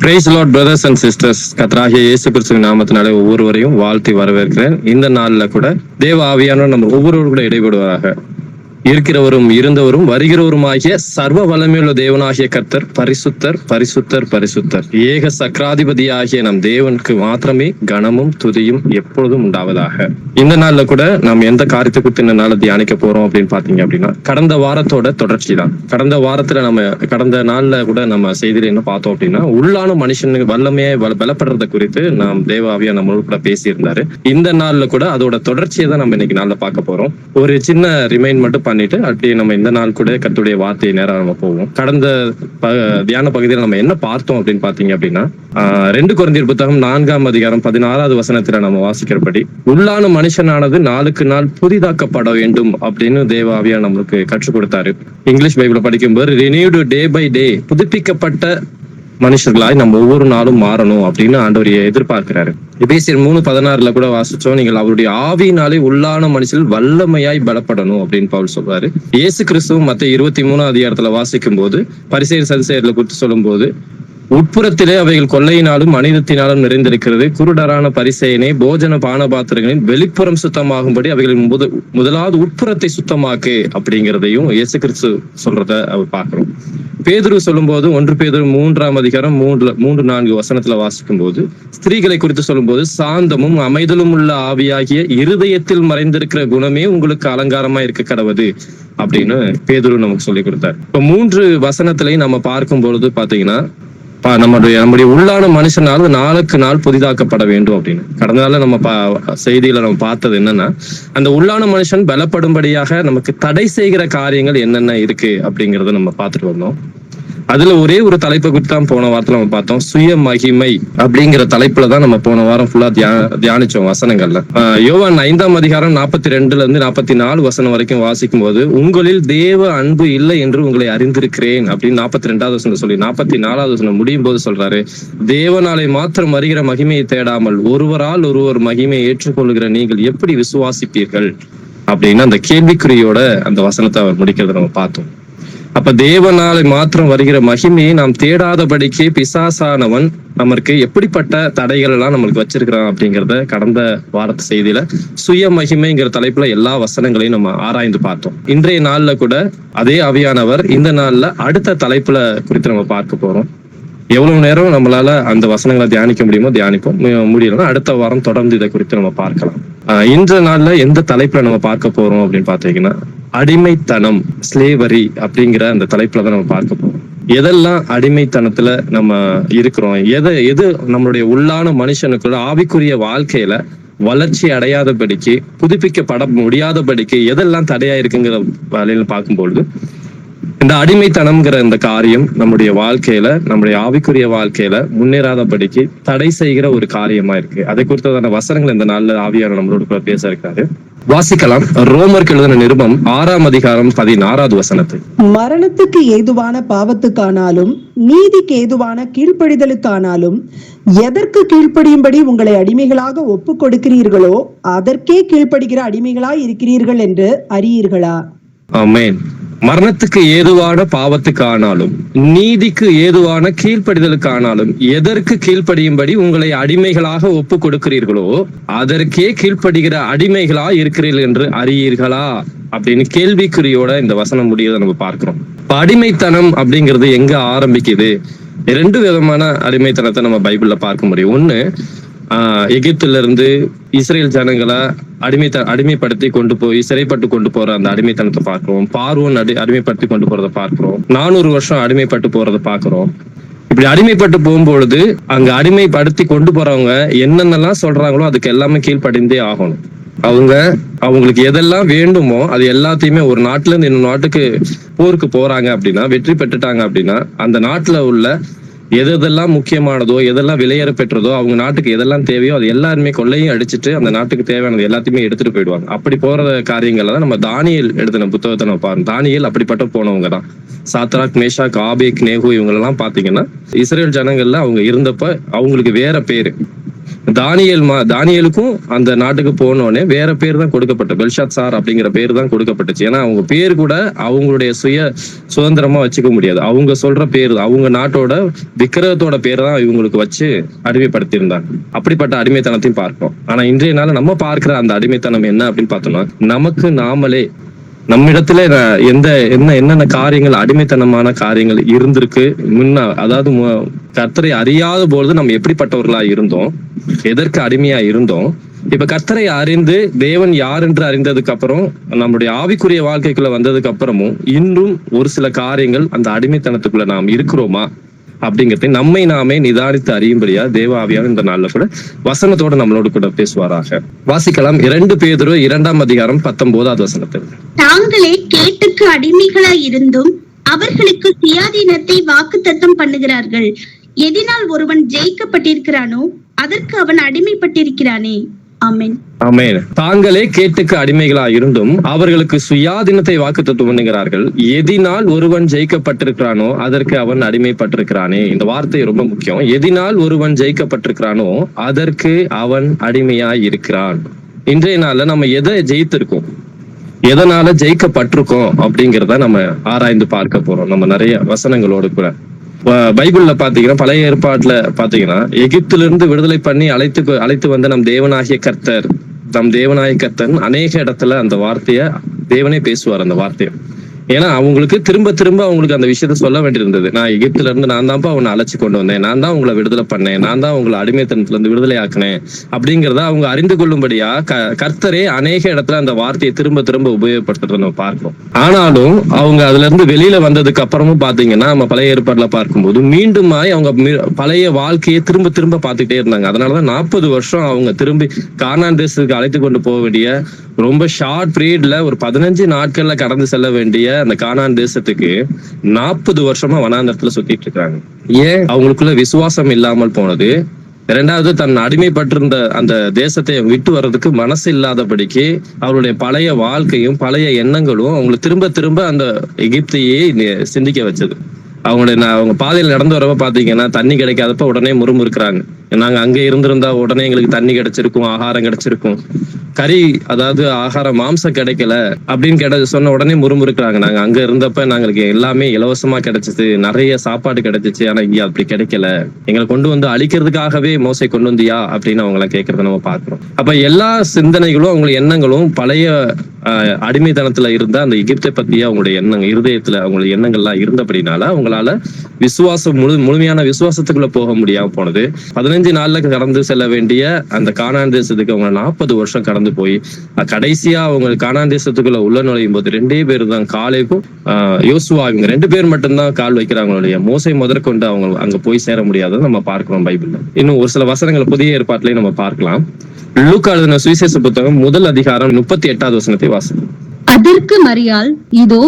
Price Lord brothers and sisters, கர்த்தராகிய இயேசு கிறிஸ்துவின் நாமத்தினாலே ஒவ்வொருவரையும் வாழ்த்தி வரவேற்கிறேன். இந்த நாள்ல கூட தேவ ஆவியானவர் நம்ம ஒவ்வொருவரும் கூட இடைபடுவாராக. இருக்கிறவரும் இருந்தவரும் வருகிறவருமாகிய சர்வ வல்லமையுள்ள தேவனாகிய கர்த்தர் பரிசுத்தர் பரிசுத்தர் பரிசுத்தர். ஏக சக்கராதிபதியாகிய நம் தேவனுக்கு மாத்திரமே கனமும் துதியும் எப்பொழுதும் உண்டாவதாக. இந்த நாள்ல கூட நாம் எந்த காரியத்தை குறித்து இந்த நாள தியானிக்க போறோம் அப்படின்னு பாத்தீங்க அப்படின்னா, கடந்த வாரத்தோட தொடர்ச்சி தான். கடந்த வாரத்துல கடந்த நாள்ல கூட நம்ம செய்தியில என்ன பார்த்தோம் அப்படின்னா, உள்ளான மனுஷனுக்கு வல்லமையை பலப்படுறத குறித்து நாம் தேவ ஆவியா நம்மளோட கூட பேசியிருந்தாரு. இந்த நாள்ல கூட அதோட தொடர்ச்சியை தான் நம்ம இன்னைக்கு நாள்ல பார்க்க போறோம். ஒரு சின்ன ரிமைண்ட் மட்டும் பண்ணிட்டு அப்படியே நம்ம இந்த நாள் கூட கர்த்தருடைய வார்த்தை நேரம் நம்ம போவோம். கடந்த தியான பகுதியில் நம்ம என்ன பார்த்தோம் அப்படின்னு பாத்தீங்க அப்படின்னா, 2 கொரிந்தியர் புத்தகம் 4ஆம் அதிகாரம் 16வது வசனத்துல நம்ம வாசிக்கிறபடி, உள்ளான மனுஷனானது நாளுக்கு நாள் புதிதாக்கப்பட வேண்டும் அப்படின்னு தேவ ஆவியா நம்மளுக்கு கற்றுக் கொடுத்தாரு. இங்கிலீஷ் பைபிளை படிக்கும்போது ரினியூடு டே பை டே, புதுப்பிக்கப்பட்ட மனுஷர்களாய் நம்ம ஒவ்வொரு நாளும் மாறணும் அப்படின்னு ஆண்டவர் எதிர்பார்க்கிறாரு. எபேசியர் 3:16 கூட வாசிச்சோம், நீங்கள் அவருடைய ஆவியினாலே உள்ளான மனுஷர்கள் வல்லமையாய் பலப்படணும் அப்படின்னு பவுல் சொல்றாரு. இயேசு கிறிஸ்துவும் மத்த 23 அதிகாரத்துல வாசிக்கும் போது பரிசேயர் சதுசேயர்ல குறித்து சொல்லும் போது, உட்புறத்திலே அவைகள் கொள்ளையினாலும் மனிதத்தினாலும் நிறைந்திருக்கிறது, குருடரான பரிசேயனே போஜன பானபாத்திரங்களின் வெளிப்புறம் சுத்தமாகும்படி அவைகளின் முதலாவது உட்புறத்தை சுத்தமாக்கு அப்படிங்கிறதையும் இயேசு கிறிஸ்து சொல்றத அவர் பார்க்கிறோம். பேதுரு சொல்லும் போது 1 பேதுரு 3ஆம் அதிகாரம் 3-4 வசனத்துல வாசிக்கும் போது, ஸ்திரீகளை குறித்து சொல்லும் போது, சாந்தமும் அமைதலும் உள்ள ஆவியாகிய இருதயத்தில் மறைந்திருக்கிற குணமே உங்களுக்கு அலங்காரமா இருக்க கடவுது அப்படின்னு பேதுரு நமக்கு சொல்லி கொடுத்தார். இப்ப 3 வசனத்திலையும் நம்ம பார்க்கும் பொழுது பாத்தீங்கன்னா, நம்முடைய உள்ளான மனுஷனால நாளுக்கு நாள் புதிதாக்கப்பட வேண்டும் அப்படின்னு. கடந்த நாள்ல நம்ம செய்தியில நம்ம பார்த்தது என்னன்னா, அந்த உள்ளான மனுஷன் பலப்படும்படியாக நமக்கு தடை செய்கிற காரியங்கள் என்னென்ன இருக்கு அப்படிங்கறத நம்ம பார்த்துட்டு வந்தோம். அதுல ஒரே ஒரு தலைப்பை குறித்து தான் போன வாரத்துல நம்ம பார்த்தோம். சுய மகிமை அப்படிங்கிற தலைப்புலதான் நம்ம போன வாரம் ஃபுல்லா தியானிச்சோம் வசனங்கள்ல. யோவான் 5ஆம் அதிகாரம் 42-44 வசனம் வரைக்கும் வாசிக்கும் போது, உங்களில் தேவ அன்பு இல்லை என்று உங்களை அறிந்திருக்கிறேன் அப்படின்னு 42வது வசனம் சொல்லி 44வது வசனம் முடியும் போது சொல்றாரு, தேவனாலே மாத்திரம் அறிகிற மகிமையை தேடாமல் ஒருவரால் ஒருவர் மகிமையை ஏற்றுக்கொள்கிற நீங்கள் எப்படி விசுவாசிப்பீர்கள் அப்படின்னு அந்த கேள்விக்குறியோட அந்த வசனத்தை அவர் முடிக்கிறத நம்ம பார்த்தோம். அப்ப தேவனாலே மாத்திரம் வருகிற மகிமையை நாம் தேடாதபடிக்கு பிசாசானவன் நமக்கு எப்படிப்பட்ட தடைகள் எல்லாம் நம்மளுக்கு வச்சிருக்கிறான் அப்படிங்கிறத கடந்த வாரத்து செய்தியில சுய மகிமைங்கிற தலைப்புல எல்லா வசனங்களையும் நம்ம ஆராய்ந்து பார்த்தோம். இன்றைய நாள்ல கூட அதே ஆவியானவர் இந்த நாள்ல அடுத்த தலைப்புல குறித்து நம்ம பார்க்க போறோம். எவ்வளவு நேரம் நம்மளால அந்த வசனங்களை தியானிக்க முடியுமோ தியானிப்போம், முடியலன்னா அடுத்த வாரம் தொடர்ந்து இதை குறித்து நம்ம பார்க்கலாம். இன்ற நாள்ல எந்த தலைப்புல நம்ம பார்க்க போறோம் அப்படின்னு பாத்தீங்கன்னா, அடிமைத்தனம், ஸ்லேவரி அப்படிங்கிற அந்த தலைப்புல தான் நம்ம பார்க்க போறோம். எதெல்லாம் அடிமைத்தனத்துல நம்ம இருக்கிறோம், எது நம்மளுடைய உள்ளான மனுஷனுக்குள்ள ஆவிக்குரிய வாழ்க்கையில வளர்ச்சி அடையாதபடிக்கு, புதுப்பிக்கப்பட முடியாதபடிக்கு எதெல்லாம் தடையா இருக்குங்கிற வேலையில பார்க்கும்பொழுது, இந்த அடிமைத்தனம்ங்கிற இந்த காரியம் நம்முடைய வாழ்க்கையில, நம்முடைய ஆவிக்குரிய வாழ்க்கையில முன்னேறாதபடிக்கு தடை செய்கிற ஒரு காரியமா இருக்கு. அதை குறித்ததான வசனங்கள் இந்த நாள்ல ஆவியானவர் நம்மளோட கூட பேச இருக்காரு. வாசிக்கலாம். ரோமருக்கு எழுதின நிருபம் 6ஆம் அதிகாரம் 16வது வசனத்தை. மரணத்துக்கு ஏதுவான பாவத்துக்கானாலும் நீதிக்கு ஏதுவான கீழ்ப்படிதலுக்கானாலும் எதற்கு கீழ்ப்படியும்படி உங்களை அடிமைகளாக ஒப்பு கொடுக்கிறீர்களோ அதற்கே கீழ்ப்படுகிற அடிமைகளாய் இருக்கிறீர்கள் என்று அறியீர்களா? ஆமென். மரணத்துக்கு ஏதுவான பாவத்துக்கானாலும் நீதிக்கு ஏதுவான கீழ்ப்படிதலுக்கானாலும் எதற்கு கீழ்ப்படியும்படி உங்களை அடிமைகளாக ஒப்பு கொடுக்கிறீர்களோ அதற்கே கீழ்ப்படுகிற அடிமைகளா இருக்கிறீர்கள் என்று அறியீர்களா அப்படின்னு கேள்விக்குறியோட இந்த வசனம் முடியதை நம்ம பார்க்கிறோம். இப்ப அடிமைத்தனம் அப்படிங்கிறது எங்க ஆரம்பிக்குது? 2 விதமான அடிமைத்தனத்தை நம்ம பைபிள்ல பார்க்க முடியும். ஒண்ணு, எகிப்துல இருந்து இஸ்ரேல் ஜனங்களை அடிமைப்படுத்தி கொண்டு போய் சிறைப்பட்டு கொண்டு போற அந்த அடிமைத்தனத்தை பார்க்கிறோம். பார்வோன் அடிமைப்படுத்தி கொண்டு போறதை பார்க்கிறோம். 400 வருஷம் அடிமைப்பட்டு போறதை பார்க்கிறோம். இப்படி அடிமைப்பட்டு போகும்பொழுது அங்க அடிமைப்படுத்தி கொண்டு போறவங்க என்னென்னலாம் சொல்றாங்களோ அதுக்கு எல்லாமே கீழ்ப்படிந்தே ஆகணும். அவங்களுக்கு எதெல்லாம் வேண்டுமோ அது எல்லாத்தையுமே, ஒரு நாட்டுல இருந்து இன்னொரு நாட்டுக்கு போருக்கு போறாங்க அப்படின்னா, வெற்றி பெற்றுட்டாங்க அப்படின்னா, அந்த நாட்டுல உள்ள எதெல்லாம் முக்கியமானதோ, எதெல்லாம் விலையேற பெற்றதோ, அவங்க நாட்டுக்கு எதெல்லாம் தேவையோ அது எல்லாருமே கொள்ளையும் அடிச்சுட்டு அந்த நாட்டுக்கு தேவையானது எல்லாத்தையுமே எடுத்துட்டு போயிடுவாங்க. அப்படி போற காரியங்களை தான் நம்ம தானியேல் எழுதின புத்தகத்தை நம்ம பாருங்க. தானியேல் அப்படிப்பட்ட போனவங்க தான். சாத்ராக், மேஷாக், ஆபேக், நேகு இவங்க எல்லாம் பாத்தீங்கன்னா இஸ்ரேல் ஜனங்கள்ல அவங்க இருந்தப்ப அவங்களுக்கு வேற பேரு. தானியேலுக்கும் அந்த நாட்டுக்கு போனோடனே வேற பேர் தான் கொடுக்கப்பட்டது, பெல்ஷாத்சார் அப்படிங்கிற பேர் தான் கொடுக்கப்பட்டுச்சு. ஏன்னா அவங்க பேர் கூட அவங்களுடைய சுதந்திரமா வச்சுக்க முடியாது. அவங்க சொல்ற பேர், அவங்க நாட்டோட விக்கிரகத்தோட பேர் தான் இவங்களுக்கு வச்சு அடிமைப்படுத்தியிருந்தாங்க. அப்படிப்பட்ட அடிமைத்தனத்தையும் பார்ப்போம். ஆனா இன்றைய நாள் நம்ம பார்க்கிற அந்த அடிமைத்தனம் என்ன அப்படின்னு பார்த்தோம்னா, நமக்கு நாமளே நம்மிடத்துல என்னென்ன காரியங்கள், அடிமைத்தனமான காரியங்கள் இருந்திருக்கு முன்ன. அதாவது கர்த்தரை அறியாத பொழுது நம்ம எப்படிப்பட்டவர்களா இருந்தோம், எதற்கு அடிமையா இருந்தோம். இப்ப கர்த்தரை அறிந்து தேவன் யார் என்று அறிந்ததுக்கு அப்புறம், நம்மளுடைய ஆவிக்குரிய வாழ்க்கைக்குள்ள வந்ததுக்கு அப்புறமும் இன்னும் ஒரு சில காரியங்கள் அந்த அடிமைத்தனத்துக்குள்ள நாம் இருக்கிறோமா அப்படிங்கறதை நம்மை நாமே நிதானித்து அறியும்படியா தேவ ஆவியானவர் இந்த நாள்ல கூட வசனத்தோட நம்மளோடு கூட பேசுவாராக. வாசிக்கலாம் 2 பேதுரு 2ஆம் அதிகாரம் 19வது வசனத்தில். தாங்களே கேட்டுக்கு அடிமைகளாய் இருந்தும் அவர்களுக்கு சுயாதீனத்தை வாக்குத்தத்தம் பண்ணுகிறார்கள். எதினால் ஒருவன் ஜெயிக்கப்பட்டிருக்கிறானோ அதற்கு அவன் அடிமைப்பட்டிருக்கிறானே. ஆமென். ஆமென். தாங்களே கேட்டுக்கு அடிமைகளாய் இருந்தும் அவர்களுக்கு சுயாதீனத்தை வாக்குத்தத்தம் பண்ணுகிறார்கள். எதினால் ஒருவன் ஜெயிக்கப்பட்டிருக்கிறானோ அதற்கு அவன் அடிமைப்பட்டிருக்கிறானே. இந்த வார்த்தை ரொம்ப முக்கியம். எதினால் ஒருவன் ஜெயிக்கப்பட்டிருக்கிறானோ அதற்கு அவன் அடிமையாய் இருக்கிறான். இன்றைய நாள்ல நம்ம எதை ஜெயித்திருக்கோம், எதனால ஜெயிக்கப்பட்டிருக்கோம் அப்படிங்கிறத நம்ம ஆராய்ந்து பார்க்க போறோம். நம்ம நிறைய வசனங்களோடு கூட பைபிள்ல பாத்தீங்கன்னா, பழைய ஏற்பாட்டுல பாத்தீங்கன்னா, எகிப்திலிருந்து விடுதலை பண்ணி அழைத்து வந்த நம் தேவனாகிய கர்த்தன் அநேக இடத்துல அந்த வார்த்தைய தேவனே பேசுவார். அந்த வார்த்தையை ஏன்னா அவங்களுக்கு திரும்ப திரும்ப அவங்களுக்கு அந்த விஷயத்த சொல்ல வேண்டியிருந்தது. நான் எகிப்துல இருந்து நான் தான்ப்பா உன்னை அழைச்சி கொண்டு வந்தேன், நான் தான் உங்களை விடுதலை பண்ணேன், நான் தான் உங்களை அடிமைத்தனத்துல இருந்து விடுதலை ஆக்கினேன் அப்படிங்கிறத அவங்க அறிந்து கொள்ளும்படியா கர்த்தரே அநேக இடத்துல அந்த வார்த்தையை திரும்ப திரும்ப உபயோகப்படுத்துறத நம்ம பார்க்கிறோம். ஆனாலும் அவங்க அதுல இருந்து வெளியில வந்ததுக்கு அப்புறமும் பாத்தீங்கன்னா, நம்ம பழைய ஏற்பாடுல பார்க்கும்போது மீண்டுமாய் அவங்க பழைய வாழ்க்கையை திரும்ப திரும்ப பார்த்துக்கிட்டே இருந்தாங்க. அதனாலதான் 40 வருஷம் அவங்க திரும்பி கானான் தேசத்துக்கு அழைத்து கொண்டு போக வேண்டிய, ரொம்ப ஷார்ட் பீரியட்ல ஒரு 15 நாட்கள்ல கடந்து செல்ல வேண்டிய அந்த கானான் தேசத்துக்கு 40 வருஷமா வனாந்தரத்துல சுத்திட்டு இருக்காங்க. ஏன்? அவங்களுக்குள்ள விசுவாசம் இல்லாமல் போனது. இரண்டாவது, தன் அடிமைப்பட்டிருந்த அந்த தேசத்தை விட்டு வர்றதுக்கு மனசு இல்லாதபடிக்கு அவருடைய பழைய வாழ்க்கையும் பழைய எண்ணங்களும் அவங்களை திரும்ப திரும்ப அந்த எகிப்தையே சிந்திக்க வச்சது. அவங்க பாதையில நடந்து வரப்ப பாத்தீங்கன்னா, தண்ணி கிடைக்காதப்ப உடனே முறுமுறுக்கிறாங்க. நாங்க அங்க இருந்திருந்தா உடனே எங்களுக்கு தண்ணி கிடைச்சிருக்கும், ஆகாரம் கிடைச்சிருக்கும். கறி, அதாவது ஆகாரம், மாம்சம் கிடைக்கல அப்படின்னு சொன்ன உடனே முறுமுறுக்கிறாங்க. நாங்க அங்க இருந்தப்ப நாங்களுக்கு எல்லாமே இலவசமா கிடைச்சிச்சு, நிறைய சாப்பாடு கிடைச்சிச்சு, ஆனா இங்க அப்படி கிடைக்கல, எங்களை கொண்டு வந்து அழிக்கிறதுக்காகவே மோசை கொண்டு வந்தியா அப்படின்னு அவங்க எல்லாம் கேட்கறத நம்ம பாக்குறோம். அப்ப எல்லா சிந்தனைகளும் அவங்களுடைய எண்ணங்களும் பழைய அடிமைத்தனத்துல இருந்த அந்த எகிப்தை பத்திய அவங்களுடைய எண்ணங்கள், இருதயத்துல அவங்களுடைய எண்ணங்கள்லாம் இருந்தபடினால அவங்களால விசுவாசம் முழுமையான விசுவாசத்துக்குள்ள போக முடியாம போனது. 15 நாள்ல கடந்து செல்ல வேண்டிய அந்த கானான் தேசத்துக்கு அவங்க 40 வருஷம் கடந்து போய் கடைசியா அவங்க கானான் தேசத்துக்குள்ள உள்ள நுழையும் போது 2 பேர் தான், காலேபும் யோசுவா, இவங்க 2 பேர் மட்டும்தான் கால் வைக்கிறாங்களுடைய. மோசை முதற்கொண்டு அவங்க அங்க போய் சேர முடியாத நம்ம பார்க்கிறோம் பைபிள்ல. இன்னும் ஒரு சில வசனங்கள் புதிய ஏற்பாட்டிலையும் நம்ம பார்க்கலாம். லூக்கா எழுதின சுவிசேஷ புத்தகம் 1 அதிகாரம் 38வது வசனத்தை வாசிப்போம். அதற்கு மரியாள், இதோ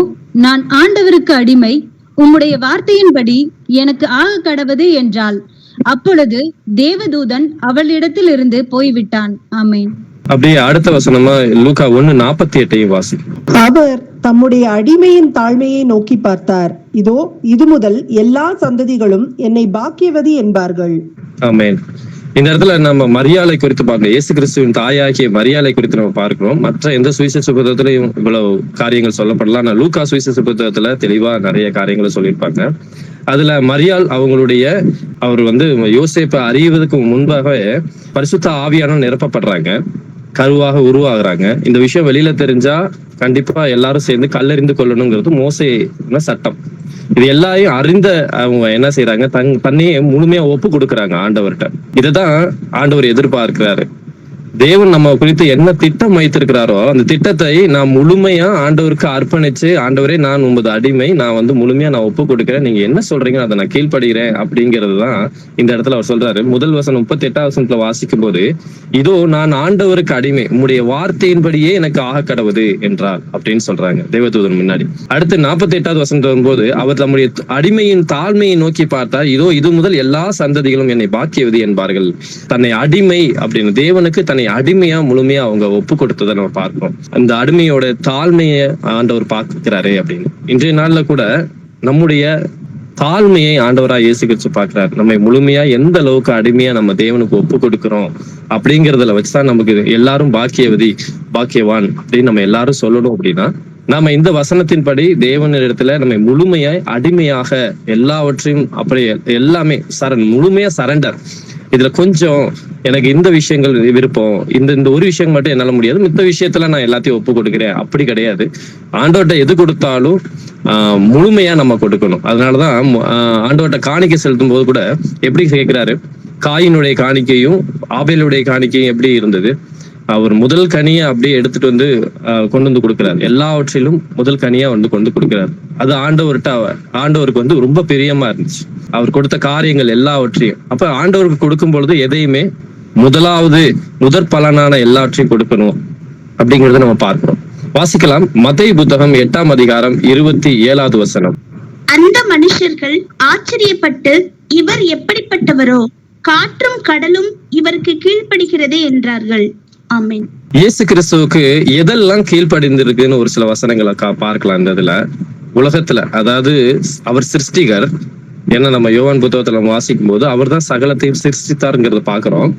நான் ஆண்டவருக்கு அடிமை, உம்முடைய வார்த்தையின்படி எனக்கு ஆக கடவது என்றாள். அப்பொழுது தேவதூதன் அவளிடத்தில் இருந்து போய்விட்டான். ஆமென். அப்படியே அடுத்த வசனமா லூக்கா 1:48 வாசி. அவர் தம்முடைய அடிமையின் தாழ்மையை நோக்கி பார்த்தார். இதோ இது முதல் எல்லா சந்ததிகளும் என்னை பாக்கியவதி என்பார்கள். ஆமென். இந்த இடத்துல நம்ம மரியாதை குறித்து பார்க்கணும். இயேசு கிறிஸ்துவின் தாயாகிய மரியாதை குறித்து நம்ம பார்க்கிறோம். மற்ற எந்த சுவிசேஷ புத்தகத்திலையும் இவ்வளவு காரியங்கள் சொல்லப்படலாம். ஆனா லூக்கா சுவிசேஷ புத்தகத்துல தெளிவா நிறைய காரியங்களை சொல்லியிருப்பாங்க. அதுல மரியாள் அவர் யோசேப்பை அறிவதற்கு முன்பாகவே பரிசுத்த ஆவியானவர் நிரப்பப்படுறாங்க, கருவாக உருவாகுறாங்க. இந்த விஷயம் வெளியில தெரிஞ்சா கண்டிப்பா எல்லாரும் சேர்ந்து கல்லெறிந்து கொள்ளணுங்கிறது மோசே சட்டம். இது எல்லாரையும் அறிந்த அவங்க என்ன செய்யறாங்க, தன்னையே முழுமையா ஒப்பு கொடுக்குறாங்க ஆண்டவர்கிட்ட. இதுதான் ஆண்டவர் எதிர்பார்க்கிறாரு. தேவன் நம்ம குறித்து என்ன திட்டம் வைத்திருக்கிறாரோ அந்த திட்டத்தை நான் முழுமையா ஆண்டவருக்கு அர்ப்பணிச்சு, ஆண்டவரே நான் உமது அடிமை, நான் முழுமையா நான் ஒப்பு கொடுக்கிறேன், நீங்க என்ன சொல்றீங்க அதை நான் கீழ்ப்படுகிறேன் அப்படிங்கிறது தான் இந்த இடத்துல அவர் சொல்றாரு. முதல் வசனம் 38வது வசனத்துல வாசிக்கும் போது, இதோ நான் ஆண்டவருக்கு அடிமை, உம்முடைய வார்த்தையின்படியே எனக்கு ஆக கடவுது என்றார் அப்படின்னு சொல்றாங்க தேவதூதன் முன்னாடி. அடுத்து 48வது வசனத்துல வரும்போது, அவர் தம்முடைய அடிமையின் தாழ்மையை நோக்கி பார்த்தார். இதோ இது முதல் எல்லா சந்ததிகளும் என்னை பாக்கியவதி என்பார்கள். தன்னை அடிமை அப்படின்னு தேவனுக்கு தன்னை அடிமையா முழுமையா அவங்க ஒப்பு கொடுத்ததை நம்ம பார்க்கிறோம். அந்த அடிமையோட தாழ்மையை ஆண்டவர் பார்க்கிறாரு அப்படின்னு. இன்றைய நாள்ல கூட நம்முடைய தாழ்மையை ஆண்டவராய் இயேசு கிறிஸ்து பார்க்கிறார். நம்மை முழுமையா எந்த அளவுக்கு அடிமையா நம்ம தேவனுக்கு ஒப்பு கொடுக்கிறோம் அப்படிங்கறதுல வச்சுதான் நமக்கு எல்லாரும் பாக்கியவதி பாக்கியவான் அப்படின்னு நம்ம எல்லாரும் சொல்லணும். அப்படின்னா நாம இந்த வசனத்தின்படி தேவனிடத்துல நம்ம முழுமையாய் அடிமையாக எல்லாவற்றையும் அப்படியே எல்லாமே முழுமையா சரண்டர். இதுல கொஞ்சம் எனக்கு இந்த விஷயங்கள் விருப்பம், இந்த ஒரு விஷயம் மட்டும் என்னால முடியாது, மித்த விஷயத்துல நான் எல்லாத்தையும் ஒப்பு கொடுக்கிறேன் அப்படி கிடையாது. ஆண்டவர்கிட்ட எது கொடுத்தாலும் முழுமையா நம்ம கொடுக்கணும். அதனாலதான் ஆண்டவர்கிட்ட காணிக்கை செலுத்தும் போது கூட எப்படி கேட்கிறாரு, காயினுடைய காணிக்கையும் ஆபேலுடைய காணிக்கையும் எப்படி இருந்தது? அவர் முதல் கனியை அப்படியே எடுத்துட்டு வந்து கொண்டு வந்து கொடுக்கிறார். எல்லாவற்றிலும் முதல் கனியா வந்து கொண்டு கொடுக்கிறார். அது ஆண்டவருக்கு வந்து ரொம்ப பிரியமா இருந்துச்சு, அவர் கொடுத்த காரியங்கள் எல்லாவற்றையும். அப்ப ஆண்டவருக்கு கொடுக்கும் பொழுது எதையுமே முதற் பலனான எல்லாவற்றையும் கொடுக்கணும் அப்படிங்கறத நம்ம பார்க்கிறோம். வாசிக்கலாம் மத்தேயு புத்தகம் 8ஆம் அதிகாரம் 27வது வசனம். அந்த மனுஷர்கள் ஆச்சரியப்பட்டு, இவர் எப்படிப்பட்டவரோ, காற்றும் கடலும் இவருக்கு கீழ்ப்படுகிறதே என்றார்கள். ஆமென். இயேசு கிறிஸ்துவுக்கு எதெல்லாம் கீழ்ப்படிந்திருக்குன்னு ஒரு சில வசனங்களை பார்க்கலாம் இந்த இதுல. உலகத்துல, அதாவது அவர் சிருஷ்டிகர். ஏன்னா நம்ம யோவான் புத்தகத்துல வாசிக்கும் போது அவர் தான் சகலத்தையும் சிருஷ்டித்தாருங்கிறத பாக்குறோம்.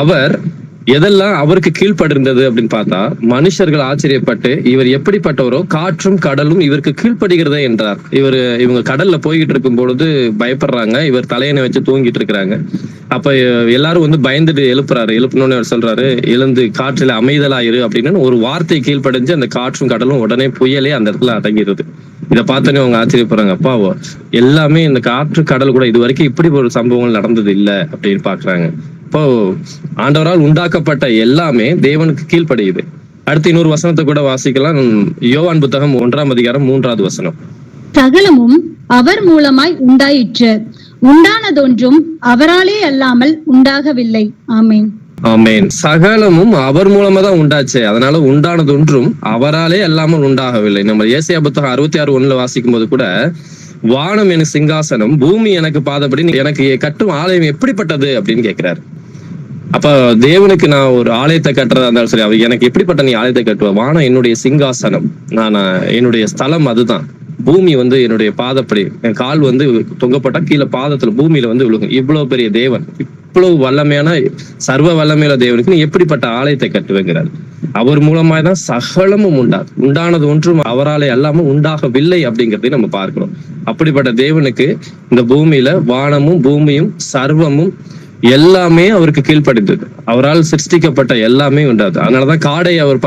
அவர் எதெல்லாம் அவருக்கு கீழ்ப்படிந்தது அப்படின்னு பார்த்தா, மனுஷர்கள் ஆச்சரியப்பட்டு இவர் எப்படிப்பட்டவரோ, காற்றும் கடலும் இவருக்கு கீழ்ப்படுகிறதே என்றார். இவங்க கடல்ல போய்கிட்டு இருக்கும் பொழுது பயப்படுறாங்க, இவர் தலையணை வச்சு தூங்கிட்டு இருக்கிறாங்க. அப்ப எல்லாரும் வந்து பயந்துட்டு எழுப்பினோன்னு அவர் சொல்றாரு, எழுந்து காற்றில அமைதலாயிரு அப்படின்னு ஒரு வார்த்தை கீழ்ப்படைஞ்சு அந்த காற்றும் கடலும் உடனே புயலே அந்த இடத்துல அடங்கிடுது. இதை பார்த்தோன்னே அவங்க ஆச்சரியப்படுறாங்க, அப்பாவோ எல்லாமே இந்த காற்று கடல் கூட இது வரைக்கும் இப்படி ஒரு சம்பவங்கள் நடந்தது இல்லை அப்படின்னு பாக்குறாங்க. இப்போ ஆண்டவரால் உண்டாக்கப்பட்ட எல்லாமே தேவனுக்கு கீழ்ப்படுகிறது. அடுத்து இன்னொரு வசனத்தை கூட வாசிக்கலாம். யோவான் புத்தகம் 1ஆம் அதிகாரம் 3வது வசனம். சகலமும் அவர் மூலமாய் உண்டாயிற்று, உண்டானதொன்றும் அவராலே அல்லாமல் உண்டாகவில்லை. ஆமேன். ஆமேன். சகலமும் அவர் மூலமா தான் உண்டாச்சு, அதனால உண்டானதொன்றும் அவராலே அல்லாமல் உண்டாகவில்லை. நம்ம ஏசாயா புத்தகம் 66:1 வாசிக்கும் போது கூட, வானம் எனக்கு சிங்காசனம், பூமி எனக்கு பாதப்படி, எனக்கு கட்டும் ஆலயம் எப்படிப்பட்டது அப்படின்னு கேட்கிறாரு. அப்ப தேவனுக்கு நான் ஒரு ஆலயத்தை கட்டுறதா இருந்தாலும் சரி, அவர் எனக்கு எப்படிப்பட்ட நீ ஆலயத்தை கட்டுவ? வானம் என்னுடைய சிங்காசனம், என்னுடைய ஸ்தலம் அதுதான். பூமி வந்து என்னுடைய பாதப்படி, என் கால் வந்து தொங்கப்பட்டா கீழே பாதத்துல பூமியில வந்து விழுகும். இவ்வளவு பெரிய தேவன், இவ்வளவு வல்லமையான சர்வ வல்லமையான தேவனுக்கு நீ எப்படிப்பட்ட ஆலயத்தை கட்டுவேங்கிறார். அவர் மூலமா தான் சகலமும் உண்டானது ஒன்றும் அவராலே அல்லாம உண்டாகவில்லை அப்படிங்கிறதையும் நம்ம பார்க்கிறோம். அப்படிப்பட்ட தேவனுக்கு இந்த பூமியில வானமும் பூமியும் சர்வமும் எல்லாமே அவருக்கு கீழ்ப்படிந்தது. அவரால் சிருஷ்டிக்கப்பட்ட எல்லாமே உண்டாது. அதனாலதான் காடை அவர்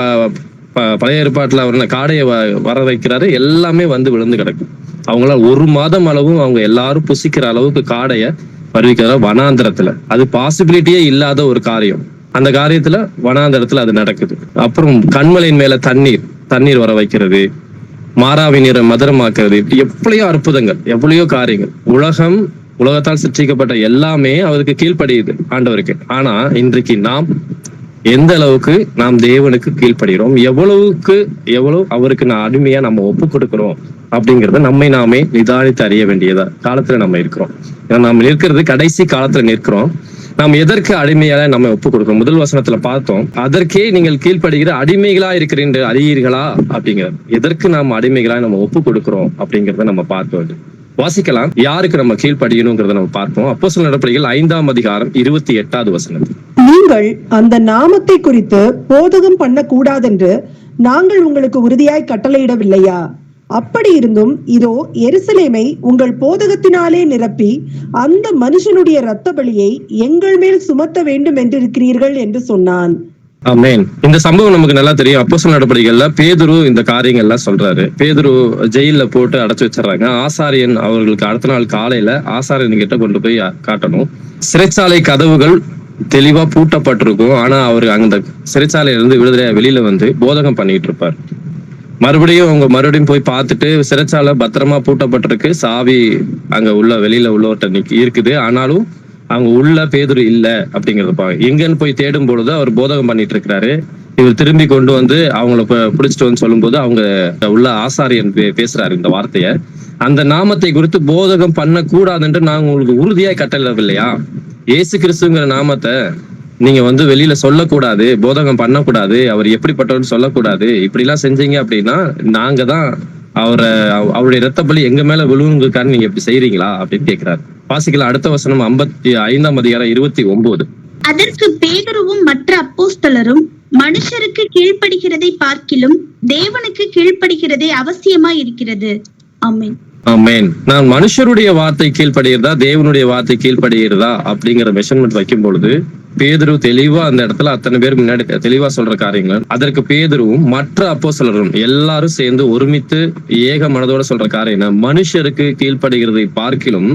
பழைய ஏற்பாட்டுல அவர் காடையை வர வைக்கிறாரு, எல்லாமே வந்து விழுந்து கிடக்கும். அவங்களால 1 மாதம் அளவும் அவங்க எல்லாரும் புசிக்கிற அளவுக்கு காடைய வருவிக்கிற வனாந்திரத்துல. அது பாசிபிலிட்டியே இல்லாத ஒரு காரியம். அந்த காரியத்துல வனாந்திரத்துல அது நடக்குது. அப்புறம் கண்மலையின் மேல தண்ணீர் வர வைக்கிறது, மாறாவி நீரை மதுரமாக்குறது, எவ்வளையோ அற்புதங்கள், எவ்வளையோ காரியங்கள். உலகத்தால் சிருஷ்டிக்கப்பட்ட எல்லாமே அவருக்கு கீழ்ப்படியுது ஆண்டவருக்கு. ஆனா இன்றைக்கு நாம் எந்த அளவுக்கு நாம் தேவனுக்கு கீழ்ப்படுகிறோம், எவ்வளவு அவருக்கு அடிமையா நம்ம ஒப்பு கொடுக்கிறோம் அப்படிங்கறத நம்மை நாமே நிதானித்து அறிய வேண்டியதா காலத்துல நம்ம இருக்கிறோம். ஏன்னா நம்ம இருக்கிறது கடைசி காலத்துல நிற்கிறோம். நாம் எதற்கு அடிமையால நம்ம ஒப்பு கொடுக்கிறோம்? முதல் வசனத்துல பார்த்தோம், அதற்கே நீங்கள் கீழ்ப்படுகிற அடிமைகளா இருக்கிறீர்கள் அறியீர்களா அப்படிங்கிறது. எதற்கு நாம் அடிமைகளா நம்ம ஒப்பு கொடுக்கிறோம் அப்படிங்கறத நம்ம பார்க்க வேண்டும். வாசிக்கலாம், யாருக்கு நம்ம கீழ்ப்படியணுங்கிறத நம்ம பார்ப்போம். அப்போஸ்தலர் நடபடிகள் 5ஆம் அதிகாரம் 28வது வசனம். நீங்கள் அந்த நாமத்தை குறித்து போதகம் பண்ணக்கூடாதென்று நாங்கள் உங்களுக்கு உறுதியாய் கட்டளையிடவில்லையா? அப்படி இருந்தும் இதோ எருசலேமை உங்கள் போதகத்தினாலே நிரப்பி அந்த மனுஷனுடைய இரத்த பலியை எங்கள் மேல் சுமத்த வேண்டும் என்றிருக்கிறீர்கள் என்று சொன்னான். ஆமென். இந்த சம்பவம் நமக்கு நல்லா தெரியும். அப்போஸ்தலர் நடபடிகள்ல பேதுரு இந்த காரியங்கள் எல்லாம் சொல்றாரு. பேதுரு ஜெயில போட்டு அடைச்சு வச்சிடறாங்க. ஆசாரியன் அவர்களுக்கு அடுத்த நாள் காலையில ஆசாரியன் கிட்ட கொண்டு போய் காட்டணும். சிறைச்சாலை கதவுகள் தெளிவா பூட்டப்பட்டிருக்கும். ஆனா அவரு அந்த சிறைச்சாலையில இருந்து வெளியில வந்து போதகம் பண்ணிட்டு இருப்பார். மறுபடியும் போய் பார்த்துட்டு சிறைச்சாலை பத்திரமா பூட்டப்பட்டிருக்கு, சாவி அங்க வெளியில உள்ளவர்கிட்ட இருக்குது. ஆனாலும் அவங்க உள்ள பேதுரு இல்ல அப்படிங்கறத எங்கன்னு போய் தேடும் பொழுது அவர் போதகம் பண்ணிட்டு இருக்கிறாரு. இவர் திரும்பி கொண்டு வந்து அவங்கள பிடிச்சிட்டு வந்து சொல்லும் போது அவங்க உள்ள ஆசாரியன் பேசுறாரு இந்த வார்த்தைய, அந்த நாமத்தை குறித்து போதகம் பண்ண கூடாதுன்று நான் உங்களுக்கு உறுதியாய் கட்டளையிடவில்லையா? இயேசு கிறிஸ்துங்கிற நாமத்தை நீங்க வந்து வெளியில சொல்லக்கூடாது, போதகம் பண்ணக்கூடாது, அவர் எப்படிப்பட்டவர்னு சொல்லக்கூடாது. இப்படி எல்லாம் செஞ்சீங்க அப்படின்னா நாங்க தான் அவருடைய இரத்த பலி எங்க மேல விழுவுங்கிறதுக்காக நீங்க இப்படி செய்றீங்களா அப்படின்னு கேட்கிறாரு. வாசிக்கலாம் அடுத்த வசனம் 55ஆம் அதிகாரம் 29. அதற்கு பேதுருவும் மற்ற அப்போஸ்தலரும், மனுஷருக்கு கீழ்ப்படுகிறதை பார்க்கிலும் தேவனுக்கு கீழ்ப்படுகிறதே அவசியமா இருக்கிறது. ஆமென். ஆமென். நான் மனுஷருடைய வார்த்தை கீழ்ப்படுகிறதா தேவனுடைய வார்த்தை கீழ்ப்படுகிறதா அப்படிங்கிற மெஷர்மெண்ட் வைக்கும் பொழுது பேதுரு தெளிவா அந்த இடத்துல அத்தனை பேர் முன்னாடி தெளிவா சொல்ற காரியங்கள், அதற்கு பேதுருவும் மற்ற அப்போஸ்தலரும் எல்லாரும் சேர்ந்து ஒருமித்து ஏக மனதோட சொல்ற காரியம், மனுஷருக்கு கீழ்ப்படுகிறதை பார்க்கிலும்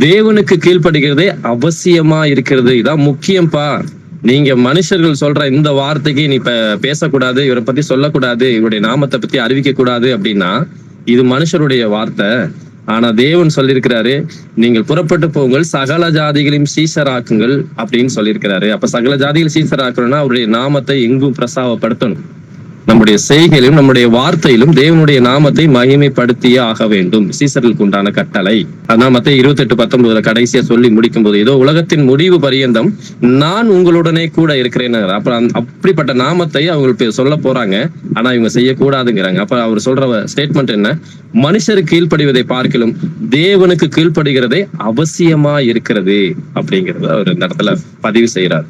தேவனுக்கு கீழ்ப்படுகிறதே அவசியமா இருக்கிறது. இதான் முக்கியம்பா. நீங்க மனுஷர்கள் சொல்ற இந்த வார்த்தைக்கு நீ இப்ப பேசக்கூடாது, இவரை பத்தி சொல்லக்கூடாது, இவருடைய நாமத்தை பத்தி அறிவிக்க கூடாது அப்படின்னா இது மனுஷருடைய வார்த்தை. ஆனா தேவன் சொல்லியிருக்கிறாரு, நீங்கள் புறப்பட்டு போங்கள், சகல ஜாதிகளையும் சீசராக்குங்கள் அப்படின்னு சொல்லியிருக்கிறாரு. அப்ப சகல ஜாதிகள் சீசராக்கணும்னா அவருடைய நாமத்தை எங்கும் பிரசாவப்படுத்தணும். நம்முடைய செய்கையிலும் நம்முடைய வார்த்தையிலும் தேவனுடைய நாமத்தை மகிமைப்படுத்தியே ஆக வேண்டும். சீசர்களுக்கு உண்டான கட்டளை. அதான் மத்தேயு 28:19 கடைசியா சொல்லி முடிக்கும் போது, ஏதோ உலகத்தின் முடிவு பரியந்தம் நான் உங்களுடனே கூட இருக்கிறேன். அப்புறம் அப்படிப்பட்ட நாமத்தை அவங்க சொல்ல போறாங்க, ஆனா இவங்க செய்யக்கூடாதுங்கிறாங்க. அப்ப அவர் சொல்ற ஸ்டேட்மெண்ட் என்ன? மனுஷருக்கு கீழ்ப்படிவதை பார்க்கலும் தேவனுக்கு கீழ்ப்படுகிறதே அவசியமா இருக்கிறது அப்படிங்கறத அவர் இந்த இடத்துல பதிவு செய்யறார்.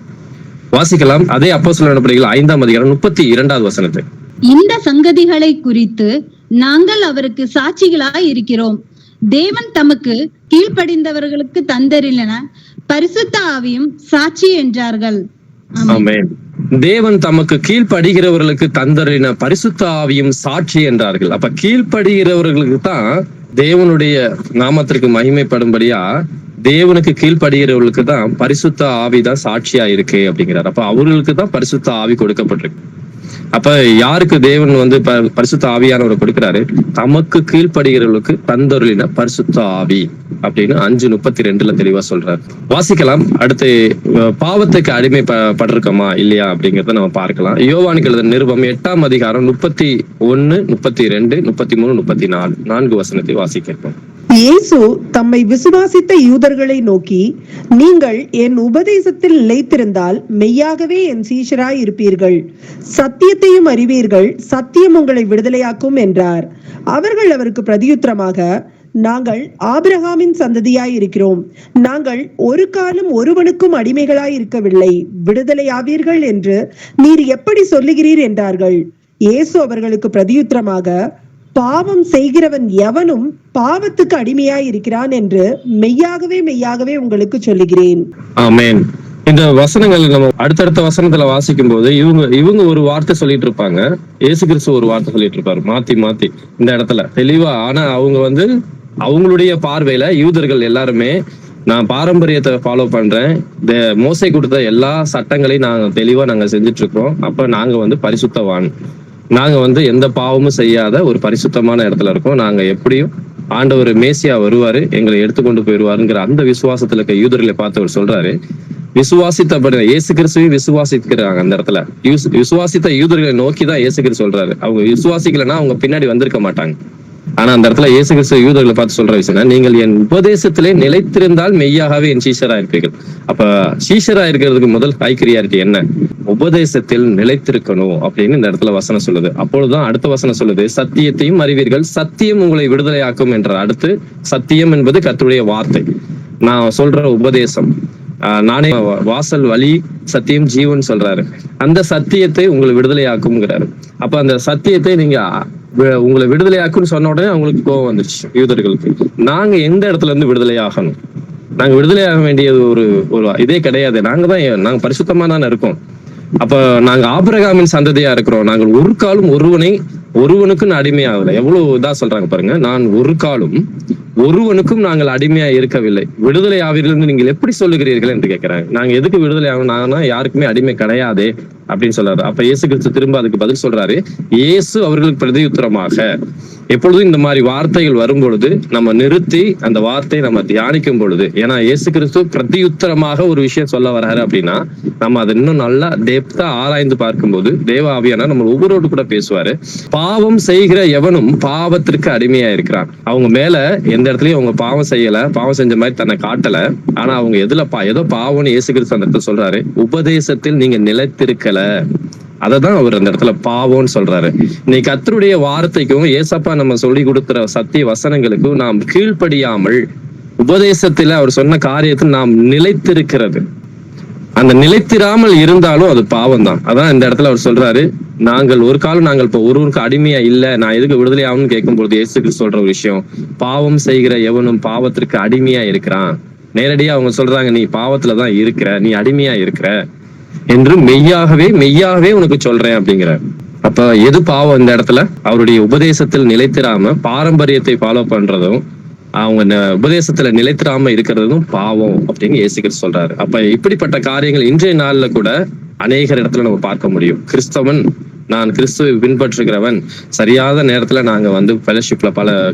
வாசிக்கலாம் அதே அப்போஸ்தலர் நடபடிகள் 5ஆம் அதிகாரம் 32வது வசனத்தை. இந்த சங்கதிகளை குறித்து நாங்கள் அவருக்கு சாட்சிகளாய் இருக்கிறோம். தேவன் தமக்கு கீழ்ப்படிந்தவர்களுக்கு தந்தரிலன பரிசுத்த ஆவியும் சாட்சி என்றார்கள். ஆமென். தேவன் தமக்கு கீழ்ப்படுகிறவர்களுக்கு தந்தரின பரிசுத்த ஆவியும் சாட்சி என்றார்கள். அப்ப கீழ்ப்படுகிறவர்களுக்கு தான் தேவனுடைய நாமத்திற்கு மகிமைப்படும்படியா தேவனுக்கு கீழ்ப்படுகிறவர்களுக்கு தான் பரிசுத்த ஆவிதான் சாட்சியா இருக்கு அப்படிங்கிறார். அப்ப அவர்களுக்கு தான் பரிசுத்த ஆவி கொடுக்கப்பட்டிருக்கு. அப்ப யாருக்கு தேவன் பரிசுத்த ஆவியானவரை கொடுக்கிறாரு? தமக்கு கீழ்ப்படுகிறவர்களுக்கு தந்தருளின பரிசுத்த ஆவி அப்படின்னு 5:32 தெளிவா சொல்றாரு. வாசிக்கலாம். அடுத்து பாவத்துக்கு அடிமைப்பட்டிருக்கோமா இல்லையா அப்படிங்கறத நம்ம பார்க்கலாம். யோவானுக்கு எழுதின நிருபம் 8ஆம் அதிகாரம் 31, 32, 33, 34 4 வசனத்தை வாசிக்கிறோம். இயேசு தம்மை விசுவாசித்த யூதர்களை நோக்கி, நீங்கள் என் உபதேசத்தில் நிலைத்திருந்தால் மெய்யாகவே என் சீஷராய் இருப்பீர்கள், சத்தியத்தையும் அறிவீர்கள், சத்தியம் உங்களை விடுதலையாக்கும் என்றார். அவர்கள் அவருக்கு பிரதியுத்தரமாக, நாங்கள் ஆபிரகாமின் சந்ததியாய் இருக்கிறோம், நாங்கள் ஒரு காலம் ஒருவனுக்கும் அடிமைகளாய் இருக்கவில்லை, விடுதலையாவீர்கள் என்று நீர் எப்படி சொல்லுகிறீர் என்றார்கள். இயேசு அவர்களுக்கு பிரதியுத்தரமாக, பாவம் செய்கிறவன் எவனும் பாவத்துக்கு அடிமையாய் இருக்கிறான் என்று மெய்யாகவே மெய்யாகவே உங்களுக்கு சொல்லுகிறேன். ஆமென். இந்த வசனங்கள் நம்ம அடுத்தடுத்த வசனத்துல வாசிக்கும் போது இவங்க ஒரு வார்த்தை சொல்லிட்டு இருப்பாங்க, இயேசு கிறிஸ்து ஒரு வார்த்தை சொல்லிட்டு இருப்பாரு, மாத்தி இந்த இடத்துல தெளிவா. ஆனா அவங்க அவங்களுடைய பார்வையில யூதர்கள் எல்லாருமே, நான் பாரம்பரியத்தை ஃபாலோ பண்றேன், மோசே கொடுத்த எல்லா சட்டங்களையும் நாங்க செஞ்சுட்டு இருக்கோம், அப்ப நாங்க பரிசுத்தவான், நாங்க எந்த பாவமும் செய்யாத ஒரு பரிசுத்தமான இடத்துல இருக்கோம், நாங்க எப்படியும் ஆண்டவர் மேசியா வருவாரு, எங்களை எடுத்துக்கொண்டு போயிடுவாருங்கிற அந்த விசுவாசத்துல இருக்க யூதர்களை பார்த்து அவர் சொல்றாரு, விசுவாசித்த இயேசு கிறிஸ்துவையும் விசுவாசிக்கிறாங்க. அந்த இடத்துல விசுவாசித்த யூதர்களை நோக்கிதான் இயேசு கிறிஸ்து சொல்றாரு. அவங்க விசுவாசிக்கலன்னா அவங்க பின்னாடி வந்திருக்க மாட்டாங்க. ஆனா அந்த இடத்துல இயேசு கிறிஸ்து யூதர்களை பார்த்து சொல்ற விஷயம், நீங்கள் என் உபதேசத்திலே நிலைத்திருந்தால் மெய்யாகவே என் சீஷரா இருப்பீர்கள். அப்ப சீஷரா இருக்கிறதுக்கு முதல் கைக்கிரியாரிட்டி என்ன? உபதேசத்தில் நிலைத்திருக்கணும் அப்படின்னு இந்த இடத்துல வசனம் சொல்லுது. அப்பொழுதுதான் அடுத்த வசனம் சொல்லுது, சத்தியத்தையும் அறிவீர்கள், சத்தியம் உங்களை விடுதலையாக்கும் என்றார். அடுத்து சத்தியம் என்பது கர்த்தருடைய வார்த்தை, நான் சொல்ற உபதேசம், நானே வாசல், வழி, சத்தியம், ஜீவன் சொல்றாரு. அந்த சத்தியத்தை உங்களை விடுதலையாக்கும்ங்கிறாரு. அப்ப அந்த சத்தியத்தை நீங்க உங்களை விடுதலையாக்குன்னு சொன்ன உடனே அவங்களுக்கு கோபம் வந்துருச்சு யூதர்களுக்கு. நாங்க எந்த இடத்துல இருந்து விடுதலையாகணும்? நாங்க விடுதலையாக வேண்டியது ஒரு இதே கிடையாது. நாங்க பரிசுத்தமா தானே இருக்கோம். அப்ப நாங்க ஆபிரகாமின் சந்ததியா இருக்கிறோம். நாங்கள் ஒரு காலம் ஒருவனுக்கும் அடிமையாகல. எவ்வளவு இதா சொல்றாங்க பாருங்க, நான் ஒரு காலம் ஒருவனுக்கும் நாங்கள் அடிமையா இருக்கவில்லை, விடுதலை ஆவீர்கள் நீங்கள் எப்படி சொல்லுகிறீர்கள் என்று கேட்கிறாங்க. நாங்க எதுக்கு விடுதலை ஆகணும்? நாங்கன்னா யாருக்குமே அடிமை கிடையாது அப்படின்னு சொல்றாரு. அப்ப இயேசு கிறிஸ்து திரும்ப அதுக்கு பதில் சொல்றாரு. இயேசு அவர்களுக்கு பிரதியுத்தரமாக, எப்பொழுதும் இந்த மாதிரி வார்த்தைகள் வரும் பொழுது நம்ம நிறுத்தி அந்த வார்த்தையை நம்ம தியானிக்கும் பொழுது, ஏன்னா இயேசு கிறிஸ்து பிரதியுத்தரமாக ஒரு விஷயம் சொல்ல வர்றாரு அப்படின்னா நம்ம அதை இன்னும் நல்லா டெப்தா ஆராய்ந்து பார்க்கும்போது தேவ ஆவியானவர் நம்ம ஒவ்வொருவரோடு கூட பேசுவாரு. பாவம் செய்கிற எவனும் பாவத்திற்கு அடிமையா இருக்கிறான். அவங்க மேல எந்த இடத்துலயும் அவங்க பாவம் செய்யல, பாவம் செஞ்ச மாதிரி தன்னை காட்டல. ஆனா அவங்க ஏதோ பாவம்னு இயேசு கிறிஸ்து அந்த இடத்துல சொல்றாரு, உபதேசத்தில் நீங்க நிலைத்திருக்கல, அததான் அவர் அந்த இடத்துல பாவம்னு சொல்றாரு. இன்னைக்கு கர்த்தருடைய வார்த்தைக்கும் ஏசப்பா நம்ம சொல்லி கொடுக்கிற சத்திய வசனங்களுக்கும் நாம் கீழ்ப்படியாமல் உபதேசத்துல அவர் சொன்ன காரியத்தில் நாம் நிலைத்திருக்கிறது, அந்த நிலைத்திராமல் இருந்தாலும் அது பாவம் தான். அதான் இந்த இடத்துல அவர் சொல்றாரு, நாங்கள் ஒரு காலம் நாங்கள் இப்ப ஒருவருக்கு அடிமையா இல்ல, நான் எதுக்கு விடுதலை ஆகும்னு கேட்கும் பொழுது இயேசு கிறிஸ்து சொல்ற ஒரு விஷயம், பாவம் செய்கிற எவனும் பாவத்திற்கு அடிமையா இருக்கிறான். நேரடியா அவங்க சொல்றாங்க, நீ பாவத்துலதான் இருக்கிற, நீ அடிமையா இருக்கிற என்று மெய்யாகவே உனக்கு சொல்றேன் அப்படிங்கிற. அப்ப எது பாவம் இந்த இடத்துல? அவருடைய உபதேசத்தில் நிலைத்திராம பாரம்பரியத்தை ஃபாலோ பண்றதும் அவங்க உபதேசத்துல நிலைத்திராம இருக்கிறதும் பாவம் அப்படின்னு இயேசு கிறிஸ்து சொல்றாரு. அப்ப இப்படிப்பட்ட காரியங்கள் இன்றைய நாள்ல கூட அநேகர் இடத்துல நம்ம பார்க்க முடியும். கிறிஸ்தவன், நான் கிறிஸ்துவை பின்பற்றுகிறவன், சரியாத நேரத்துல நாங்க ஃபெலோஷிப்ல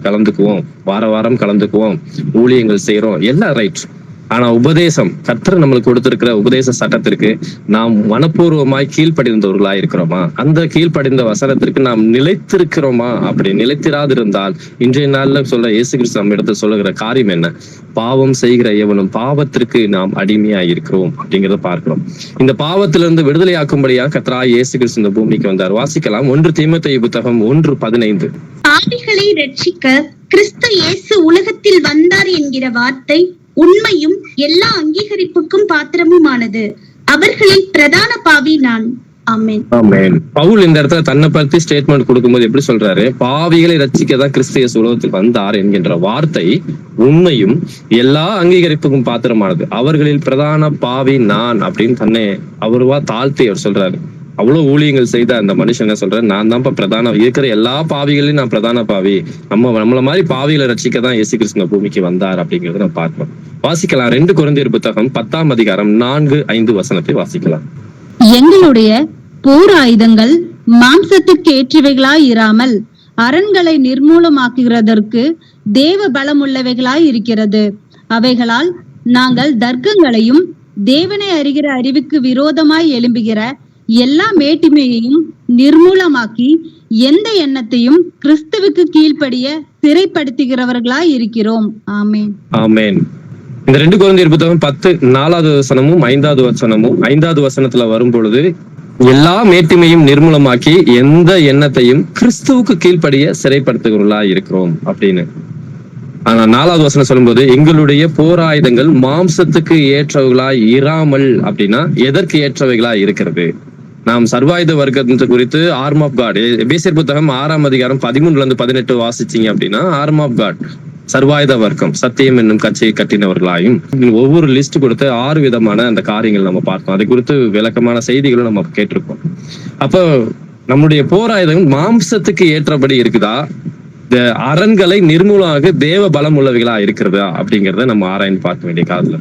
கலந்துக்குவோம், வாரம் கலந்துக்குவோம், ஊழியங்கள் செய்யறோம், எல்லாம் ரைட். ஆனா உபதேசம், கர்த்தர் நம்மளுக்கு கொடுத்திருக்கிற உபதேச சட்டத்திற்கு நாம் மனப்பூர்வமாய் கீழ்ப்படிந்தவர்களாய் இருக்கிறோமா? அந்த கீழ்ப்படிந்த வசனத்திற்கு நாம் நிலைத்திருக்கிறோமா? அப்படி நிலைத்திராதிருந்தால் இன்றைய நாள்ல சொல்ற இயேசு கிறிஸ்து நம்ம இடத்துல சொல்லுகிற காரியம் என்ன? பாவம் செய்கிற எவனும் பாவத்திற்கு நாம் அடிமையா இருக்கிறோம் அப்படிங்கிறத பார்க்கிறோம். இந்த பாவத்திலிருந்து விடுதலையாக்கும்படியா கர்த்தராகிய இயேசு கிறிஸ்து இந்த பூமிக்கு வந்தார். வாசிக்கலாம் 1 தீமோத்தேயு புத்தகம் 1:15. பாவிகளை ரட்சிக்க கிறிஸ்து இயேசு உலகத்தில் வந்தார் என்கிற வார்த்தை உண்மையும் எல்லா அங்கீகரிப்புக்கும் பாத்திரமுமானது. அவர்களில் பிரதான பாவி நான். ஆமென். ஆமென். பவுல் இந்த இடத்துல தன்னை பத்தி ஸ்டேட்மெண்ட் கொடுக்கும்போது எப்படி சொல்றாரு? பாவிகளை ரட்சிக்கதான் கிறிஸ்து இயேசு உலகத்தில் வந்தார் என்கின்ற வார்த்தை உண்மையும் எல்லா அங்கீகரிப்புக்கும் பாத்திரமானது. அவர்களில் பிரதான பாவி நான் அப்படின்னு தன்னை அவருவா தாழ்த்தி அவர் சொல்றாரு. அவ்வளவு ஊழியங்கள் செய்த அந்த மனுஷன் என்ன சொல்ற, நான் தான் பிரதான, இருக்கிற எல்லா பாவிகளையும் நான் பிரதான பாவி, நம்மள மாதிரி பாவிகளை ரட்சிக்கதான் இயேசு கிறிஸ்து பூமிக்கு வந்தார் அப்படிங்கறத நம்ம பார்க்கிறோம். வாசிக்கலாம் 2 கொரிந்தியர் புத்தகம் 10ஆம் அதிகாரம் 4-5 வசனத்தை வாசிக்கலாம். எங்களுடைய போர் ஆயுதங்கள் மாம்சத்துக்கு ஏற்றவைகளாய் இராமல் அரண்களை நிர்மூலமாக்குகிறதற்கு தேவ பலமுள்ளவைகளாய் இருக்கிறது. அவைகளால் நாங்கள் தர்க்கங்களையும் தேவனை அறிகிற அறிவுக்கு விரோதமாய் எழும்புகிற எல்லா மேட்டிமையையும் நிர்மூலமாக்கி எந்த எண்ணத்தையும் கிறிஸ்துவுக்கு கீழ்ப்படிய சிறைப்படுத்துகிறவர்களாய் இருக்கிறோம். ஆமென். ஆமென். இந்த 2 கொரிந்தியர் புத்தகம் 10:4 வசனமும் 5 வசனமும் 5 வசனத்துல வரும் பொழுது எல்லா மேட்டிமையும் நிர்மூலமாக்கி எந்த எண்ணத்தையும் கிறிஸ்துவுக்கு கீழ்ப்படிய சிறைப்படுத்துகிறவர்களா இருக்கிறோம் அப்படின்னு. ஆனா 4வது வசனம் சொல்லும்போது எங்களுடைய போராயுதங்கள் மாம்சத்துக்கு ஏற்றவைகளாய் இராமல் அப்படின்னா எதற்கு ஏற்றவைகளாய் இருக்கிறது? நாம் சர்வாயுத வர்க்கத்தை குறித்து ஆர்ம் ஆஃப் காட், எபேசியர் புத்தகம் 6ஆம் அதிகாரம் 13-18 வாசிச்சீங்க அப்படின்னா ஆர்ம் ஆஃப் காட், சர்வாயுத வர்க்கம், சத்தியம் என்னும் கட்சியை கட்டினவர்களாயும் ஒவ்வொரு லிஸ்ட் கொடுத்து 6 விதமான அந்த காரியங்கள் நம்ம பார்த்தோம். அதை குறித்து விளக்கமான செய்திகளும் நம்ம கேட்டிருக்கோம். அப்போ நம்முடைய போராயுதம் மாம்சத்துக்கு ஏற்றபடி இருக்குதா, இந்த அரண்களை நிர்மூலமாக தேவ பலம் உள்ளவைகளா இருக்கிறதா அப்படிங்கிறத நம்ம ஆராய்ந்து பார்க்க வேண்டிய காலத்துல.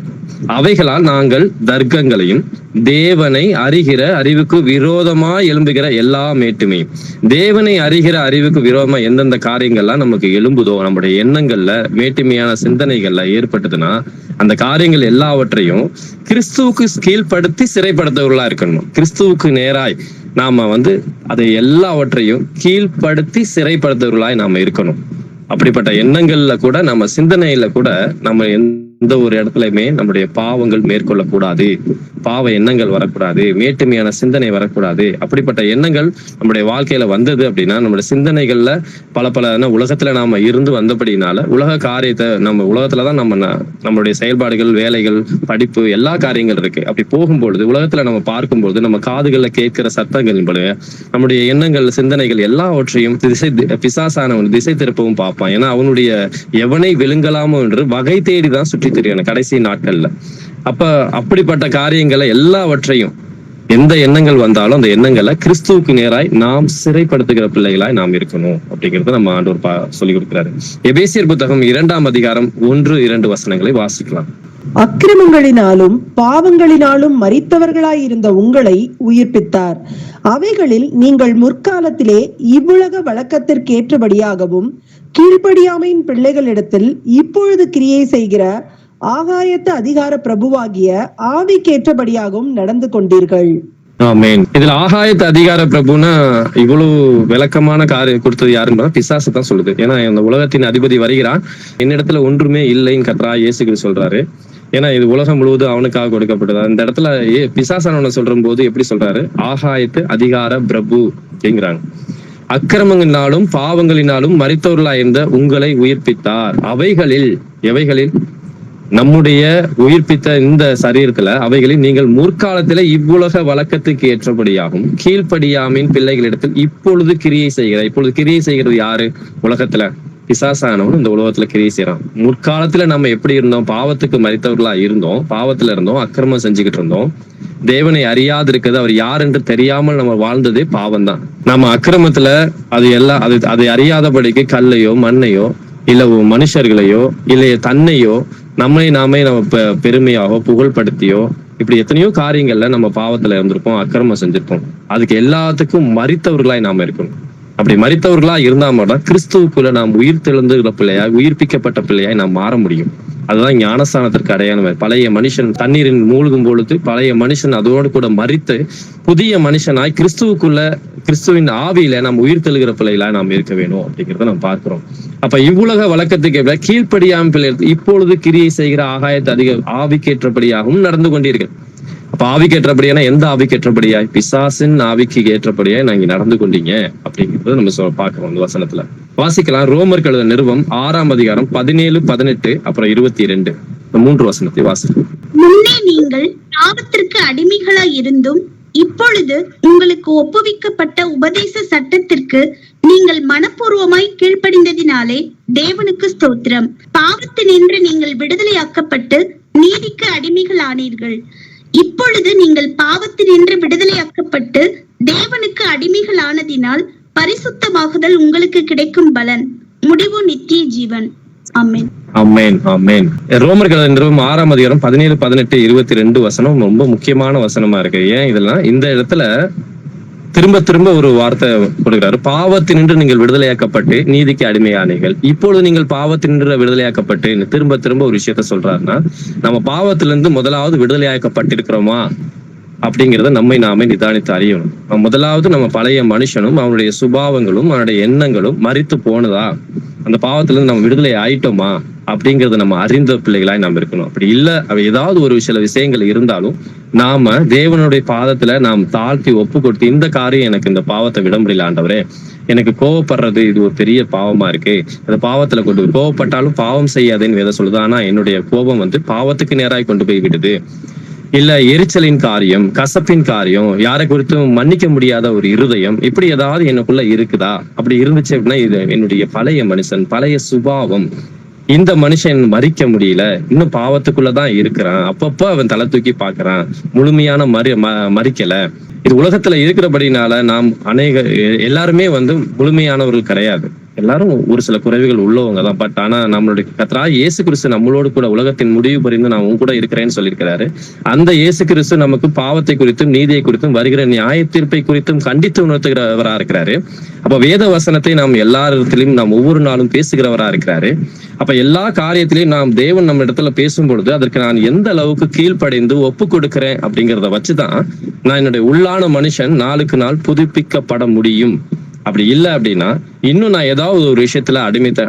அவைகளால் நாங்கள் தர்க்கங்களையும் தேவனை அறிகிற அறிவுக்கு விரோதமா எழும்புகிற எல்லா மேட்டுமையும், தேவனை அறிகிற அறிவுக்கு விரோதமா எந்தெந்த காரியங்கள்லாம் நமக்கு எழும்புதோ, நம்முடைய எண்ணங்கள்ல மேட்டுமையான சிந்தனைகள்ல ஏற்பட்டதுன்னா அந்த காரியங்கள் எல்லாவற்றையும் கிறிஸ்துவுக்கு கீழ்ப்படுத்தி சிறைப்படுத்தவர்களா இருக்கணும். கிறிஸ்துவுக்கு நேராய் நாம அதை எல்லாவற்றையும் கீழ்ப்படுத்தி சிறைப்படுத்தவர்களாய் நாம இருக்கணும். அப்படிப்பட்ட எண்ணங்கள்ல கூட நம்ம சிந்தனையில கூட நம்ம எந்த ஒரு இடத்துலயுமே நம்முடைய பாவங்கள் மேற்கொள்ளக்கூடாது, பாவ எண்ணங்கள் வரக்கூடாது, மேட்டுமையான சிந்தனை வரக்கூடாது. அப்படிப்பட்ட எண்ணங்கள் நம்முடைய வாழ்க்கையில வந்தது அப்படின்னா நம்முடைய சிந்தனைகள்ல பல உலகத்துல நாம இருந்து வந்தபடினால உலக காரியத்தை நம்ம உலகத்துலதான் நம்மளுடைய செயல்பாடுகள், வேலைகள், படிப்பு, எல்லா காரியங்கள் இருக்கு. அப்படி போகும்பொழுது உலகத்துல நம்ம பார்க்கும்பொழுது நம்ம காதுகள்ல கேட்கிற சத்தங்கள் போல நம்முடைய எண்ணங்கள், சிந்தனைகள் எல்லாவற்றையும் பிசாசானவன் திசை திருப்பவும் பார்ப்பான். ஏன்னா அவனுடைய எவனை விழுங்கலாமோ என்று வகை தேடிதான் சுற்றி தெரியும் கடைசி நாட்கள்ல. அப்படிப்பட்ட காரியங்களை எல்லாவற்றையும் எந்த எண்ணங்கள் வந்தாலும் அந்த எண்ணங்களை கிறிஸ்துவுக்கு நேராய் நாம் சிறைப்படுத்துகிற பிள்ளைகளாய் நாம் இருக்கணும் அப்படிங்கறத நம்ம ஆண்டவர் சொல்லிக் கொடுக்கிறாரு. எபேசியர் புத்தகம் 2ஆம் அதிகாரம் 1-2 வசனங்களை வாசிக்கலாம். அக்கிரமங்களினாலும் பாவங்களினாலும் மரித்தவர்களாய் இருந்த உங்களை உயிர்ப்பித்தார். அவைகளில் நீங்கள் முற்காலத்திலே இவ்வுலக வழக்கத்திற்கேற்றபடியாகவும் கீழ்ப்படியாமையின் பிள்ளைகளிடத்தில் இப்பொழுது கிரியை செய்கிற ஆகாயத்து அதிகார பிரபுவாகிய ஆவிக்கேற்றபடியாகவும் நடந்து கொண்டீர்கள். ஆமென். இதுல ஆகாயத்து அதிகார பிரபுன்னா இவ்வளவு விளக்கமான காரியம் கொடுத்தது யாருன்னா பிசாசு தான் சொல்லுது. ஏன்னா இந்த உலகத்தின் அதிபதி வருகிறான், என்னிடத்துல ஒன்றுமே இல்லைன்னு கர்த்தராகிய இயேசு கிறிஸ்து சொல்றாரு. ஏன்னா இது உலகம் முழுவதும் அவனுக்காக கொடுக்கப்பட்டது. அந்த இடத்துல பிசாசானவனை சொல்ற போது எப்படி சொல்றாரு? ஆகாயத்து அதிகார பிரபு அப்படிங்கிறாங்க. அக்கிரமங்களினாலும் பாவங்களினாலும் மரித்தவர்களாய் இருந்த உங்களை உயிர்ப்பித்தார். எவைகளில் நம்முடைய உயிர்ப்பித்த இந்த சரீரத்துல அவைகளில் நீங்கள் முற்காலத்துல இவ்வுலக வழக்கத்துக்கு ஏற்றபடியாகும் கீழ்ப்படியாமின் பிள்ளைகளிடத்தில் இப்பொழுது கிரியை செய்கிறார். இப்பொழுது கிரியை செய்கிறது யாரு? உலகத்துல பிசாசானவன் இந்த உலகத்துல கிரியை செய்யறான். முற்காலத்துல நம்ம எப்படி இருந்தோம்? பாவத்துக்கு மரித்தவர்களா இருந்தோம், பாவத்துல இருந்தோம், அக்கிரமம் செஞ்சுக்கிட்டு இருந்தோம், தேவனை அறியாது இருக்கிறது, அவர் யார் என்று தெரியாமல் நம்ம வாழ்ந்ததே பாவம் தான். நம்ம அக்கிரமத்துல அதை அறியாதபடிக்கு கல்லையோ மண்ணையோ இல்ல மனுஷர்களையோ இல்லைய தன்னையோ நாமே நம்ம பெருமையாகவோ புகழ்படுத்தியோ இப்படி எத்தனையோ காரியங்கள்ல நம்ம பாவத்துல இருந்திருப்போம், அக்கிரமம் செஞ்சிருப்போம். அதுக்கு எல்லாத்துக்கும் மரித்தவர்களாய் நாம இருக்கணும். அப்படி மரித்தவர்களா இருந்தா மட்டும் கிறிஸ்துவுக்குள்ள நாம் உயிர் தெழுந்துகிற பிள்ளையாய், உயிர்ப்பிக்கப்பட்ட பிள்ளையாய் நாம் மாற முடியும். அதுதான் ஞானஸ்தானத்திற்கு அடையாளம். பழைய மனுஷன் தண்ணீரின் மூழ்கும் பொழுது பழைய மனுஷன் அதோடு கூட மரித்து புதிய மனுஷனாய் கிறிஸ்துவின் ஆவியில நாம் உயிர் தெழுகிற பிள்ளைகளா நாம் இருக்க வேணும் அப்படிங்கிறத நாம் பார்க்கிறோம். அப்ப இவ்வுலக வழக்கத்துக்கு கீழ்ப்படியாம பிள்ளை இப்பொழுது கிரியை செய்கிற ஆகாயத்து ஆவிக்கேற்றபடியாகவும் நடந்து கொண்டீர்கள். அப்ப ஆவிக்கேற்றபடியான எந்த ஆவிக்கேற்றபடியாய்? பிசாசின் ஆவிக்கு ஏற்றபடியாய் நாங்க நடந்து கொண்டீங்க அப்படிங்கிறத நம்ம பார்க்கிறோம். இந்த வசனத்துல வாசிக்கலாம். ரோமர் எழுதின நிருபம் 6ஆம் அதிகாரம் 17, 18 அப்புறம் 22 3 வசனத்தை வாசிக்கலாம். முன்னே நீங்கள் பாவத்திற்கு அடிமைகளாய் இருந்தும் இப்பொழுது உங்களுக்கு ஒப்புவிக்கப்பட்ட உபதேச சட்டத்திற்கு நீங்கள் மனப்பூர்வமாய் கீழ்ப்படிந்ததினாலே தேவனுக்கு ஸ்தோத்திரம். பாவத்தினின்று நீங்கள் விடுதலையாக்கப்பட்டு நீதிக்கு அடிமைகள் ஆனீர்கள். இப்பொழுது நீங்கள் பாவத்தினின்று விடுதலையாக்கப்பட்டு தேவனுக்கு அடிமைகள் ஆனதினால் பரிசுத்தமாகுதல் உங்களுக்கு கிடைக்கும் பலன், முடிவு நித்திய ஜீவன். ஆமென். ஆமென். ஆமென். ரோமர்கள் 6ஆம் அதிகாரம் 17, 18, 22 வசனம் ரொம்ப முக்கியமான வசனமா இருக்கு. ஏன் இதெல்லாம் இந்த இடத்துல திரும்ப ஒரு வார்த்தை கொடுக்கிறாரு. பாவத்தினின்று நீங்கள் விடுதலையாக்கப்பட்டு நீதிக்கு அடிமையானீர்கள். இப்பொழுது நீங்கள் பாவத்தினின்று விடுதலையாக்கப்பட்டு திரும்ப ஒரு விஷயத்த சொல்றாருன்னா, நம்ம பாவத்திலிருந்து முதலாவது விடுதலையாக்கப்பட்டிருக்கிறோமா அப்படிங்கிறத நாமே நிதானித்து அறியணும். முதலாவது நம்ம பழைய மனுஷனும் அவனுடைய சுபாவங்களும் அவனுடைய எண்ணங்களும் மரித்து போனதா, அந்த பாவத்திலிருந்து நம்ம விடுதலை ஆயிட்டோமா அப்படிங்கறத நம்ம அறிந்த பிள்ளைகளாய் நாம் இருக்கணும். அப்படி இல்ல ஏதாவது ஒரு சில விஷயங்கள் இருந்தாலும் நாம தேவனுடைய பாதத்துல நாம் தாழ்த்தி ஒப்பு கொடுத்து, இந்த காரியம் எனக்கு இந்த பாவத்தை விட முடியல ஆண்டவரே, எனக்கு கோவப்படுறது இது ஒரு பெரிய பாவமா இருக்கு, அந்த பாவத்துல கொண்டு போய் கோவப்பட்டாலும் பாவம் செய்யாதேன்னு வேத சொல்லுது. ஆனா என்னுடைய கோபம் பாவத்துக்கு நேராய் கொண்டு போய் விடுது. இல்ல எரிச்சலின் காரியம், கசப்பின் காரியம், யாரை குறித்தும் மன்னிக்க முடியாத ஒரு இருதயம், இப்படி ஏதாவது எனக்குள்ள இருக்குதா? அப்படி இருந்துச்சு அப்படின்னா இது என்னுடைய பழைய மனுஷன், பழைய சுபாவம். இந்த மனுஷன் மறிக்க முடியல, இன்னும் பாவத்துக்குள்ளதான் இருக்கிறான், அப்பப்ப அவன் தலை தூக்கி பாக்குறான், முழுமையான மறிக்கல. இது உலகத்துல இருக்கிறபடினால நாம் எல்லாருமே முழுமையானவர்கள் கிடையாது. எல்லாரும் ஒரு சில குறைவுகள் உள்ளவங்க தான். பட் ஆனா நம்மளுடைய கர்த்தராகிய இயேசு கிறிஸ்து நம்மளோடு கூட உலகத்தின் முடிவு பரிந்து நான் உன் கூட இருக்கிறேன்னு சொல்லியிருக்கிறாரு. அந்த இயேசு கிறிஸ்து நமக்கு பாவத்தை குறித்தும் நீதியை குறித்தும் வருகிற நியாய தீர்ப்பை குறித்தும் கண்டித்து உணர்த்துகிறவரா இருக்கிறாரு. அப்ப வேத வசனத்தை நாம் எல்லாரிடத்திலும் நாம் ஒவ்வொரு நாளும் பேசுகிறவரா இருக்கிறாரு. அப்ப எல்லா காரியத்திலையும் நாம் தேவன் நம்ம இடத்துல பேசும் பொழுது அதற்கு நான் எந்த அளவுக்கு கீழ்ப்படைந்து ஒப்பு கொடுக்கிறேன் அப்படிங்கிறத வச்சுதான் நான் என்னுடைய உள்ளான மனுஷன் நாளுக்கு நாள் புதுப்பிக்கப்பட முடியும். அப்படி இல்லை அப்படின்னா இன்னும் நான் ஏதாவது ஒரு விஷயத்துல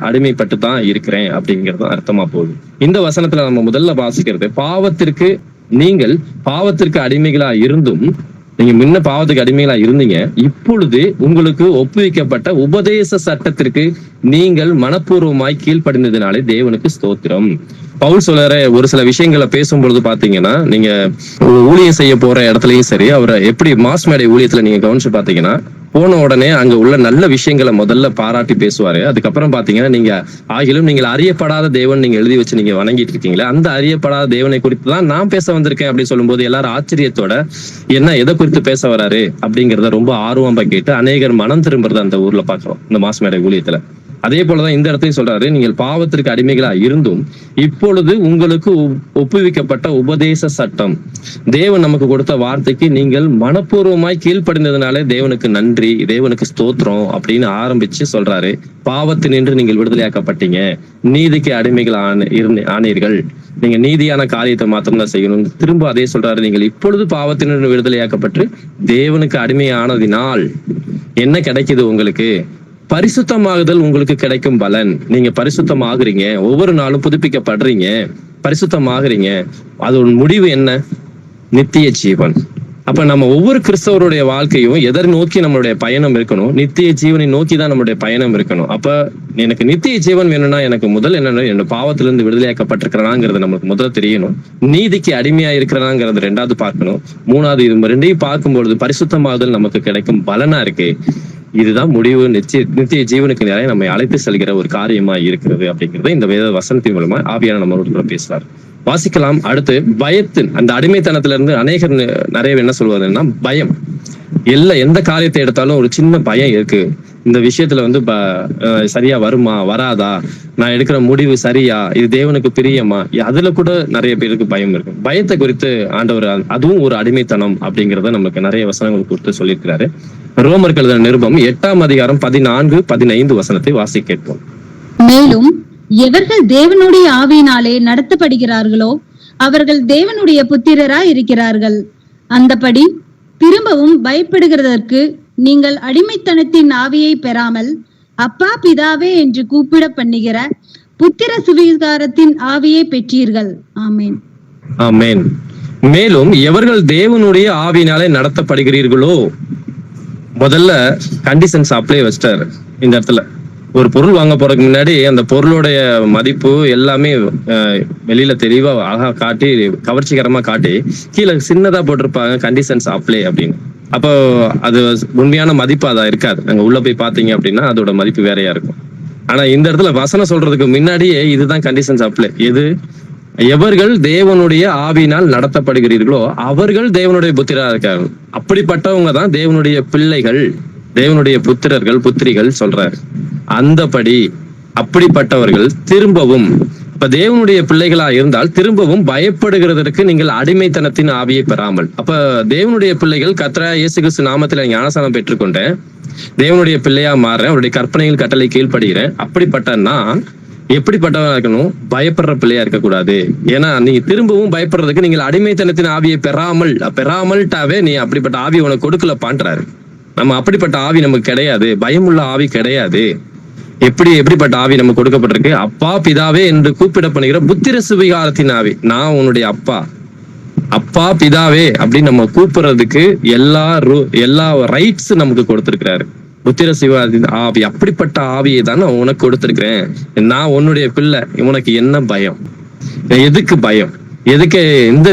அடிமைப்பட்டு தான் இருக்கிறேன் அப்படிங்கிறது அர்த்தமா போகுது. இந்த வசனத்துல நம்ம முதல்ல வாசிக்கிறது, பாவத்திற்கு அடிமைகளா இருந்தும், நீங்க முன்ன பாவத்துக்கு அடிமைகளா இருந்தீங்க, இப்பொழுது உங்களுக்கு ஒப்புவிக்கப்பட்ட உபதேச சட்டத்திற்கு நீங்கள் மனப்பூர்வமாய் கீழ்ப்படிந்ததினாலே தேவனுக்கு ஸ்தோத்திரம். பவுல் சொல்ற ஒரு சில விஷயங்களை பேசும்பொழுது பாத்தீங்கன்னா, நீங்க ஊழியம் செய்ய போற இடத்துலயும் சரி, அவரை எப்படி மாஸ் மேடை ஊழியத்துல நீங்க கவனிச்சு பாத்தீங்கன்னா, போன உடனே அங்க உள்ள நல்ல விஷயங்களை முதல்ல பாராட்டி பேசுவாரு. அதுக்கப்புறம் பாத்தீங்கன்னா, நீங்கள் அறியப்படாத தேவன் நீங்க எழுதி வச்சு நீங்க வணங்கிட்டு இருக்கீங்களா, அந்த அறியப்படாத தேவனை குறித்து தான் நான் பேச வந்திருக்கேன் அப்படின்னு சொல்லும் போது எல்லாரும் ஆச்சரியத்தோட என்ன எதை குறித்து பேச வராரு அப்படிங்கறத ரொம்ப ஆர்வமா கேட்டு அநேகர் மனம் திரும்புறத அந்த ஊர்ல பாக்குறோம், இந்த மாஸ் மேடை ஊழியத்துல. அதே போலதான் இந்த இடத்தையும் சொல்றாரு, நீங்கள் பாவத்திற்கு அடிமைகளா இருந்தும் இப்பொழுது உங்களுக்கு ஒப்புவிக்கப்பட்ட உபதேச சட்டம், தேவன் நமக்கு கொடுத்த வார்த்தைக்கு நீங்கள் மனப்பூர்வமாய் கீழ்ப்படிந்ததுனாலே தேவனுக்கு நன்றி, தேவனுக்கு ஸ்தோத்திரம் அப்படின்னு ஆரம்பிச்சு சொல்றாரு. பாவத்தினின்று நீங்கள் விடுதலையாக்கப்பட்டீங்க, நீதிக்கு அடிமைகள் ஆனீர்கள், நீங்க நீதியான காரியத்தை மாத்திரம் தான் செய்யணும். திரும்ப அதே சொல்றாரு, நீங்கள் இப்பொழுது பாவத்தினின்று விடுதலையாக்கப்பட்டு தேவனுக்கு அடிமையானதினால் என்ன கிடைக்குது உங்களுக்கு? பரிசுத்தமாகுதல் உங்களுக்கு கிடைக்கும் பலன். நீங்க பரிசுத்தமாகுறீங்க, ஒவ்வொரு நாளும் புதுப்பிக்கப்படுறீங்க. பரிசுத்தமாகறீங்க, அதோட முடிவு என்ன? நித்திய ஜீவன். அப்ப நம்ம ஒவ்வொரு கிறிஸ்தவருடைய வாழ்க்கையும் எதை நோக்கி நம்மளுடைய பயணம் இருக்கணும்? நித்திய ஜீவனை நோக்கி தான் நம்மளுடைய பயணம் இருக்கணும். அப்ப எனக்கு நித்திய ஜீவன் வேணும்னா எனக்கு முதல் என்னன்னா, என்னோட பாவத்திலிருந்து விடுதலையாக்கப்பட்டிருக்கிறாங்கிறது நமக்கு முதல்ல தெரியணும். நீதிக்கு அடிமையா இருக்கிறாங்கிறது ரெண்டாவது பார்க்கணும். மூணாவது இது ரெண்டையும் பார்க்கும்பொழுது பரிசுத்தமாகுதல் நமக்கு கிடைக்கும் பலனா இருக்கு. இதுதான் முடிவு. நித்திய ஜீவனுக்கு நிறைய நம்மை அழைத்து செல்கிற ஒரு காரியமா இருக்கிறது அப்படிங்கிறது இந்த வேத வசனத்தின் மூலமா ஆவியான நம்மளோட கூட பேசுறாரு. வாசிக்கலாம். அடுத்து பயத்தின் அந்த அடிமைத்தனத்துல இருந்து நிறைய என்ன சொல்வதுன்னா, பயம். எந்த காரியத்தை எடுத்தாலும் ஒரு சின்ன பயம் இருக்கு. இந்த விஷயத்துல வந்து சரியா வருமா வராதா, நான் எடுக்கிற முடிவு சரியா, இது தேவனுக்கு பிரியமா, அதுல கூட நிறைய பேருக்கு பயம் இருக்கு. பயத்தை குறித்து ஆண்டவர் அதுவும் ஒரு அடிமைத்தனம் அப்படிங்கறத நமக்கு நிறைய வசனங்கள் குறித்து சொல்லியிருக்கிறாரு. ரோமர் எழுதின நிருபம் 8ஆம் அதிகாரம் 14-15 வசனத்தை வாசி கேட்போம். மேலும் எவர்கள் தேவனுடைய ஆவியினாலே நடத்தப்படுகிறார்களோ அவர்கள் தேவனுடைய புத்திரராய் இருக்கிறார்கள். அந்தபடி திரும்பவும் பயப்படுகிறதற்கு நீங்கள் அடிமைத்தனத்தின் ஆவியை பெறாமல் அப்பா பிதாவே என்று கூப்பிட பண்ணுகிற புத்திர சுவிகாரத்தின் ஆவியை பெற்றீர்கள். ஆமேன். ஆமேன். மேலும் எவர்கள் தேவனுடைய ஆவியினாலே நடத்தப்படுகிறீர்களோ, முதல்ல கண்டிஷன்ஸ் அப்ளை வச்சிட்டாரு. இந்த இடத்துல ஒரு பொருள் வாங்க போறதுக்கு முன்னாடி அந்த பொருளுடைய மதிப்பு எல்லாமே வெளியில தெளிவா அழகா காட்டி, கவர்ச்சிகரமா காட்டி, கீழே சின்னதா போட்டிருப்பாங்க கண்டிஷன்ஸ் அப்ளை அப்படின்னு. அப்போ அது உண்மையான மதிப்பு அதான் இருக்காது. அங்க உள்ள போய் பாத்தீங்க அப்படின்னா அதோட மதிப்பு வேறையா இருக்கும். ஆனா இந்த இடத்துல வசனம் சொல்றதுக்கு முன்னாடியே இதுதான் கண்டிஷன்ஸ் அப்ளை. எது? எவர்கள் தேவனுடைய ஆவியினால் நடத்தப்படுகிறீர்களோ அவர்கள் தேவனுடைய புத்திரா இருக்காங்க. அப்படிப்பட்டவங்க தான் தேவனுடைய பிள்ளைகள், தேவனுடைய புத்திரர்கள் புத்திரிகள் சொல்றாரு. அந்தபடி அப்படிப்பட்டவர்கள் திரும்பவும், இப்ப தேவனுடைய பிள்ளைகளா இருந்தால் திரும்பவும் பயப்படுகிறதற்கு நீங்கள் அடிமைத்தனத்தின் ஆவியை பெறாமல். அப்ப தேவனுடைய பிள்ளைகள் கர்த்தராகிய இயேசு கிறிஸ்து நாமத்துல ஞானஸ்நானம் பெற்றுக்கொண்டேன், தேவனுடைய பிள்ளையா மாறுறேன், அவருடைய கற்பனைகள் கட்டளை கீழ்ப்படுகிறேன். அப்படிப்பட்ட நான் எப்படிப்பட்டவனா இருக்கணும்? பயப்படுற பிள்ளையா இருக்கக்கூடாது. ஏன்னா நீங்க திரும்பவும் பயப்படுறதுக்கு நீங்கள் அடிமைத்தனத்தின் ஆவியை பெறாமல்ட்டாவே நீ அப்படிப்பட்ட ஆவி உனக்கு கொடுக்கலப்பான்றாரு. நம்ம அப்படிப்பட்ட ஆவி நமக்கு கிடையாது, பயமுள்ள ஆவி கிடையாது. எப்படிப்பட்ட ஆவி நமக்கு கொடுக்கப்பட்டிருக்கு? அப்பா பிதாவே என்று கூப்பிடப்படுகிற புத்திர சுவிகாரத்தின் ஆவி. நான் உன்னுடைய அப்பா பிதாவே அப்படின்னு நம்ம கூப்பிடுறதுக்கு எல்லா ரைட்ஸ் நமக்கு கொடுத்திருக்கிறாரு. புத்திர சிவாதின் ஆவி, அப்படிப்பட்ட ஆவியை தான் நான் உனக்கு கொடுத்திருக்கிறேன். நான் உன்னுடைய பிள்ளை. உனக்கு என்ன பயம்? எதுக்கு பயம்? எதுக்கு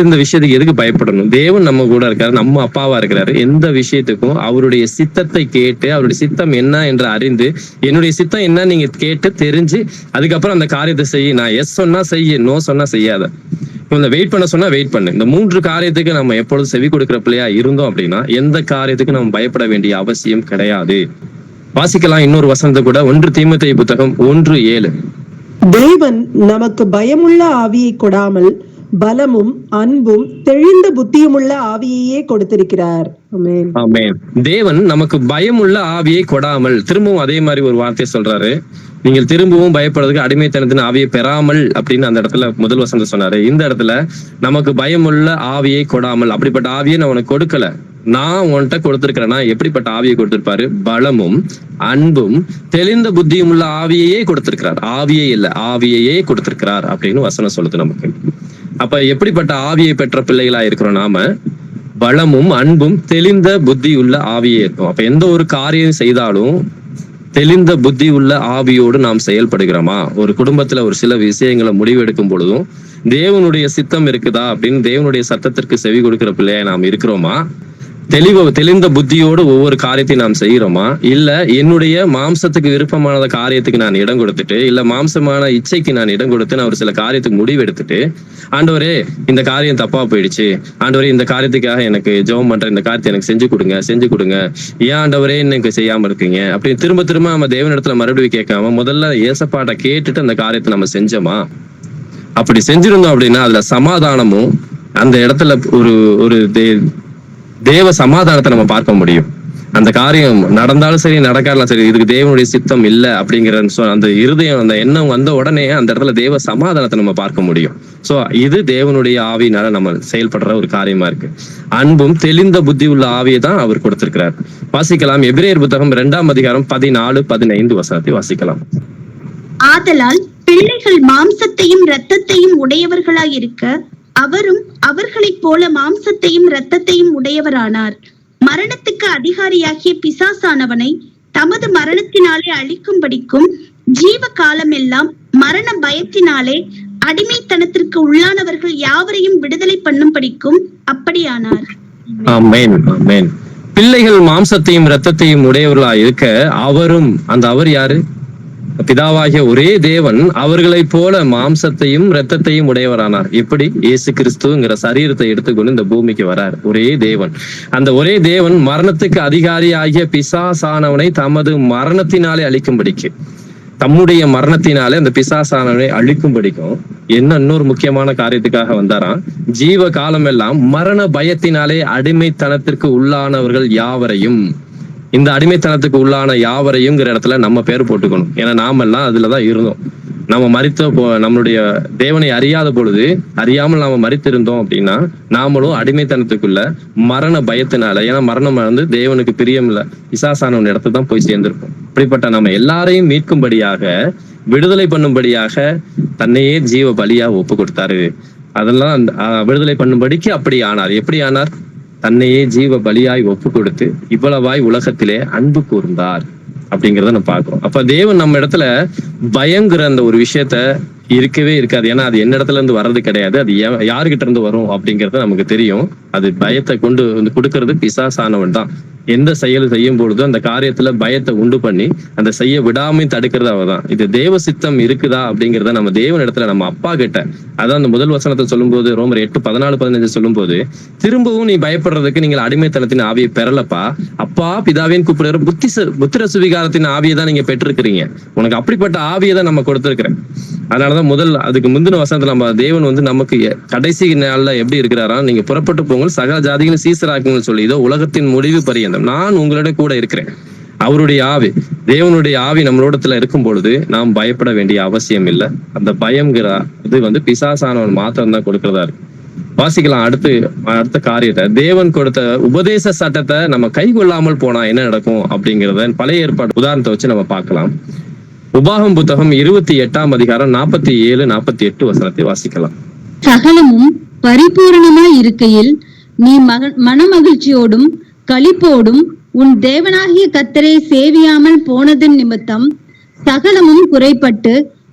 இந்த விஷயத்துக்கு எதுக்கு பயப்படணும்? தேவன் நம்ம கூட இருக்காரு, நம்ம அப்பாவா இருக்கிறாரு. எந்த விஷயத்துக்கும் அவருடைய சித்தத்தை கேட்டு, அவருடைய சித்தம் என்ன என்று அறிந்து, என்னுடைய சித்தம் என்ன நீங்க கேட்டு தெரிஞ்சு அதுக்கப்புறம் அந்த காரியத்தை செய்ய. நான் எஸ் சொன்னா செய்ய, நோ சொன்னா செய்யாத. இந்த வெயிட் பண்ண சொன்னா வெயிட் பண்ணு. இந்த 3 காரியத்துக்கு நம்ம எப்பொழுதும் செவி கொடுக்கிற பிள்ளையா இருந்தோம் அப்படின்னா எந்த காரியத்துக்கு நம்ம பயப்பட வேண்டிய அவசியம் கிடையாது. வாசிக்கலாம் இன்னொரு வசனத்தை கூட. 1 தீமோத்தேயு புத்தகம் 1:7. தேவன் நமக்கு பயமுள்ள ஆவியை கொடாமல் பலமும் அன்பும் தெளிந்த புத்தியுமுள்ள ஆவியையே கொடுத்திருக்கிறார். ஆமென். ஆமென். தேவன் நமக்கு பயமுள்ள ஆவியை கொடாமல், திரும்பவும் அதே மாதிரி ஒரு வார்த்தையை சொல்றாரு. நீங்கள் திரும்பவும் பயப்படுறதுக்கு அடிமைத்தனத்தின் ஆவியை பெறாமல் அப்படின்னு அந்த இடத்துல முதல் வசனத்தை சொன்னாரு. இந்த இடத்துல நமக்கு பயமுள்ள ஆவியை கொடாமல், அப்படிப்பட்ட ஆவியை நான் உனக்கு கொடுக்கல, நான் உன்கிட்ட கொடுத்திருக்கிறேன்னா எப்படிப்பட்ட ஆவியை கொடுத்திருப்பாரு? பலமும் அன்பும் தெளிந்த புத்தியும் உள்ள ஆவியையே கொடுத்திருக்கிறார். ஆவியே இல்ல, ஆவியையே கொடுத்திருக்கிறார் அப்படின்னு வசனம் சொல்லுது நமக்கு. அப்ப எப்படிப்பட்ட ஆவியை பெற்ற பிள்ளைகளா இருக்கிறோம் நாம? பலமும் அன்பும் தெளிந்த புத்தி உள்ள ஆவியே இருக்கும். அப்ப எந்த ஒரு காரியம் செய்தாலும் தெளிந்த புத்தி உள்ள ஆவியோடு நாம் செயல்படுகிறோமா? ஒரு குடும்பத்துல ஒரு சில விஷயங்களை முடிவெடுக்கும் பொழுதும் தேவனுடைய சித்தம் இருக்குதா அப்படின்னு தேவனுடைய சத்தத்திற்கு செவி கொடுக்கிற பிள்ளையா நாம் இருக்கிறோமா? தெளிந்த புத்தியோடு ஒவ்வொரு காரியத்தையும் நாம் செய்யறோமா? இல்ல என்னுடைய மாம்சத்துக்கு விருப்பமான காரியத்துக்கு நான் இடம் கொடுத்துட்டு, இல்ல மாம்சமான இச்சைக்கு நான் இடம் கொடுத்து நான் ஒரு சில காரியத்துக்கு முடிவு எடுத்துட்டு, ஆண்டவரே இந்த காரியம் தப்பா போயிடுச்சு, ஆண்டவரே இந்த காரியத்துக்காக எனக்கு ஜெபம் பண்றேன், இந்த காரியத்தை எனக்கு செஞ்சு கொடுங்க, ஏன் ஆண்டவரே எனக்கு செய்யாம இருக்கீங்க அப்படின்னு திரும்ப நம்ம தேவனிடத்துல மறுபடியும் கேட்காம முதல்ல ஏசப்பாட்ட கேட்டுட்டு அந்த காரியத்தை நம்ம செஞ்சோமா? அப்படி செஞ்சிருந்தோம் அப்படின்னா அதுல சமாதானமும், அந்த இடத்துல ஒரு தேவ சமாதானத்தை நம்ம பார்க்க முடியும். அந்த காரியம் நடந்தாலும் சரி நடக்காலும் சரி, இதுக்கு தேவனுடைய சித்தம் இல்லை அப்படிங்கிற அந்த இருதயம், அந்த எண்ணம் வந்த உடனே அந்த இடத்துல தேவ சமாதானத்தை நம்ம பார்க்க முடியும். சோ இது தேவனுடைய ஆவியினால நம்ம செயல்படுற ஒரு காரியமா இருக்கு. அன்பும் தெளிந்த புத்தி உள்ள ஆவியை தான் அவர் கொடுத்திருக்கிறார். வாசிக்கலாம் எபிரேயர் புத்தகம் 2ஆம் அதிகாரம் 14-15 வசனத்தை வாசிக்கலாம். ஆதலால் பிள்ளைகள் மாம்சத்தையும் இரத்தத்தையும் உடையவர்களாயிருக்க அவரும் அவர்களைப் போல மாம்சத்தையும் இரத்தத்தையும் உடையவரானார். மரணத்துக்கு அதிகாரியாகிய பிசாசானவனை தமது மரணத்தினாலே அழிக்கும்படிக்கும் ஜீவ காலமெல்லாம் மரண பயத்தினாலே அடிமைத்தனத்திற்கு உள்ளானவர்கள் யாவரையும் விடுதலை பண்ணும்படிக்கும் அப்படியானார். ஆமென், ஆமென். பிள்ளைகள் மாம்சத்தையும் இரத்தத்தையும் உடையவர்களா இருக்க அவரும், அந்த அவர் யாரு? பிதாவாகிய ஒரே தேவன் அவர்களைப் போல மாம்சத்தையும் இரத்தத்தையும் உடையவரானார். எப்படி? இயேசு கிறிஸ்துங்கிற சரீரத்தை எடுத்துக்கொண்டு இந்த பூமிக்கு வரார். ஒரே தேவன். அந்த ஒரே தேவன் மரணத்துக்கு அதிகாரி ஆகிய பிசாசானவனை தமது மரணத்தினாலே அழிக்கும்படிக்கு, தம்முடைய மரணத்தினாலே அந்த பிசாசானவனை அழிக்கும்படிக்கும் என்ன இன்னொரு முக்கியமான காரியத்துக்காக வந்தாராம். ஜீவ காலம் எல்லாம் மரண பயத்தினாலே அடிமைத்தனத்திற்கு உள்ளானவர்கள் யாவரையும், இந்த அடிமைத்தனத்துக்கு உள்ளான யாவரையும்ங்கிற இடத்துல நம்ம பேர் போட்டுக்கணும். ஏன்னா நாமெல்லாம் அதுலதான் இருந்தோம். நம்ம மரித்த நம்மளுடைய தேவனை அறியாத பொழுது, அறியாமல் நாம மரித்திருந்தோம் அப்படின்னா நாமளும் அடிமைத்தனத்துக்குள்ள மரண பயத்தினால, ஏன்னா மரணம் வந்து தேவனுக்கு பிரியம் இல்ல, பிசாசான இடத்துல தான் போய் சேர்ந்திருப்போம். இப்படிப்பட்ட நம்ம எல்லாரையும் மீட்கும்படியாக, விடுதலை பண்ணும்படியாக தன்னையே ஜீவ பலியா ஒப்பு கொடுத்தாரு. அதெல்லாம் விடுதலை பண்ணும்படிக்கு அப்படி ஆனார். எப்படி ஆனார்? தன்னையே ஜீவ பலியாய் ஒப்பு கொடுத்து இவ்வளவாய் உலகத்திலே அன்பு கூர்ந்தார் அப்படிங்கிறத நம்ம பார்க்கிறோம். அப்ப தேவன் நம்ம இடத்துல பயங்கிற அந்த ஒரு விஷயத்த இருக்கவே இருக்காது. ஏன்னா அது என்ன இடத்துல இருந்து வர்றது கிடையாது, அது யாருகிட்ட இருந்து வரும் அப்படிங்கறது நமக்கு தெரியும். அது பயத்தை கொண்டு வந்து கொடுக்கறது பிசாசானவன் தான். எந்த செயல் செய்யும் பொழுது அந்த காரியத்துல பயத்தை உண்டு பண்ணி அந்த செய்ய விடாம தடுக்கிறது அவதான். இது தேவ சித்தம் இருக்குதா அப்படிங்கிறத நம்ம தேவன் இடத்துல நம்ம அப்பா கிட்ட, அதான் அந்த முதல் வசனத்தை சொல்லும் போது, ரோமர் 8:14-15 சொல்லும் போது, திரும்பவும் நீ பயப்படுறதுக்கு நீங்கள் அடிமைத்தனத்தின் ஆவியை பெறலப்பா, அப்பா பிதாவின் கூப்பிடுற புத்திர சுவிகாரத்தின் ஆவியை தான் நீங்க பெற்றிருக்கிறீங்க. உனக்கு அப்படிப்பட்ட ஆவியை தான் நம்ம கொடுத்திருக்கிறேன். அதனாலதான் அதுக்கு முந்தின வசனத்துல நம்ம தேவன் வந்து நமக்கு கடைசி நாள்ல எப்படி இருக்கிறாரா, நீங்க புறப்பட்டு போங்கள் சகல ஜாதிகளும் சீசராக்குங்கன்னு சொல்லி, இதோ உலகத்தின் முடிவு பரியந்தம் நான் உங்களோட கூட இருக்கிறேன். அவருடைய ஆவி, தேவனுடைய ஆவி நம்மளோடத்துல இருக்கும் பொழுது நாம் பயப்பட வேண்டிய அவசியம் இல்லை. அந்த பயம்ங்கிற இது வந்து பிசாசானவன் மாத்திரம் தான் கொடுக்கறதா இருக்கு. வாசிக்கலாம் அடுத்த காரியத்தை. தேவன் கொடுத்த உபதேச சட்டத்தை நம்ம கை கொள்ளாமல் போனா என்ன நடக்கும் அப்படிங்கிறத பழைய ஏற்பாடு உதாரணத்தை வச்சு நம்ம பார்க்கலாம். உபாகம் புத்தகம் 28-47-48 வசனத்தை வாசிக்கலாம். சகலமும் பரிபூரணமாய் இருக்கையில் நீ மனமகிழ்ச்சியோடும் களிப்போடும் உன் தேவனாகிய கர்த்தரை சேவியாமல் போனதன் நிமித்தம் சகலமும் குறைப்பட்டு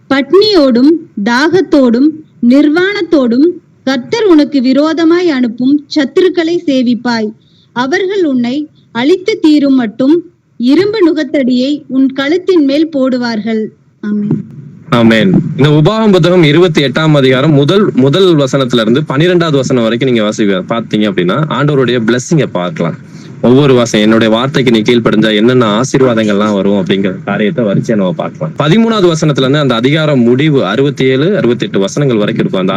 பட்னியோடும் தாகத்தோடும் நிர்வாணத்தோடும் கர்த்தர் உனக்கு விரோதமாய் அனுப்பும் சத்துருக்களை சேவிப்பாய். அவர்கள் உன்னை அழித்து தீரும் மட்டும் இரும்பு நுகத்தடியை உன் கழுத்தின் மேல் போடுவார்கள். ஆமென், ஆமென். இந்த உபாகம் புத்தகம் 28 முதல் வசனத்துல இருந்து 12வது வசனம் வரைக்கும் நீங்க பாத்தீங்க அப்படின்னா ஆண்டவருடைய பிளெஸிங்கை பார்க்கலாம். ஒவ்வொரு வாசம் என்னுடைய வார்த்தைக்கு நீ கீழ்ப்படிஞ்சா என்னென்ன ஆசீர்வாதங்கள்லாம் வரும் அப்படிங்கிற காரியத்தை வரிசையா நம்ம பார்க்கலாம். 13வது வசனத்துல இருந்து அந்த அதிகாரம் முடிவு 67-68 வசனங்கள் வரைக்கும் இருக்கும். அந்த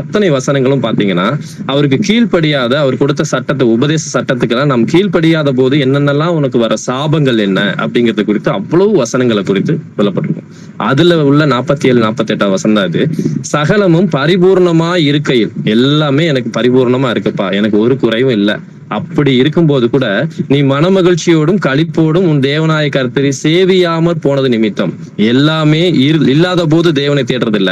அத்தனை வசனங்களும் பாத்தீங்கன்னா அவருக்கு கீழ்ப்படியாத, அவர் கொடுத்த சட்டத்தை, உபதேச சட்டத்துக்கெல்லாம் நாம் கீழ்ப்படியாத போது என்னென்னலாம் உனக்கு வர சாபங்கள் என்ன அப்படிங்கிறது குறித்து அவ்வளவு வசனங்களை குறித்து சொல்லப்பட்டிருக்கும். அதுல உள்ள 47-48 வசனம் தான் இது. சகலமும் பரிபூர்ணமா இருக்கையில், எல்லாமே எனக்கு பரிபூர்ணமா இருக்குப்பா, எனக்கு ஒரு குறைவும் இல்லை. அப்படி இருக்கும்போது கூட நீ மனமகிழ்ச்சியோடும் களிப்போடும் உன் தேவனாய கர்த்தரை சேவியாமற் போனது நிமித்தம், எல்லாமே இல்லாத போது தேவனை தேடுறது இல்ல,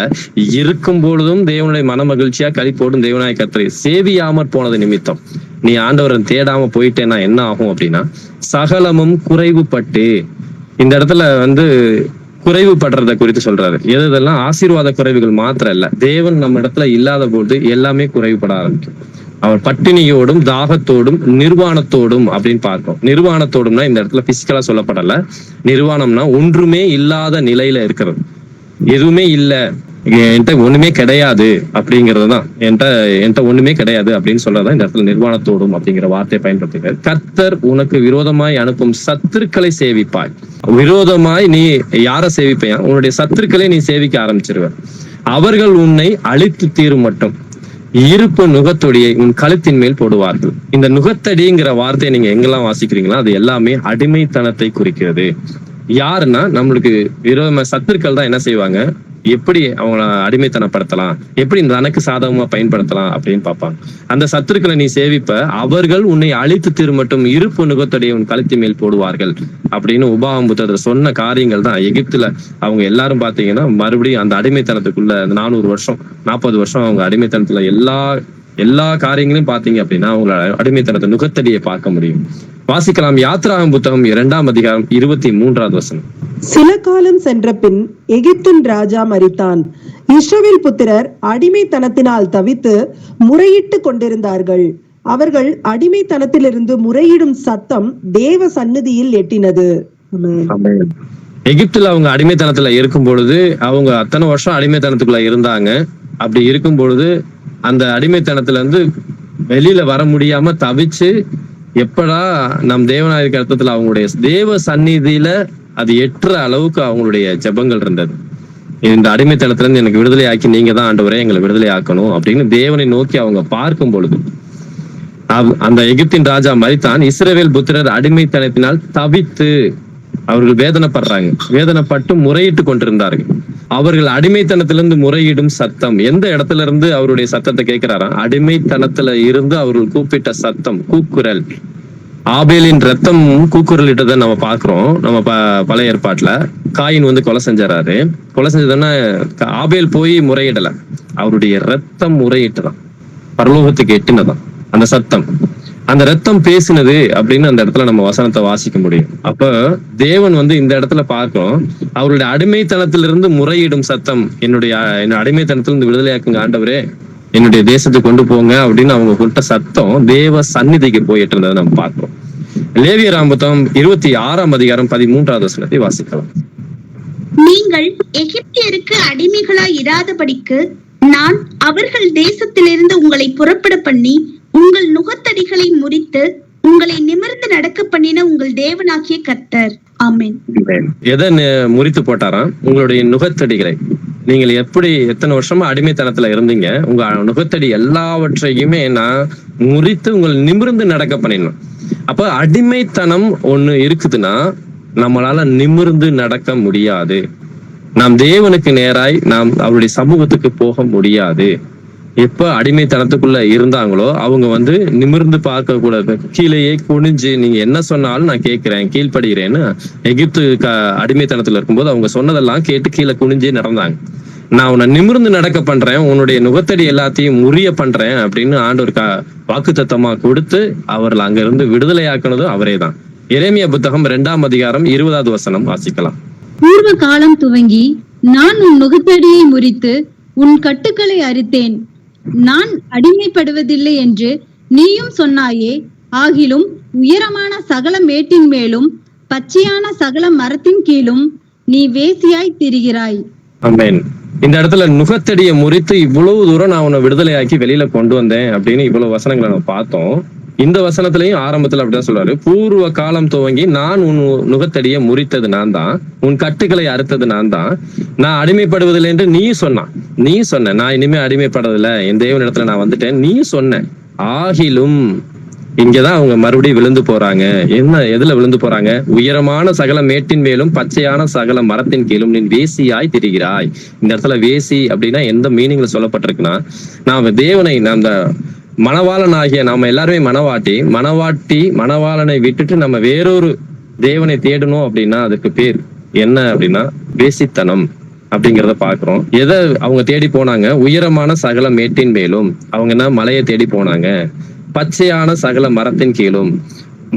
இருக்கும் பொழுதும் தேவனுடைய மனமகிழ்ச்சியா களிப்போடும் தேவனாய கர்த்தரை சேவியாமற் போனது நிமித்தம் நீ ஆண்டவரை தேடாம போயிட்டேன்னா என்ன ஆகும் அப்படின்னா, சகலமும் குறைவுபட்டு, இந்த இடத்துல வந்து குறைவுபடுறத குறித்து சொல்றாரு. எதெல்லாம் ஆசீர்வாத குறைவுகள் மாத்திரம் இல்ல, தேவன் நம்ம இடத்துல இல்லாத போது எல்லாமே குறைவுபட ஆரம்பிக்கும். அவர் பட்டினியோடும் தாகத்தோடும் நிர்வாணத்தோடும் அப்படின்னு பார்க்கிறோம். நிர்வாணத்தோடும்னா இந்த இடத்துல பிசிக்கலா சொல்லப்படல. நிர்வாணம்னா ஒன்றுமே இல்லாத நிலையில இருக்கிறது, எதுவுமே இல்ல, என்கிட்ட ஒண்ணுமே கிடையாது அப்படிங்கிறது தான். என்கிட்ட ஒண்ணுமே கிடையாது அப்படின்னு சொல்றதான் இந்த இடத்துல நிர்வாணத்தோடும் அப்படிங்கிற வார்த்தையை பயன்படுத்துகிறார். கர்த்தர் உனக்கு விரோதமாய் அனுப்பும் சத்துருக்களை சேவிப்பாய். விரோதமாய் நீ யார சேவிப்பையா? உன்னுடைய சத்துருக்களை நீ சேவிக்க ஆரம்பிச்சிருவ. அவர்கள் உன்னை அழித்து தீரும் மட்டும் இருப்பு நுகத்தொடியை உன் கழுத்தின் மேல் போடுவார்கள். இந்த நுகத்தடிங்கிற வார்த்தையை நீங்க எங்கெல்லாம் வாசிக்கிறீங்களா அது எல்லாமே அடிமைத்தனத்தை குறிக்கிறது. யாருன்னா நம்மளுக்கு விரோதமா சத்துருக்கள் தான் என்ன செய்வாங்க, எப்படி அவங்கள அடிமைத்தனப்படுத்தலாம், எப்படி தனக்கு சாதகமா பயன்படுத்தலாம் அப்படின்னு பார்ப்பாங்க. அந்த சத்துருக்களை நீ சேவிப்ப, அவர்கள் உன்னை அழித்து திருமட்டும் இருப்பு நுகத்தடியை உன் கழுத்து மேல் போடுவார்கள் அப்படின்னு உபாகமம் புத்தகத்துல சொன்ன காரியங்கள் தான். எகிப்துல அவங்க எல்லாரும் பாத்தீங்கன்னா மறுபடியும் அந்த அடிமைத்தனத்துக்குள்ள அந்த 400 வருஷம் 40 வருஷம் அவங்க அடிமைத்தனத்துல எல்லா காரியங்களையும் பாத்தீங்க அப்படின்னா அவங்களோட அடிமைத்தனத்தை நுகத்தடியை பார்க்க முடியும். வாசிக்கலாம் யாத்ராகமம் புத்தகம் 2ஆம் அதிகாரம் 23வது வசனம். சில காலம் சென்ற பின் எகிப்தின் ராஜா மரித்தான். இஸ்ரவேல் புத்திரர் அடிமைத்தனத்தினால் தவித்து முறையிட்டு கொண்டிருந்தார்கள். அவர்கள் அடிமைத்தனத்திலிருந்து முறையிடும் சத்தம் தேவ சந்நிதியில் எட்டினது. எகிப்துல அவங்க அடிமைத்தனத்துல இருக்கும் பொழுது அவங்க அத்தனை வருஷம் அடிமைத்தனத்துக்குள்ள இருந்தாங்க. அப்படி இருக்கும் பொழுது அந்த அடிமைத்தனத்துல இருந்து வெளியில வர முடியாம தவிச்சு எப்படா நம் தேவனாயிருக்க அர்த்தத்துல அவங்களுடைய தேவ சந்நிதியில அது எட்டுற அளவுக்கு அவங்களுடைய ஜெபங்கள் இருந்தது. இந்த அடிமைத்தனத்துல இருந்து எனக்கு விடுதலை ஆக்கி நீங்க தான் ஆண்டவரே எங்களை விடுதலை ஆக்கணும் அப்படின்னு தேவனை நோக்கி அவங்க பார்க்கும் பொழுது அந்த எகிப்தின் ராஜா மரித்தான். இஸ்ரவேல் புத்திரர் அடிமைத்தனத்தினால் தவித்து அவர்கள் வேதனைப்படுறாங்க. வேதனைப்பட்டு முறையிட்டு கொண்டிருந்தார்கள். அவர்கள் அடிமைத்தனத்திலிருந்து முறையிடும் சத்தம் எந்த இடத்துல இருந்து அவருடைய சத்தத்தை கேட்கிறாராம்? அடிமைத்தனத்துல இருந்து அவர்கள் கூப்பிட்ட சத்தம், கூக்குரல். ஆபேலின் ரத்தம் கூக்குரலிட்டதை நம்ம பாக்குறோம். நம்ம பழைய ஏற்பாட்டுல காயின் கொலை செஞ்சாரு. கொலை செஞ்சதுன்னா ஆபேல் போய் முறையிடல, அவருடைய ரத்தம் முறையிட்டுதான், பரலோகத்துக்கு எட்டினதான் அந்த சத்தம். அந்த ரத்தம் பேசினது அப்படின்னு அந்த இடத்துல நம்ம வசனத்தை வாசிக்க முடியும். அப்ப தேவன் இந்த இடத்துல பார்க்கிறோம், அவருடைய அடிமைத்தனத்திலிருந்து முறையிடும் சத்தம், என்னுடைய அடிமைத்தனத்திலிருந்து விடுதலையாக்குங்க ஆண்டவரே, என்னுடைய தேசத்துக்கு கொண்டு போங்க அப்படின்னு அவங்க கொடுத்த சத்தம் தேவ சந்நிதிக்கு போயிட்டு இருந்ததை நம்ம பார்க்கிறோம். லேவியராம் புத்தகம் 26ஆம் அதிகாரம் 13வது வசனத்தை வாசிக்கலாம். நீங்கள் எகிப்தியருக்கு அடிமைகளாய் இராதபடிக்கு நான் அவர்கள் தேசத்திலிருந்து உங்களை புறப்பட பண்ணி உங்கள் நுகத்தடிகளை முறித்து உங்களை நிமிர்ந்து நடக்க பண்ணின உங்கள் தேவனாகிய கர்த்தர். ஆமென். எதை முறித்து போட்டாராம்? உங்களுடைய நுகத்தடிகளை. நீங்கள் எத்தனை வருஷமா அடிமைத்தனத்துல இருந்தீங்க, உங்க நுகத்தடி எல்லாவற்றையுமே நான் முறித்து உங்களை நிமிர்ந்து நடக்க பண்ணிடணும். அப்ப அடிமைத்தனம் ஒண்ணு இருக்குதுன்னா நம்மளால நிமிர்ந்து நடக்க முடியாது. நாம் தேவனுக்கு நேராய் நாம் அவருடைய சமூகத்துக்கு போக முடியாது. எப்ப அடிமைத்தனத்துக்குள்ள இருந்தாங்களோ அவங்க நிமிர்ந்து பார்க்க கூடாது, கீழேயே குனிஞ்சு நீங்க என்ன சொன்னாலும் நான் கேட்கிறேன், கீழ்படுகிறேன்னு எகிப்து அடிமைத்தனத்துல இருக்கும்போது அவங்க சொன்னதெல்லாம் கேட்டு கீழே குனிஞ்சே நடந்தாங்க. நான் உன்னை நிமிர்ந்து நடக்க பண்றேன், உன்னுடைய நுகத்தடி எல்லாத்தையும் முறிய பண்றேன் அப்படின்னு ஆண்டவர் வாக்குத்தத்தமா கொடுத்து அவர்கள் அங்க இருந்து விடுதலையாக்குனதும் அவரே தான். எரேமியா புத்தகம் 2ஆம் அதிகாரம் 20வது வசனம் வாசிக்கலாம். பூர்வ காலம் துவங்கி நான் உன் நுகத்தடியை முறித்து உன் கட்டுக்களை அறுத்தேன், நான் அடிமைப்படுவதில்லை என்று நீயும் சொன்னாயே, ஆகிலும் உயரமான சகல மேட்டின் மேலும் பச்சையான சகல மரத்தின் கீழும் நீ வேசியாய் திரிகிறாய். ஆமென். இந்த இடத்துல நுகத்தடியை முறித்து இவ்வளவு தூரம் நான் உன்னை விடுதலையாக்கி வெளியில கொண்டு வந்தேன் அப்படின்னு இவ்வளவு வசனங்களை நம்ம பார்த்தோம். இந்த வசனத்திலையும் ஆரம்பத்துல அப்படிதான் சொல்றாரு, பூர்வ காலம் துவங்கி நான் உன் நுகத்தடியை முறித்தது நான் தான், உன் கட்டுக்களை அறுத்தது நான் தான், நான் அடிமைப்படுவதில்லை என்று நீ சொன்ன, நான் இனிமே அடிமைப்படுறதில்லை, என் தேவன் இடத்துல நான் வந்துட்டேன் நீ சொன்ன. ஆகிலும் இங்கதான் அவங்க மறுபடியும் விழுந்து போறாங்க. எதுல விழுந்து போறாங்க? உயரமான சகல மேட்டின் மேலும் பச்சையான சகல மரத்தின் கீழும் நீ வேசியாய் திரிகிறாய். இந்த இடத்துல வேசி அப்படின்னா எந்த மீனிங்ல சொல்லப்பட்டிருக்குன்னா, நான் தேவனை அந்த மணவாளன் ஆகிய நாம எல்லாருமே மணவாளனை விட்டுட்டு நம்ம வேறொரு தேவனை தேடணும் அப்படின்னா அதுக்கு பேர் என்ன அப்படின்னா வேசித்தனம் அப்படிங்கிறத பாக்குறோம். எதை அவங்க தேடி போனாங்க? உயரமான சகல மேட்டின் மேலும் அவங்க என்ன மலையை தேடி போனாங்க, பச்சையான சகல மரத்தின் கீழும்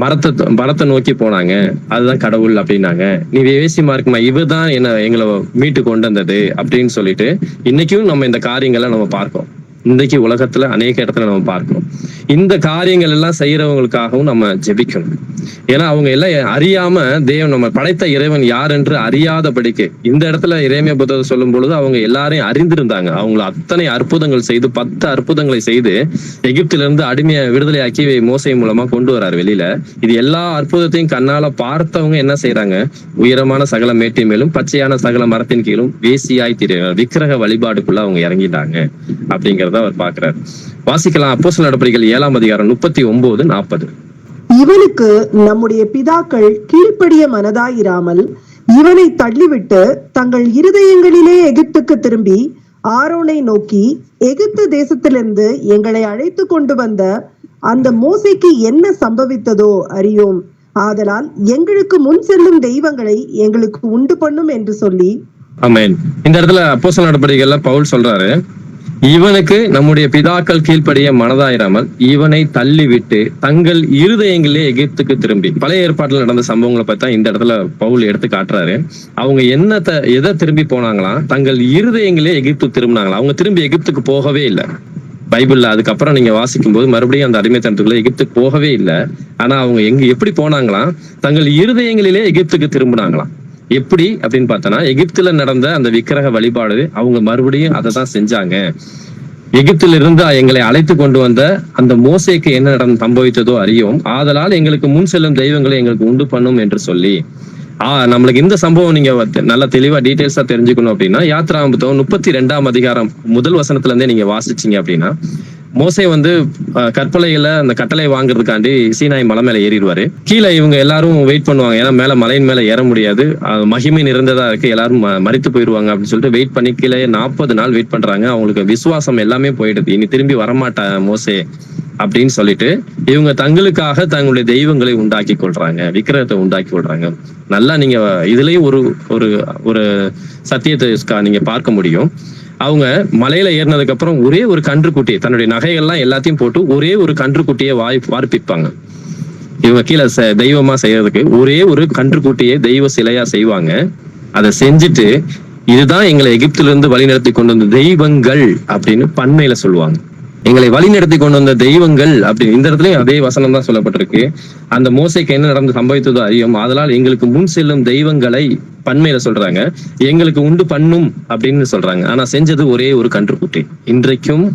மரத்தை நோக்கி போனாங்க, அதுதான் கடவுள் அப்படின்னாங்க. நீ வேசியமா இருக்குமா, இவதான் எங்களை மீட்டு கொண்டு வந்தது அப்படின்னு சொல்லிட்டு இன்னைக்கும் நம்ம இந்த காரியங்களை நம்ம பார்க்கிறோம். இன்றைக்கு உலகத்துல அநேக இடத்துல நம்ம பார்க்கிறோம். இந்த காரியங்கள் எல்லாம் செய்யறவங்களுக்காகவும் நம்ம ஜெபிக்கணும். ஏன்னா அவங்க எல்லாம் அறியாம தேவன் நம்ம படைத்த இறைவன் யார் என்று அறியாதபடிக்கு இந்த இடத்துல எரேமியா புத்தகத்தை சொல்லும் பொழுது அவங்க எல்லாரையும் அறிந்திருந்தாங்க. அவங்களை அத்தனை அற்புதங்கள் செய்து 10 அற்புதங்களை செய்து எகிப்தில இருந்து அடிமையை விடுதலையாக்கி மோசை மூலமா கொண்டு வராரு வெளியில. இது எல்லா அற்புதத்தையும் கண்ணால பார்த்தவங்க என்ன செய்யறாங்க? உயரமான சகல மேட்டின் மேலும் பச்சையான சகல மரத்தின் கீழும் வேசியாய் திரிகிறார், விக்கிரக வழிபாடுக்குள்ள அவங்க இறங்கிட்டாங்க அப்படிங்கறத அவர் பார்க்கிறார். வாசிக்கலாம் அப்போஸ்தலர் நடபடிகள் 7ஆம் அதிகாரம் 39-40. இவனுக்கு நம்முடைய பிதாக்கள் கீழ்ப்படிய மனதாயிராமல் இவனை தள்ளிவிட்டு தங்கள் இருதயங்களிலே எகிப்துக்கு திரும்பி ஆரோனை நோக்கி, எகிப்து தேசத்திலிருந்து எங்களை அழைத்து கொண்டு வந்த அந்த மோசேக்கு என்ன சம்பவித்ததோ அறியோம். ஆதலால் எங்களுக்கு முன் செல்லும் தெய்வங்களை எங்களுக்கு உண்டு பண்ணும் என்று சொல்லி. ஆமென். இந்த இடத்துல அப்போஸ்தலர் நடபடிகள்ல பவுல் சொல்றாரு, இவனுக்கு நம்முடைய பிதாக்கள் கீழ்ப்படிய மனதாயிராமல் இவனை தள்ளிவிட்டு தங்கள் இருதயங்களே எகிப்துக்கு திரும்பி. பழைய ஏற்பாட்டில் நடந்த சம்பவங்களை பார்த்தா இந்த இடத்துல பவுல் எடுத்து காட்டுறாரு. அவங்க எதை திரும்பி போனாங்களாம்? தங்கள் இருதயங்களே எகிப்து திரும்பினாங்களாம். அவங்க திரும்பி எகிப்துக்கு போகவே இல்லை. பைபிள்ல அதுக்கப்புறம் நீங்க வாசிக்கும் போது மறுபடியும் அந்த அடிமைத்தனத்துக்குள்ள எகிப்துக்கு போகவே இல்லை. ஆனா அவங்க எப்படி போனாங்களாம்? தங்கள் இருதயங்களிலே எகிப்துக்கு திரும்பினாங்களாம். எப்படி அப்படின்னு பார்த்தோன்னா, எகிப்துல நடந்த அந்த விக்கிரக வழிபாடு அவங்க மறுபடியும் அதை தான் செஞ்சாங்க. எகிப்தில இருந்து எங்களை அழைத்து கொண்டு வந்த அந்த மோசேக்கு என்ன சம்பவித்ததோ அறியோம். ஆதலால் எங்களுக்கு முன் செல்லும் தெய்வங்களை எங்களுக்கு உண்டு பண்ணும் என்று சொல்லி. நம்மளுக்கு இந்த சம்பவம் நீங்க நல்ல தெளிவா டீடைல்ஸா தெரிஞ்சுக்கணும் அப்படின்னா, யாத்ராகமம் 32 அதிகாரம் முதல் வசனத்துல இருந்தே நீங்க வாசிச்சீங்க அப்படின்னா, மோசே கற்பலையில அந்த கட்டளை வாங்குறதுக்காண்டி சீனாய் மலை மேல ஏறிடுவாரு. கீழே இவங்க எல்லாரும் வெயிட் பண்ணுவாங்க. ஏன்னா மேல மலையின் மேல ஏற முடியாது, மகிமை நிறைந்ததா இருக்கு, எல்லாரும் மரித்து போயிருவாங்க அப்படின்னு சொல்லிட்டு வெயிட் பண்ணி கீழே 40 நாள் வெயிட் பண்றாங்க. அவங்களுக்கு விசுவாசம் எல்லாமே போயிடுது, இனி திரும்பி வரமாட்டா மோசே அப்படின்னு சொல்லிட்டு இவங்க தங்களுக்காக தங்களுடைய தெய்வங்களை உண்டாக்கி கொள்றாங்க, விக்கிரகத்தை உண்டாக்கி கொள்றாங்க. நல்லா நீங்க இதுலயும் ஒரு சத்தியத்தை நீங்க பார்க்க முடியும். அவங்க மலையில ஏறினதுக்கு அப்புறம் ஒரே ஒரு கன்றுக்குட்டியை, தன்னுடைய நகைகள்லாம் எல்லாத்தையும் போட்டு ஒரே ஒரு கன்றுக்குட்டியை வார்ப்பிப்பாங்க. இவங்க கீழே தெய்வமா செய்யறதுக்கு ஒரே ஒரு கன்றுக்குட்டியை தெய்வ சிலையா செய்வாங்க. அதை செஞ்சுட்டு இதுதான் எங்களை எகிப்துல இருந்து வழிநடத்தி கொண்டு வந்த தெய்வங்கள் அப்படின்னு பன்மையில சொல்லுவாங்க. எங்களை வழி நடத்தி கொண்டு வந்த தெய்வங்கள் அப்படின்னு இந்த இடத்துலயும் அதே வசனம் தான் சொல்லப்பட்டிருக்கு. அந்த மோசைக்கு என்ன நடந்து சம்பவித்ததோ அறியும். அதனால் எங்களுக்கு முன் செல்லும் தெய்வங்களை பன்மையில சொல்றாங்க, எங்களுக்கு உண்டு பண்ணும் அப்படின்னு சொல்றாங்க. ஆனா செஞ்சது ஒரே ஒரு கன்றுக்குட்டி. இன்றைக்கும்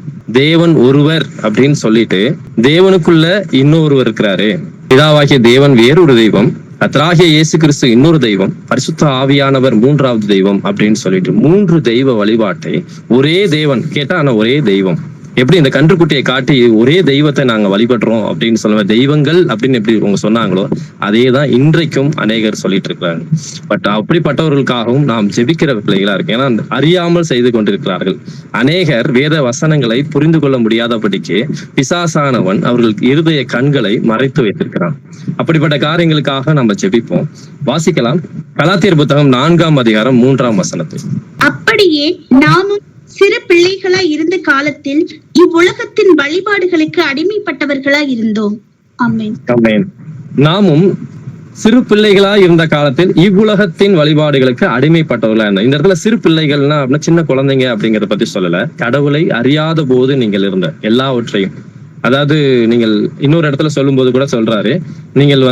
தேவன் ஒருவர் அப்படின்னு சொல்லிட்டு தேவனுக்குள்ள இன்னொருவர் இருக்கிறாரு. பிதாவாகிய தேவன் வேறொரு தெய்வம், கர்த்தராகிய இயேசு கிறிஸ்து இன்னொரு தெய்வம், பரிசுத்த ஆவியானவர் மூன்றாவது தெய்வம் அப்படின்னு சொல்லிட்டு 3 தெய்வ வழிபாட்டை ஒரே தேவன் கேட்டா ஆனா ஒரே தெய்வம். எப்படி இந்த கன்றுக்குட்டியை காட்டி ஒரே தெய்வத்தை நாங்க வழிபடுறோம் அப்படின்னு சொல்லுவேன், தெய்வங்கள் அப்படின்னு எப்படி அவங்க சொன்னாங்களோ அதேதான் இன்றைக்கும் அநேகர் சொல்லிட்டு இருக்கிறாங்க. பட் அப்படிப்பட்டவர்களுக்காகவும் நாம் ஜெபிக்கிற பிள்ளைகளா இருக்கு. ஏன்னா அறியாமல் செய்து கொண்டிருக்கிறார்கள். அநேகர் வேத வசனங்களை புரிந்து கொள்ள முடியாதபடிக்கு பிசாசானவன் அவர்களுக்கு இருதய கண்களை மறைத்து வைத்திருக்கிறான். அப்படிப்பட்ட காரியங்களுக்காக நம்ம ஜெபிப்போம். வாசிக்கலாம் கலாத்தியர் புத்தகம் 4 அதிகாரம் 3 வசனத்தை. அப்படியே நாமும் சிறு பிள்ளைகளாய் இருந்த காலத்தில் இவ்வுலகத்தின் வழிபாடுகளுக்கு அடிமைப்பட்டவர்களாய் இருந்தோம். ஆமென். ஆமென். நாமும் சிறு பிள்ளைகளா இருந்த காலத்தில் இவ்வுலகத்தின் வழிபாடுகளுக்கு அடிமைப்பட்டவர்களா இருந்தோம். இந்த இடத்துல சிறு பிள்ளைகள்னா அப்படின்னா சின்ன குழந்தைங்க அப்படிங்கறத பத்தி சொல்லல. கடவுளை அறியாத போது நீங்கள் இருந்த எல்லாவற்றையும், அதாவது நீங்கள் இன்னொரு இடத்துல சொல்லும் போது கூட சொல்றாரு, நீங்கள்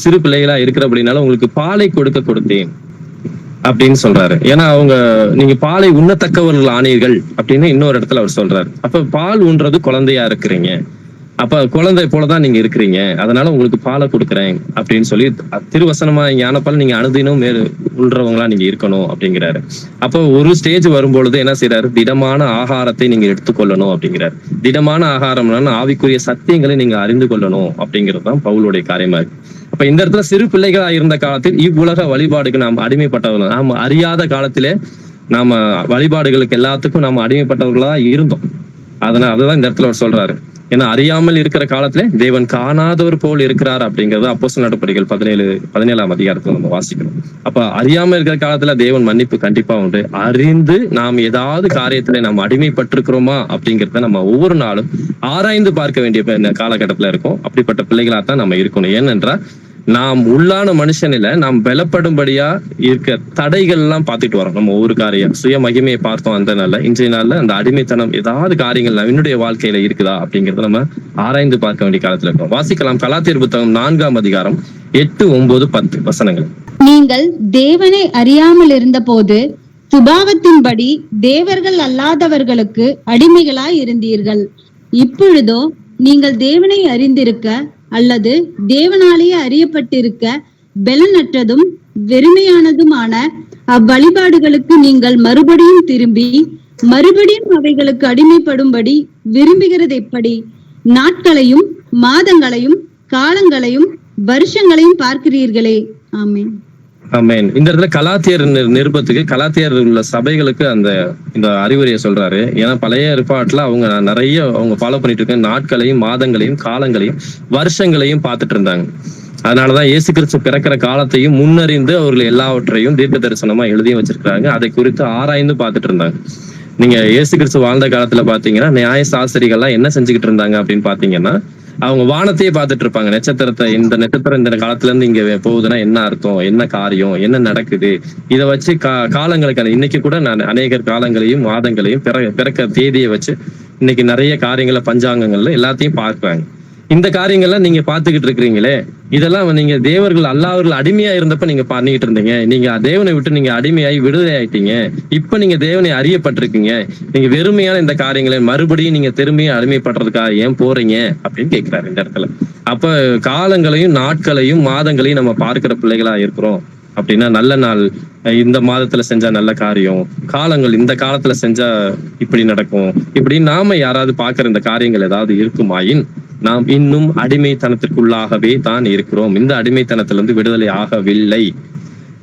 சிறு பிள்ளைகளா இருக்கிற அப்படின்னால உங்களுக்கு பாலை கொடுத்தேன் அப்படின்னு சொல்றாரு. ஏன்னா நீங்க பாலை உண்ணத்தக்கவர்கள் ஆனீர்கள் அப்படின்னு இன்னொரு இடத்துல அவர் சொல்றாரு. அப்ப பால் உண்றது குழந்தையா இருக்கிறீங்க, அப்ப குழந்தை போலதான் நீங்க இருக்கிறீங்க, அதனால உங்களுக்கு பாலை கொடுக்குறேன் அப்படின்னு சொல்லி திருவசனமா ஞானப்பால் நீங்க அனுதினம் உள்றவங்களா நீங்க இருக்கணும் அப்படிங்கிறாரு. அப்போ ஒரு ஸ்டேஜ் வரும்பொழுது என்ன செய்யறாரு, திடமான ஆகாரத்தை நீங்க எடுத்துக்கொள்ளணும் அப்படிங்கிறாரு. திடமான ஆகாரம்னா ஆவிக்குரிய சத்தியங்களை நீங்க அறிந்து கொள்ளணும் அப்படிங்கிறது தான் பவுலுடைய காரியமா இருக்கு. அப்ப இந்த இடத்துல சிறு பிள்ளைகளா இருந்த காலத்தில் இவ்வுலக வழிபாடுக்கு நாம் அடிமைப்பட்டவர்கள். நாம அறியாத காலத்திலே நாம வழிபாடுகளுக்கு எல்லாத்துக்கும் நாம அடிமைப்பட்டவர்களா இருந்தோம். அதுதான் இந்த இடத்துல அவர் சொல்றாரு. ஏன்னா அறியாமல் இருக்கிற காலத்துல தேவன் காணாதவர் போல் இருக்கிறார் அப்படிங்கறது அப்போஸ்தலர் நடபடிகள் 17 அதிகாரத்துல நம்ம வாசிக்கணும். அப்ப அறியாமல் இருக்கிற காலத்துல தேவன் மன்னிப்பு கண்டிப்பா உண்டு. அறிந்து நாம் ஏதாவது காரியத்துல நாம் அடிமைப்பட்டிருக்கிறோமா அப்படிங்கிறத நம்ம ஒவ்வொரு நாளும் ஆராய்ந்து பார்க்க வேண்டிய காலகட்டத்துல இருக்கும். அப்படிப்பட்ட பிள்ளைகளா தான் நம்ம இருக்கணும். ஏனென்றால் நாம் உள்ளான மனுஷனில நாம் பலப்படும்படியா இருக்க தடைகள் எல்லாம் பார்த்துட்டு வரோம். நம்ம ஒவ்வொரு காரியம் சுய மகிமையை பார்த்தோம் அந்த நாள்ல. இன்றைய நாள்ல அந்த அடிமைத்தனம் ஏதாவது காரியங்கள் என்னுடைய வாழ்க்கையில இருக்குதா அப்படிங்கறத நம்ம ஆராய்ந்து பார்க்க வேண்டிய காலத்துல இருக்கோம். வாசிக்கலாம் கலாத்தியர் புத்தகம் 4 அதிகாரம் 8, 9, 10 வசனங்கள். நீங்கள் தேவனை அறியாமல் இருந்த போது சுபாவத்தின்படி தேவர்கள் அல்லாதவர்களுக்கு அடிமைகளாய் இருந்தீர்கள். இப்பொழுதோ நீங்கள் தேவனை அறிந்திருக்க அல்லது தேவனாலேயே அறியப்பட்டிருக்க பெலனற்றதும் வெறுமையானதுமான அவ்வழிபாடுகளுக்கு நீங்கள் மறுபடியும் திரும்பி மறுபடியும் அவைகளுக்கு அடிமைப்படும்படி விரும்புகிறது எப்படி? நாட்களையும் மாதங்களையும் காலங்களையும் வருஷங்களையும் பார்க்கிறீர்களே. ஆமென். ஆமென். இந்த இடத்துல கலாத்தியர் நிருபத்துக்கு கலாத்தியர் உள்ள சபைகளுக்கு இந்த அறிவுரையை சொல்றாரு. ஏன்னா பழைய ஏற்பாட்டுல அவங்க நிறைய ஃபாலோ பண்ணிட்டு இருக்க நாட்களையும் மாதங்களையும் காலங்களையும் வருஷங்களையும் பார்த்துட்டு இருந்தாங்க. அதனாலதான் இயேசு கிறிஸ்து பிறக்கிற காலத்தையும் முன்னறிந்து அவர்கள் எல்லாவற்றையும் தீர்க்க தரிசனமா எழுதியும் வச்சிருக்காங்க. அதை குறித்து ஆராய்ந்து பார்த்துட்டு இருந்தாங்க. நீங்க இயேசு கிறிஸ்து வாழ்ந்த காலத்துல பாத்தீங்கன்னா நியாய சாஸ்திரிகள்லாம் என்ன செஞ்சுக்கிட்டு இருந்தாங்க அப்படின்னு பாத்தீங்கன்னா, அவங்க வானத்தையே பார்த்துட்டு இருப்பாங்க. நட்சத்திரத்தை, இந்த நட்சத்திரம் இந்த காலத்துல இருந்து இங்க போகுதுன்னா என்ன அர்த்தம், என்ன காரியம், என்ன நடக்குது, இதை வச்சு காலங்களுக்கு இன்னைக்கு கூட நான் அநேகர் காலங்களையும் மாதங்களையும் பிறக்க தேதியை வச்சு இன்னைக்கு நிறைய காரியங்களை பஞ்சாங்கங்கள்ல எல்லாத்தையும் பார்ப்பாங்க. இந்த காரியங்கள்லாம் நீங்க பாத்துக்கிட்டு இருக்கிறீங்களே, இதெல்லாம் நீங்க தேவர்கள் அல்லாதவர்கள் அடிமையா இருந்தப்ப நீங்க பண்ணிக்கிட்டு இருந்தீங்க. நீங்க தேவனை விட்டு நீங்க அடிமையாகி விடுதலை ஆயிட்டீங்க. இப்ப நீங்க தேவனை அறியப்பட்டிருக்கீங்க. நீங்க வெறுமையான இந்த காரியங்களை மறுபடியும் நீங்க திரும்பியும் அடிமைப்படுறதுக்காக ஏன் போறீங்க அப்படின்னு கேட்கிறாரு இந்த இடத்துல. அப்ப காலங்களையும் நாட்களையும் மாதங்களையும் நம்ம பார்க்கிற பிள்ளைகளா இருக்கிறோம் அப்படின்னா, நல்ல நாள் இந்த மாதத்துல செஞ்சா நல்ல காரியம், காலங்கள் இந்த காலத்துல செஞ்சா இப்படி நடக்கும், இப்படி நாம யாராவது பாக்குற இந்த காரியங்கள் ஏதாவது இருக்குமாயின் நாம் இன்னும் அடிமைத்தனத்திற்குள்ளாகவே தான் இருக்கிறோம். இந்த அடிமைத்தனத்திலிருந்து விடுதலை ஆகவில்லை.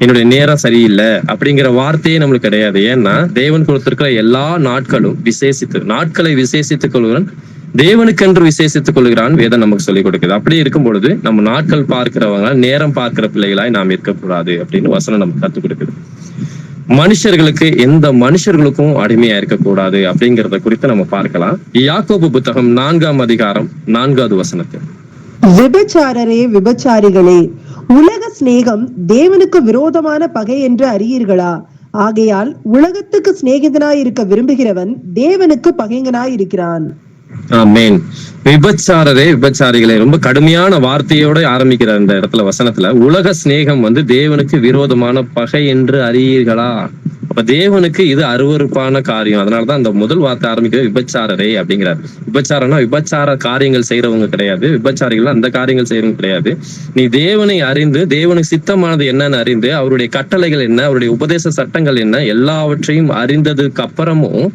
என்னுடைய நேரம் சரியில்லை அப்படிங்கிற வார்த்தையே நம்மளுக்கு கிடையாது. ஏன்னா தேவன் கொடுத்திருக்கிற எல்லா நாட்களும் நாட்களை விசேஷித்துக் கொள்கிறவன் தேவனுக்கென்று விசேஷித்துக் கொள்கிறான் வேதம் நமக்கு சொல்லிக் கொடுக்குது. அப்படி இருக்கும் பொழுது நம்ம நாட்கள் பார்க்கிறவங்க நேரம் பார்க்கிற பிள்ளைகளாய் நாம் இருக்கக்கூடாது அப்படின்னு வசனம் நமக்கு கத்துக் கொடுக்குது. மனுஷர்களுக்கு எந்த மனுஷர்களுக்கும் அடிமையா இருக்கக்கூடாது அப்படிங்கறத குறித்து நம்ம பார்க்கலாம். யாக்கோபு புத்தகம் 4ஆம் அதிகாரம் 4வது வசனத்தில், விபச்சாரரே விபச்சாரிகளே, உலக சிநேகம் தேவனுக்கு விரோதமான பகை என்று அறியீர்களா? ஆகையால் உலகத்துக்கு சிநேகிதனாய் இருக்க விரும்புகிறவன் தேவனுக்கு பகைங்கனாய் இருக்கிறான். ஆமென். விபச்சாரரே விபச்சாரிகளே, ரொம்ப கடுமையான வார்த்தையோட ஆரம்பிக்கிற இந்த இடத்துல வசனத்துல, உலக சிநேகம் தேவனுக்கு விரோதமான பகை என்று அறியீர்களா? அப்ப தேவனுக்கு இது அருவருப்பான காரியம். அதனாலதான் அந்த முதல் வார்த்தை ஆரம்பிக்கிற விபச்சாரரே அப்படிங்கிறார். விபச்சாரம்னா விபச்சார காரியங்கள் செய்யறவங்க கிடையாது, விபச்சாரிகள் அந்த காரியங்கள் செய்யறவங்க கிடையாது. நீ தேவனை அறிந்து தேவனுக்கு சித்தமானது என்னன்னு அறிந்து அவருடைய கட்டளைகள் என்ன, அவருடைய உபதேச சட்டங்கள் என்ன, எல்லாவற்றையும் அறிந்ததுக்கு அப்புறமும்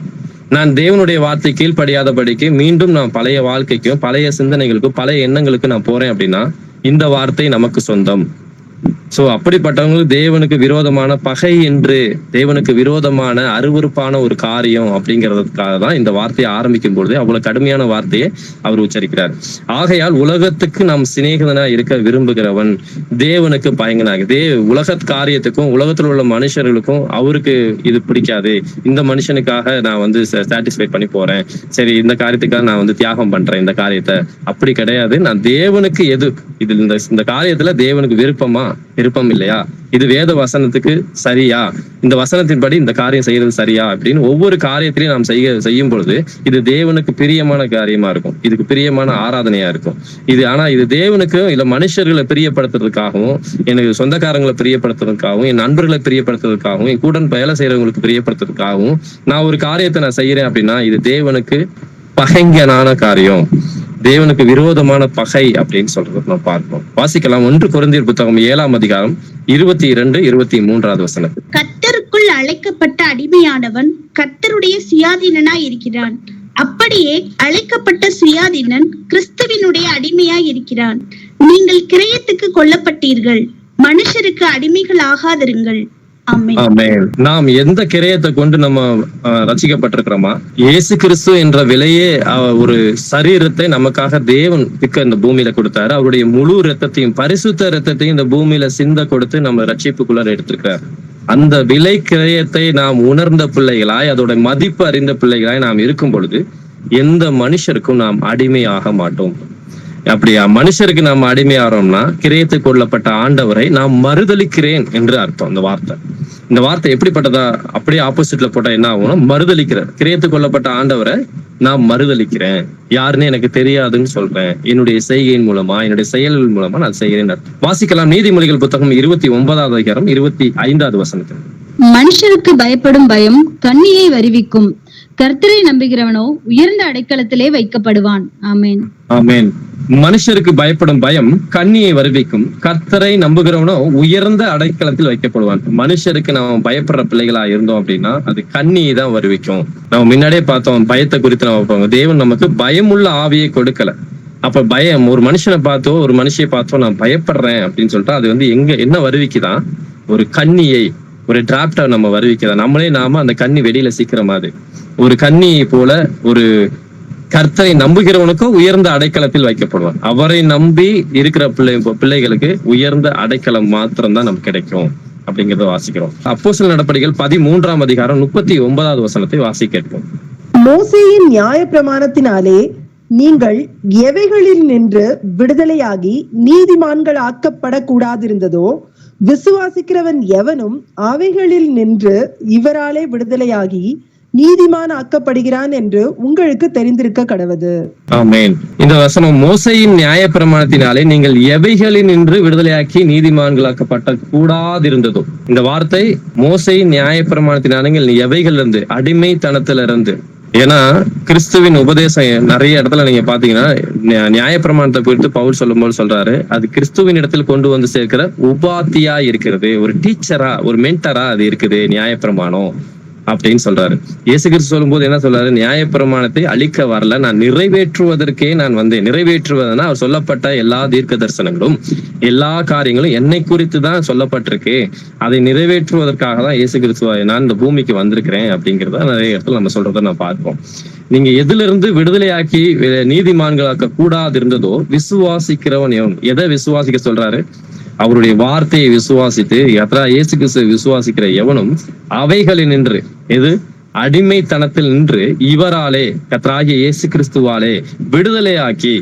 நான் தேவனுடைய வார்த்தை கீழ்ப்படியாதபடிக்கு மீண்டும் நான் பழைய வாழ்க்கைக்கும் பழைய சிந்தனைகளுக்கும் பழைய எண்ணங்களுக்கும் நான் போறேன் அப்படின்னா இந்த வார்த்தை நமக்கு சொந்தம். சோ அப்படிப்பட்டவங்களுக்கு தேவனுக்கு விரோதமான பகை என்று, தேவனுக்கு விரோதமான அருவருப்பான ஒரு காரியம் அப்படிங்கிறதுக்காக தான் இந்த வார்த்தையை ஆரம்பிக்கும் பொழுது அவ்வளவு கடுமையான வார்த்தையை அவர் உச்சரிக்கிறார். ஆகையால் உலகத்துக்கு நாம் சிநேகிதனா இருக்க விரும்புகிறவன் தேவனுக்கு பயங்கனாக. உலக காரியத்துக்கும் உலகத்தில் உள்ள மனுஷர்களுக்கும் அவருக்கு இது பிடிக்காது, இந்த மனுஷனுக்காக நான் சாட்டிஸ்ஃபை பண்ணி போறேன், சரி இந்த காரியத்துக்காக நான் தியாகம் பண்றேன் இந்த காரியத்தை, அப்படி கிடையாது. நான் தேவனுக்கு எது இது, இந்த காரியத்துல தேவனுக்கு விருப்பம் இல்லையா, இது வேத வசனத்துக்கு சரியா, இந்த வசனத்தின்படி இந்த காரியம் செய்யறது சரியா அப்படின்னு ஒவ்வொரு காரியத்திலையும் நாம் செய்யும் பொழுது இது தேவனுக்கு பிரியமான காரியமா இருக்கும், இதுக்கு பிரியமான ஆராதனையா இருக்கும். ஆனா இது தேவனுக்கு இல்ல மனுஷர்களை பிரியப்படுத்துறதுக்காகவும், எனக்கு சொந்தக்காரங்களை பிரியப்படுத்துறதுக்காகவும், என் நண்பர்களை பிரியப்படுத்துறதுக்காகவும், என் கூட வேலை செய்யறவங்களுக்கு பிரியப்படுத்துறதுக்காகவும் நான் ஒரு காரியத்தை நான் செய்யறேன் அப்படின்னா இது தேவனுக்கு பகைங்கனான காரியம், தேவனுக்கு விரோதமான பகை அப்படின்னு சொல்றது நம்ம பார்ப்போம். வாசிக்கலாம். 1 கொரிந்தியர் புத்தகம் 7ஆம் அதிகாரம் 22, 23வது வசனம். கர்த்தருக்குள் அழைக்கப்பட்ட அடிமையானவன் கர்த்தருடைய சுயாதீனனாய் இருக்கிறான். அப்படியே அழைக்கப்பட்ட சுயாதீனன் கிறிஸ்துவினுடைய அடிமையாய் இருக்கிறான். நீங்கள் கிரயத்துக்கு கொல்லப்பட்டீர்கள், மனுஷருக்கு அடிமைகள் ஆகாதிருங்கள். நாம் எந்த கிரயத்தை கொண்டு நம்ம ரசிக்கப்பட்டிருக்கிறோமா? இயேசு கிறிஸ்து என்ற விலையே ஒரு சரீரத்தை நமக்காக தேவன் இந்த பூமியில கொடுத்தாரு. அவருடைய முழு ரத்தத்தையும் பரிசுத்த ரத்தத்தையும் இந்த பூமியில சிந்த கொடுத்து நம்ம ரட்சிப்புக்குள்ள எடுத்திருக்கிறார். அந்த விலை கிரயத்தை நாம் உணர்ந்த பிள்ளைகளாய், அதோட மதிப்பு அறிந்த பிள்ளைகளாய் நாம் இருக்கும் பொழுது எந்த மனுஷருக்கும் நாம் அடிமையாக மாட்டோம். அப்படியா? மனுஷருக்கு நாம் அடிமையாகிறோம்னா கிரயத்துக்கு கொள்ளப்பட்ட ஆண்டவரை நாம் மறுதலிக்கிறேன் என்று அர்த்தம். இந்த வார்த்தை எப்படிப்பட்டதா? அப்படியே ஆப்போசிட்ல போட்டா என்ன ஆகும்னா மறுதலிக்கிற, கிரயத்துக்கு கொள்ளப்பட்ட ஆண்டவரை நான் மறுதலிக்கிறேன், யாருன்னு எனக்கு தெரியாதுன்னு சொல்றேன், என்னுடைய செய்கையின் மூலமா என்னுடைய செயல்கள் மூலமா நான் செய்கிறேன். வாசிக்கலாம். நீதிமொழிகள் புத்தகம் 29ஆவது அதிகாரம் 25வது வசனத்தில், மனுஷருக்கு பயப்படும் பயம் கண்ணியை வருவிக்கும், கர்த்தரை நம்புகிறவனோ உயர்ந்த அடைக்கலத்திலே வைக்கப்படுவான். ஆமென். ஆமென். மனுஷருக்கு பயப்படும் பயம் கண்ணியை வருவிக்கும், கர்த்தரை நம்புகிறவனோ உயர்ந்த அடைக்கலத்தில் வைக்கப்படுவான். மனுஷருக்கு நம்ம பயப்படுற பிள்ளைகளா இருந்தோம் அப்படின்னா அது கண்ணியை தான் வருவிக்கும். நம்ம முன்னாடியே பார்த்தோம், பயத்தை குறித்து நம்ம பார்ப்போம். தேவன் நமக்கு பயமுள்ள ஆவியை கொடுக்கல. அப்ப பயம், ஒரு மனுஷனை பார்த்தோ ஒரு மனுஷியை பார்த்தோ நான் பயப்படுறேன் அப்படின்னு சொல்லிட்டு அது என்ன வருவிக்குதான்? ஒரு கன்னியை, ஒரு டிராப்டை நம்ம வருவிக்கிறோம். நாம அந்த கன்னி வெளியில சீக்கிர மாதிரி ஒரு கன்னியை போல ஒரு கர்த்தரை நம்புகிறவனுக்கும் உயர்ந்த அடைக்கலத்தில் வைக்கப்படுவார். அவரை நம்பி இருக்கிற பிள்ளைகளுக்கு உயர்ந்த அடைக்கலம் மாத்திரம்தான் நமக்கு கிடைக்கும் அப்படிங்கறத வாசிக்கிறோம். அப்போஸ்தலர் நடபடிகள் 13ஆம் அதிகாரம் 39வது வசனத்தை வாசிக்கிறோம். மோசேயின் நியாயப்பிரமாணத்தினாலே நீங்கள் எவைகளில் நின்று விடுதலையாகி நீதிமான்கள் ஆக்கப்படக்கூடாதிருந்ததோ விசுவாசிக்கிறவன் எவனும் அவைகளில் நின்று இவராலே விடுதலையாகி நீதிமான் ஆக்கப்படுகிறான் என்று உங்களுக்கு தெரிந்திருக்க கடவது. ஆமென். இந்த வசனம் மோசேயின் நியாயப்பிரமாணத்தினாலே நீங்கள் எவைகளில் நின்று விடுதலையாக்கி நீதிமான்களாக்கப்பட்ட கூடாதிருந்ததோ, இந்த வார்த்தை மோசேயின் நியாயப்பிரமாணத்தினாலே நீங்கள் எவைகள் இருந்து, அடிமைத்தனத்திலிருந்து. ஏன்னா கிறிஸ்துவின் உபதேசம் நிறைய இடத்துல நீங்க பாத்தீங்கன்னா நியாயப்பிரமாணத்தை குறித்து பவுல் சொல்லும்போது சொல்றாரு, அது கிறிஸ்துவின் இடத்துல கொண்டு வந்து சேர்க்கிற உபாத்தியா இருக்கிறது, ஒரு டீச்சரா, ஒரு மென்டரா அது இருக்குது நியாயப்பிரமாணம் அப்படின்னு சொல்றாரு. இயேசு கிறிஸ்து சொல்லும் போது என்ன சொல்றாரு, நியாயப்பிரமாணத்தை அழிக்க வரல, நான் நிறைவேற்றுவதற்கே நான் வந்தேன். நிறைவேற்றுவதுன்னா அவர் சொல்லப்பட்ட எல்லா தீர்க்க தரிசனங்களும் எல்லா காரியங்களும் என்னை குறித்து தான் சொல்லப்பட்டிருக்கு. அதை நிறைவேற்றுவதற்காக தான் இயேசு கிறிஸ்துவ நான் இந்த பூமிக்கு வந்திருக்கிறேன் அப்படிங்கிறத நிறைய இடத்துல நம்ம சொல்றதை நான் பார்ப்போம். நீங்க எதுல இருந்து விடுதலையாக்கி நீதிமான்களாக்க கூடாது இருந்ததோ விசுவாசிக்கிறவன் எவன். எதை விசுவாசிக்க சொல்றாரு? அவருடைய வார்த்தையை விசுவாசித்து இயேசு கிறிஸ்துவை விசுவாசிக்கிற எவனும் அவைகளில் நின்று, எது அடிமைத்தனத்தில் நின்று இவராலே கர்த்தராகிய இயேசு கிறிஸ்துவாலே விடுதலையாக்கி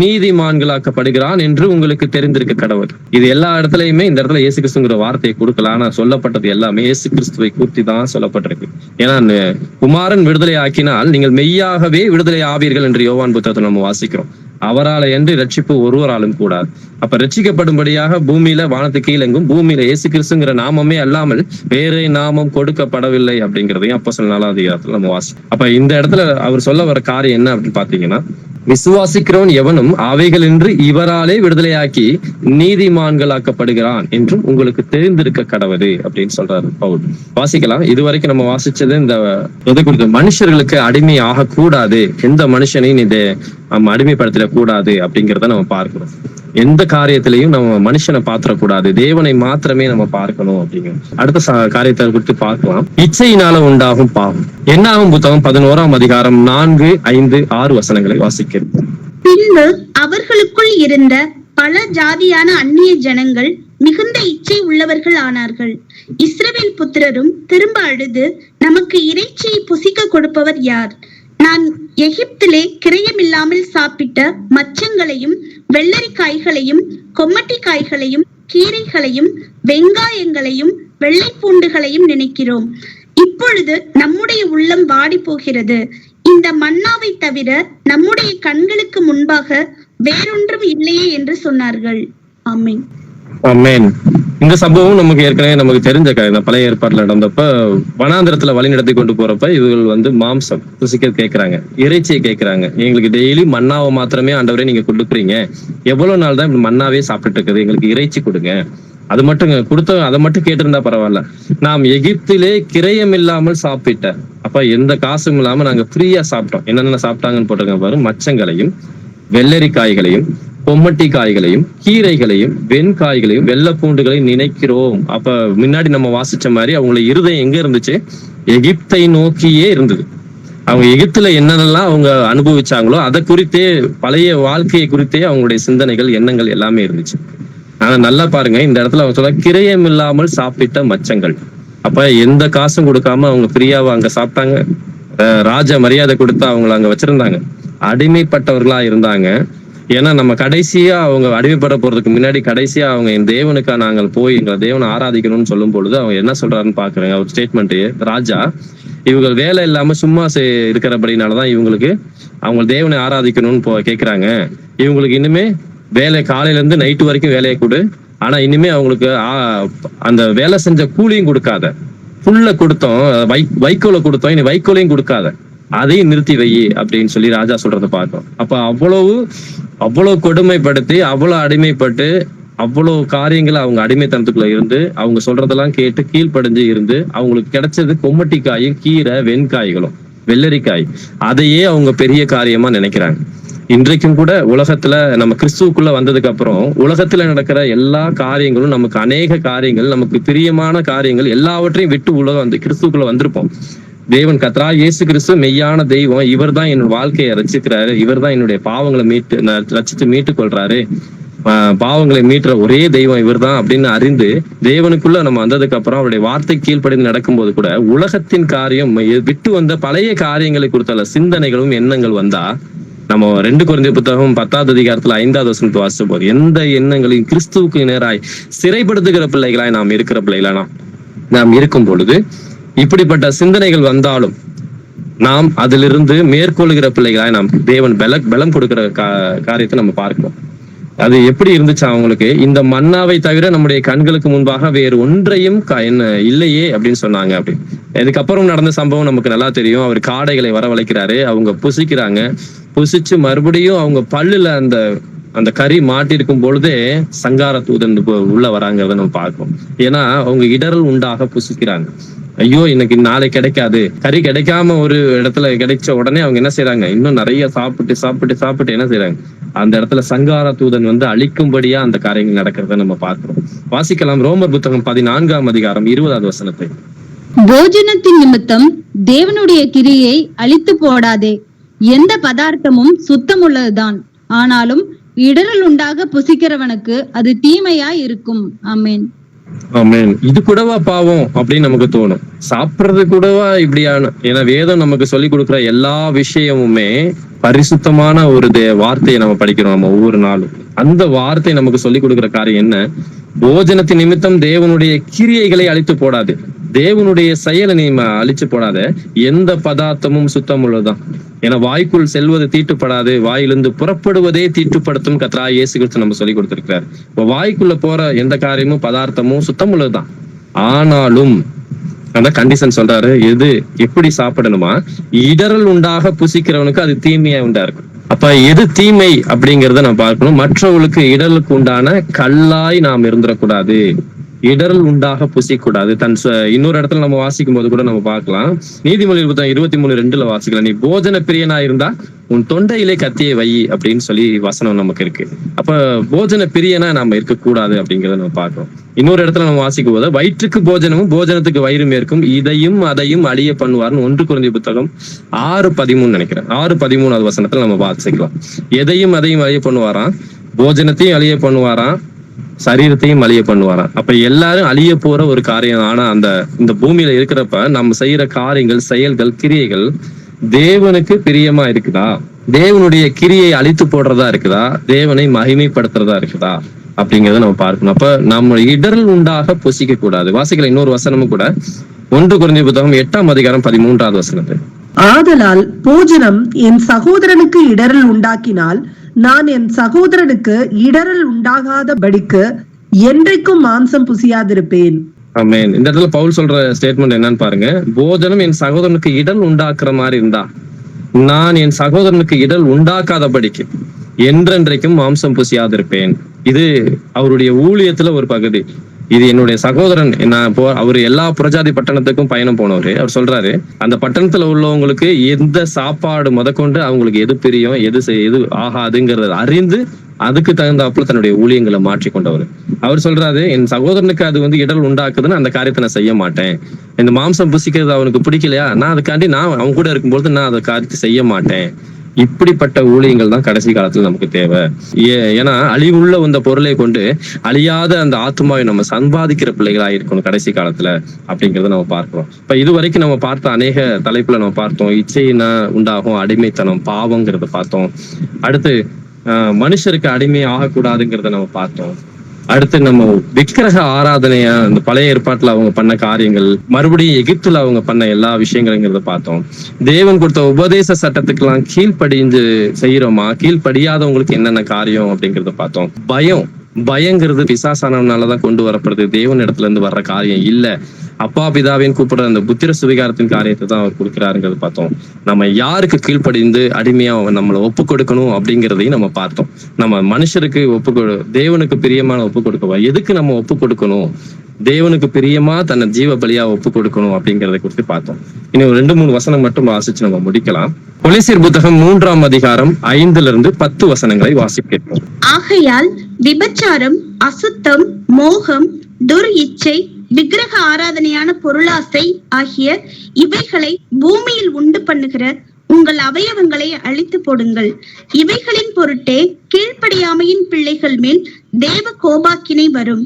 நீதிமான்களாக்கப்படுகிறான் என்று உங்களுக்கு தெரிந்திருக்க கடவுள். இது எல்லா இடத்துலயுமே இந்த இடத்துல இயேசு கிறிஸ்துங்கிற வார்த்தையை கொடுக்கலாம். ஆனா சொல்லப்பட்டது எல்லாமே இயேசு கிறிஸ்துவை குறித்து தான் சொல்லப்பட்டிருக்கு. ஏன்னா குமாரன் விடுதலை ஆக்கினால் நீங்கள் மெய்யாகவே விடுதலை ஆவீர்கள் என்று யோவான் புத்தகத்தை நம்ம வாசிக்கிறோம். அவரால் என்று ரட்சிப்பு ஒருவராலும் கூடாது. அப்ப ரட்சிக்கப்படும்படியாக பூமியில வானத்து கீழெங்கும் பூமியில இயேசு கிறிஸ்துங்கிற நாமமே அல்லாமல் வேற நாமம் கொடுக்கப்படவில்லை அப்படிங்கிறதையும் அப்போஸ்தலர் 4ஆம் அதிகாரத்துல நம்ம வாசிக்கிறோம். அப்ப இந்த இடத்துல அவர் சொல்ல வர காரியம் என்ன அப்படின்னு பாத்தீங்கன்னா, விசுவாசிக்கிறவன் எவனும் அவைகளின்றி இவராலே விடுதலையாக்கி நீதிமான்களாக்கப்படுகிறான் என்றும் உங்களுக்கு தெரிந்திருக்க கடவுது அப்படின்னு சொல்றாரு பவுல். வாசிக்கலாம். இதுவரைக்கும் நம்ம வாசிச்சது இந்த எதை குறித்து, மனுஷர்களுக்கு அடிமை ஆக கூடாது, எந்த மனுஷனையும் இதை நம்ம அடிமைப்படுத்திட கூடாது அப்படிங்கிறத நம்ம பார்க்கிறோம். எந்த காரியத்திலையும் நம்ம மனுஷனை பாத்திரக்கூடாது, தேவனை மாத்திரமே நம்ம பார்க்கணும் அப்படிங்கிறோம். அடுத்த காரியத்தை குறித்து பார்க்கலாம். இச்சையினால உண்டாகும் பாவம். என்னாகும் புத்தகம் 11ஆம் அதிகாரம் 4, 5, 6 வசனங்களை வாசிக்கிறோம். பின்பு அவர்களுக்குள் இருந்த பல ஜாதியான அந்நிய ஜனங்கள் மிகுந்த இச்சை உள்ளவர்கள் ஆனார்கள். இஸ்ரவேல் புத்திரரும் திரும்ப அழுது, நமக்கு இறைச்சியை புசிக்க கொடுப்பவர் யார்? நான் எகிப்திலே கிரயமில்லாமல் சாப்பிட்ட மச்சங்களையும் வெள்ளரிக்காய்களையும் கொம்மட்டிக்காய்களையும் கீரைகளையும் வெங்காயங்களையும் வெள்ளை பூண்டுகளையும் நினைக்கிறோம். இப்பொழுது நம்முடைய உள்ளம் வாடி போகிறது. இந்த மன்னாவை தவிர நம்முடைய கண்களுக்கு முன்பாக வேறொன்றும் இல்லையே என்று சொன்னார்கள். ஆமென். ஆமென். இந்த சம்பவம் நமக்கு ஏற்கனவே நமக்கு தெரிஞ்ச இந்த பழைய ஏற்பாடுல நடந்தப்ப வனாந்திரத்துல வழி நடத்தி கொண்டு போறப்ப இவர்கள் மாம்சம் புசிக்க கேட்கிறாங்க, இறைச்சியை கேட்கிறாங்க. எங்களுக்கு டெய்லி மன்னாவை மாத்திரமே ஆண்டவரே நீங்க கொடுக்குறீங்க, எவ்வளவு நாள் தான் மன்னாவே சாப்பிட்டு இருக்குது, எங்களுக்கு இறைச்சி கொடுங்க. அது மட்டும் கொடுத்த, அதை மட்டும் கேட்டிருந்தா பரவாயில்ல. நாம் எகிப்திலே கிரயம் இல்லாமல் சாப்பிட்ட, அப்ப எந்த காசும் இல்லாம நாங்க ஃப்ரீயா சாப்பிட்டோம். என்னென்ன சாப்பிட்டாங்கன்னு போட்டிருக்க பாரு, மச்சங்களையும் வெள்ளரிக்காய்களையும் கொம்மட்டி காய்களையும் கீரைகளையும் வெண்காய்களையும் வெள்ளை பூண்டுகளையும் நினைக்கிறோம். அப்ப முன்னாடி நம்ம வாசிச்ச மாதிரி அவங்கள இருதயம் எங்க இருந்துச்சு? எகிப்தை நோக்கியே இருந்தது. அவங்க எகிப்துல என்னென்னலாம் அவங்க அனுபவிச்சாங்களோ அதை குறித்தே, பழைய வாழ்க்கையை குறித்தே அவங்களுடைய சிந்தனைகள் எண்ணங்கள் எல்லாமே இருந்துச்சு. ஆனா நல்லா பாருங்க, இந்த இடத்துல அவங்க சொல்ல கிரயம் இல்லாமல் சாப்பிட்ட மச்சங்கள். அப்ப எந்த காசும் கொடுக்காம அவங்க ஃப்ரீயாவா அங்க சாப்பிட்டாங்க. ராஜ மரியாதை கொடுத்து அவங்களை அங்க வச்சிருந்தாங்க. அடிமைப்பட்டவர்களா இருந்தாங்க. ஏன்னா நம்ம கடைசியா அவங்க அடிமைப்பட போறதுக்கு முன்னாடி கடைசியா அவங்க என் தேவனுக்கா நாங்கள் போய் எங்களை தேவனை ஆராதிக்கணும்னு சொல்லும் பொழுது அவங்க என்ன சொல்றாருன்னு பாக்குறேங்க. அவர் ஸ்டேட்மெண்ட், ராஜா இவங்க வேலை இல்லாம சும்மா இருக்கிறபடினாலதான் இவங்களுக்கு அவங்க தேவனை ஆராதிக்கணும்னு கேக்குறாங்க. இவங்களுக்கு இனிமே வேலை காலையில இருந்து நைட்டு வரைக்கும் வேலையை கொடு, ஆனா இனிமே அவங்களுக்கு அந்த வேலை செஞ்ச கூலியும் கொடுக்காத, புல்ல கொடுத்தோம், வைக்கோலை கொடுத்தோம், இனி வைக்கோலையும் கொடுக்காத, அதையும் நிறுத்தி வை அப்படின்னு சொல்லி ராஜா சொல்றதை பார்க்கும். அப்ப அவ்வளவு கொடுமைப்படுத்தி, அவ்வளவு அடிமைப்பட்டு, அவ்வளவு காரியங்களை அவங்க அடிமைத்தனத்துக்குள்ள இருந்து அவங்க சொல்றதெல்லாம் கேட்டு கீழ்ப்படிஞ்சு இருந்து அவங்களுக்கு கிடைச்சது கொம்மட்டிக்காயும் கீரை வெண்காய்களும் வெள்ளரிக்காய். அதையே அவங்க பெரிய காரியமா நினைக்கிறாங்க. இன்றைக்கும் கூட உலகத்துல நம்ம கிறிஸ்துவுக்குள்ள வந்ததுக்கு அப்புறம் உலகத்துல நடக்கிற எல்லா காரியங்களும், நமக்கு அநேக காரியங்கள், நமக்கு பிரியமான காரியங்கள் எல்லாவற்றையும் விட்டு உலகம் வந்து கிறிஸ்துவுக்குள்ள வந்திருப்போம். தேவன் கர்த்தராகிய இயேசு கிறிஸ்து மெய்யான தெய்வம், இவர் தான் என்னோட வாழ்க்கையை ரட்சிக்கிறாரு, இவர் தான் என்னுடைய பாவங்களை ரட்சித்து மீட்டுக் கொள்றாரு, பாவங்களை மீட்டுற ஒரே தெய்வம் இவர் தான் அப்படின்னு அறிந்து தேவனுக்குள்ள நம்ம வந்ததுக்கு அப்புறம் அவருடைய வார்த்தை கீழ்ப்படிந்து நடக்கும்போது கூட உலகத்தின் காரியம் விட்டு வந்த பழைய காரியங்களை குறித்த சிந்தனைகளும் எண்ணங்கள் வந்தா, நம்ம 2 கொரிந்தியர் புத்தகம் 10வது அதிகாரத்துல 5வது வசனத்தை வாசிச்ச போது, எந்த எண்ணங்களையும் கிறிஸ்துவுக்கு நேராய் சிறைப்படுத்துகிற பிள்ளைகளாய் நாம் இருக்கிற பிள்ளைகளா நாம் இருக்கும் பொழுது, இப்படிப்பட்ட சிந்தனைகள் வந்தாலும் நாம் அதிலிருந்து மேற்கொள்ளுகிற பிள்ளைகளாய் நாம் தேவன் பலம் கொடுக்கிற காரியத்தை நம்ம பார்க்கிறோம். அது எப்படி இருந்துச்சு அவங்களுக்கு? இந்த மன்னாவை தவிர நம்முடைய கண்களுக்கு முன்பாக வேறு ஒன்றையும் என்ன இல்லையே அப்படின்னு சொன்னாங்க. அப்படி இதுக்கப்புறம் நடந்த சம்பவம் நமக்கு நல்லா தெரியும். அவர் காடைகளை வரவழைக்கிறாரு, அவங்க புசிக்கிறாங்க. புசிச்சு மறுபடியும் அவங்க பல்லுல அந்த கறி மாட்டிருக்கும் பொழுதே சங்கார தூதன் உள்ள வராங்கிறத நம்ம பார்க்கிறோம். ஏன்னா அவங்க இடரல் உண்டாக புசிக்கிறாங்க. ஐயோ இன்னைக்கு நாளை கிடைக்காது, கறி கிடைக்காம ஒரு இடத்துல கிடைச்ச உடனே அவங்க என்ன செய்யறாங்க, இன்னும் நிறைய சாப்பிட்டு என்ன செய்யறாங்க, அந்த இடத்துல சங்கார தூதன் வந்து அழிக்கும்படியா அந்த காரியங்கள் நடக்கிறத நம்ம பார்க்கிறோம். வாசிக்கலாம் ரோமர் புத்தகம் 14ஆம் அதிகாரம் 20வது வசனத்தை. போஜனத்தின் நிமித்தம் தேவனுடைய கிரியை அழித்து போடாதே, எந்த பதார்த்தமும் சுத்தமுள்ளதுதான், ஆனாலும் இடரல் உண்டாக புசிக்கிறவனுக்கு அது தீமையாய் இருக்கும். ஆமென். ஆமென். இது கூடவா பாவம் அப்படின்னு நமக்கு தோணும். சாப்பிடுறது கூடவா இப்படியான? ஏன்னா வேதம் நமக்கு சொல்லி கொடுக்குற எல்லா விஷயமுமே பரிசுத்தமான ஒரு வார்த்தையை நம்ம படிக்கிறோம் நம்ம ஒவ்வொரு நாளும். அந்த வார்த்தை நமக்கு சொல்லி கொடுக்குற காரியம் என்ன? போஜனத்தின் நிமித்தம் தேவனுடைய கிரியைகளை அழித்து போடாது, தேவனுடைய செயலை நீ அழிச்சு போடாத, எந்த பதார்த்தமும் சுத்தம் உள்ளதுதான். ஏன்னா வாய்க்குள் செல்வது தீட்டுப்படாது, வாயிலிருந்து புறப்படுவதே தீட்டுப்படுத்தும் கர்த்தராகிய இயேசு கிறிஸ்து நம்ம சொல்லி கொடுத்திருக்கிறார். இப்போ வாய்க்குள்ள போற எந்த காரியமும் பதார்த்தமும் சுத்தம் உள்ளதுதான். ஆனாலும் அந்த கண்டிஷன் சொல்றாரு, எது எப்படி சாப்பிடணுமா, இடரல் உண்டாக புசிக்கிறவனுக்கு அது தீமையா உண்டா இருக்கும். அப்ப எது தீமை அப்படிங்கறத நம்ம பார்க்கணும். மற்றவர்களுக்கு இடரலுக்கு உண்டான கல்லாய் நாம் இருந்துடக்கூடாது, இடரல் உண்டாக புசிக்கூடாது. இன்னொரு இடத்துல நம்ம வாசிக்கும் போது கூட நம்ம பார்க்கலாம். நீதிமொழிகள் புத்தகம் 23:2 வாசிக்கலாம், நீ போஜன பிரியனா இருந்தா உன் தொண்டையிலே கத்தியை வை அப்படின்னு சொல்லி வசனம் நமக்கு இருக்கு. அப்ப போஜன பிரியனா நாம இருக்கக்கூடாது அப்படிங்கிறத நம்ம பார்க்கிறோம். இன்னொரு இடத்துல நம்ம வாசிக்கும் போது, வயிற்றுக்கு போஜனமும் போஜனத்துக்கு வயிறும் இருக்கும், இதையும் அதையும் அழிய பண்ணுவார்னு 1 கொரிந்தியர் புத்தகம் 6:13 நினைக்கிறேன், 6:13வது வசனத்துல நம்ம வாசிக்கலாம். எதையும் அதையும் அழிய பண்ணுவாராம், போஜனத்தையும் அழிய பண்ணுவாராம், சரீரத்தையும் அழிய பண்ணுவாராம். அப்ப எல்லாரும் அழிய போற ஒரு காரியம். ஆனா இந்த பூமியில இருக்கிறப்ப நம்ம செய்யற காரியங்கள், செயல்கள், கிரியைகள் தேவனுக்கு பிரியமா இருக்குதா, தேவனுடைய கிரியை அழித்து போடுறதா இருக்குதா, தேவனை மகிமைப்படுத்துறதா இருக்குதா அப்படிங்கறத நம்ம பார்க்கணும். அப்ப நம்ம இடரல் உண்டாக புசிக்க கூடாது. வாசிக்கல இன்னொரு வசனமும் கூட 1 கொரிந்தியர் புத்தகம் 8ஆம் அதிகாரம் 13வது வசனத்தை. ஆதலால் போஜனம் என் சகோதரனுக்கு இடரல் உண்டாக்கினால் நான் என் சகோதரனுக்கு இடரல் உண்டாகாதபடிக்கு என்றைக்கும் மாம்சம் புசியாதிருப்பேன். ஆமென். இந்த இடத்துல பவுல் சொல்ற ஸ்டேட்மெண்ட் என்னன்னு பாருங்க. போஜனம் என் சகோதரனுக்கு இடல் உண்டாக்குற மாதிரி இருந்தா நான் என் சகோதரனுக்கு இடல் உண்டாக்காதபடிக்கு என்றென்றைக்கும் மாம்சம் புசியாதிருப்பேன். இது அவருடைய ஊழியத்துல ஒரு பகுதி. இது என்னுடைய சகோதரன், அவரு எல்லா புறஜாதி பட்டணத்துக்கும் பயணம் போனவரு. அவர் சொல்றாரு, அந்த பட்டணத்துல உள்ளவங்களுக்கு எந்த சாப்பாடு முதற்கொண்டு அவங்களுக்கு எது பிரியம், எது ஆகாதுங்கிறத அறிந்து அதுக்கு தகுந்தாப்புல தன்னுடைய ஊழியங்களை மாற்றி கொண்டவர். அவர் சொல்றாரு, என் சகோதரனுக்கு அது இடல் உண்டாக்குதுன்னு அந்த காரியத்தை நான் செய்ய மாட்டேன். இந்த மாம்சம் புசிக்கிறது அவனுக்கு பிடிக்கலையா, நான் அதுக்காண்டி நான் அவன் கூட இருக்கும்போது நான் அந்த காரியத்தை செய்ய மாட்டேன். இப்படிப்பட்ட ஊழியங்கள் தான் கடைசி காலத்துல நமக்கு தேவை. ஏன்னா அழிவுள்ள இந்த பொருளை கொண்டு அழியாத அந்த ஆத்மாவை நம்ம சம்பாதிக்கிற பிள்ளைகளா இருக்கணும் கடைசி காலத்துல அப்படிங்கறத நம்ம பார்க்கிறோம். இப்ப இது வரைக்கும் நம்ம பார்த்த அநேக தலைப்புல நம்ம பார்த்தோம். இச்சையினா உண்டாகும் அடிமைத்தனம், பாவங்கிறத பார்த்தோம். அடுத்து மனுஷருக்கு அடிமை ஆகக்கூடாதுங்கிறத நம்ம பார்த்தோம். அடுத்து நம்ம விக்கிரக ஆராதனைய அந்த பழைய ஏற்பாட்டுல அவங்க பண்ண காரியங்கள், மறுபடியும் எகிப்துல அவங்க பண்ண எல்லா விஷயங்கள்ங்கிறத பார்த்தோம். தேவன் கொடுத்த உபதேச சட்டத்துக்கெல்லாம் கீழ்ப்படிஞ்சு செய்யறோமா, கீழ்ப்படியாதவங்களுக்கு என்னென்ன காரியம் அப்படிங்கறத பார்த்தோம். பயங்கிறது பிசாசானவனாலதான் கொண்டு வரப்படுது, தேவன் இடத்துல இருந்து வர்ற காரியம் இல்ல. அப்பா பிதாவின்னு கூப்பிடுற அந்த புத்திர சுவிகாரத்தின் காரியத்தை தான் அவர் கொடுக்கிறாருங்கிறது பார்த்தோம். நம்ம யாருக்கு கீழ்ப்படிந்து அடிமையா நம்மளை ஒப்பு கொடுக்கணும் அப்படிங்கிறதையும் நம்ம பார்த்தோம். நம்ம மனுஷருக்கு தேவனுக்கு பிரியமான ஒப்பு கொடுக்கவா, எதுக்கு நம்ம ஒப்பு கொடுக்கணும், தேவனுக்கு பிரியமா தன்னை ஜீவ பலியா ஒப்பு கொடுக்கணும் அப்படிங்கறத குறித்து பார்த்தோம். இன்னும் 2-3 வசனம் மட்டும் வாசிச்சு நம்ம முடிக்கலாம். கொலோசியர் புத்தகம் 3ஆம் அதிகாரம் 5-10 வசனங்களை வாசிக்கிறோம். ஆகையால் விபச்சாரம், அசுத்தம், மோகம், துர் இச்சை, விக்கிரக ஆராதனையான பொருளாசை ஆகிய இவைகளை பூமியில் உண்டு பண்ணுகிற உங்கள் அவயவங்களை அழித்து போடுங்கள். இவைகளின் பொருட்டே கீழ்ப்படியாமையின் பிள்ளைகள் மேல் தேவ கோபாக்கினை வரும்.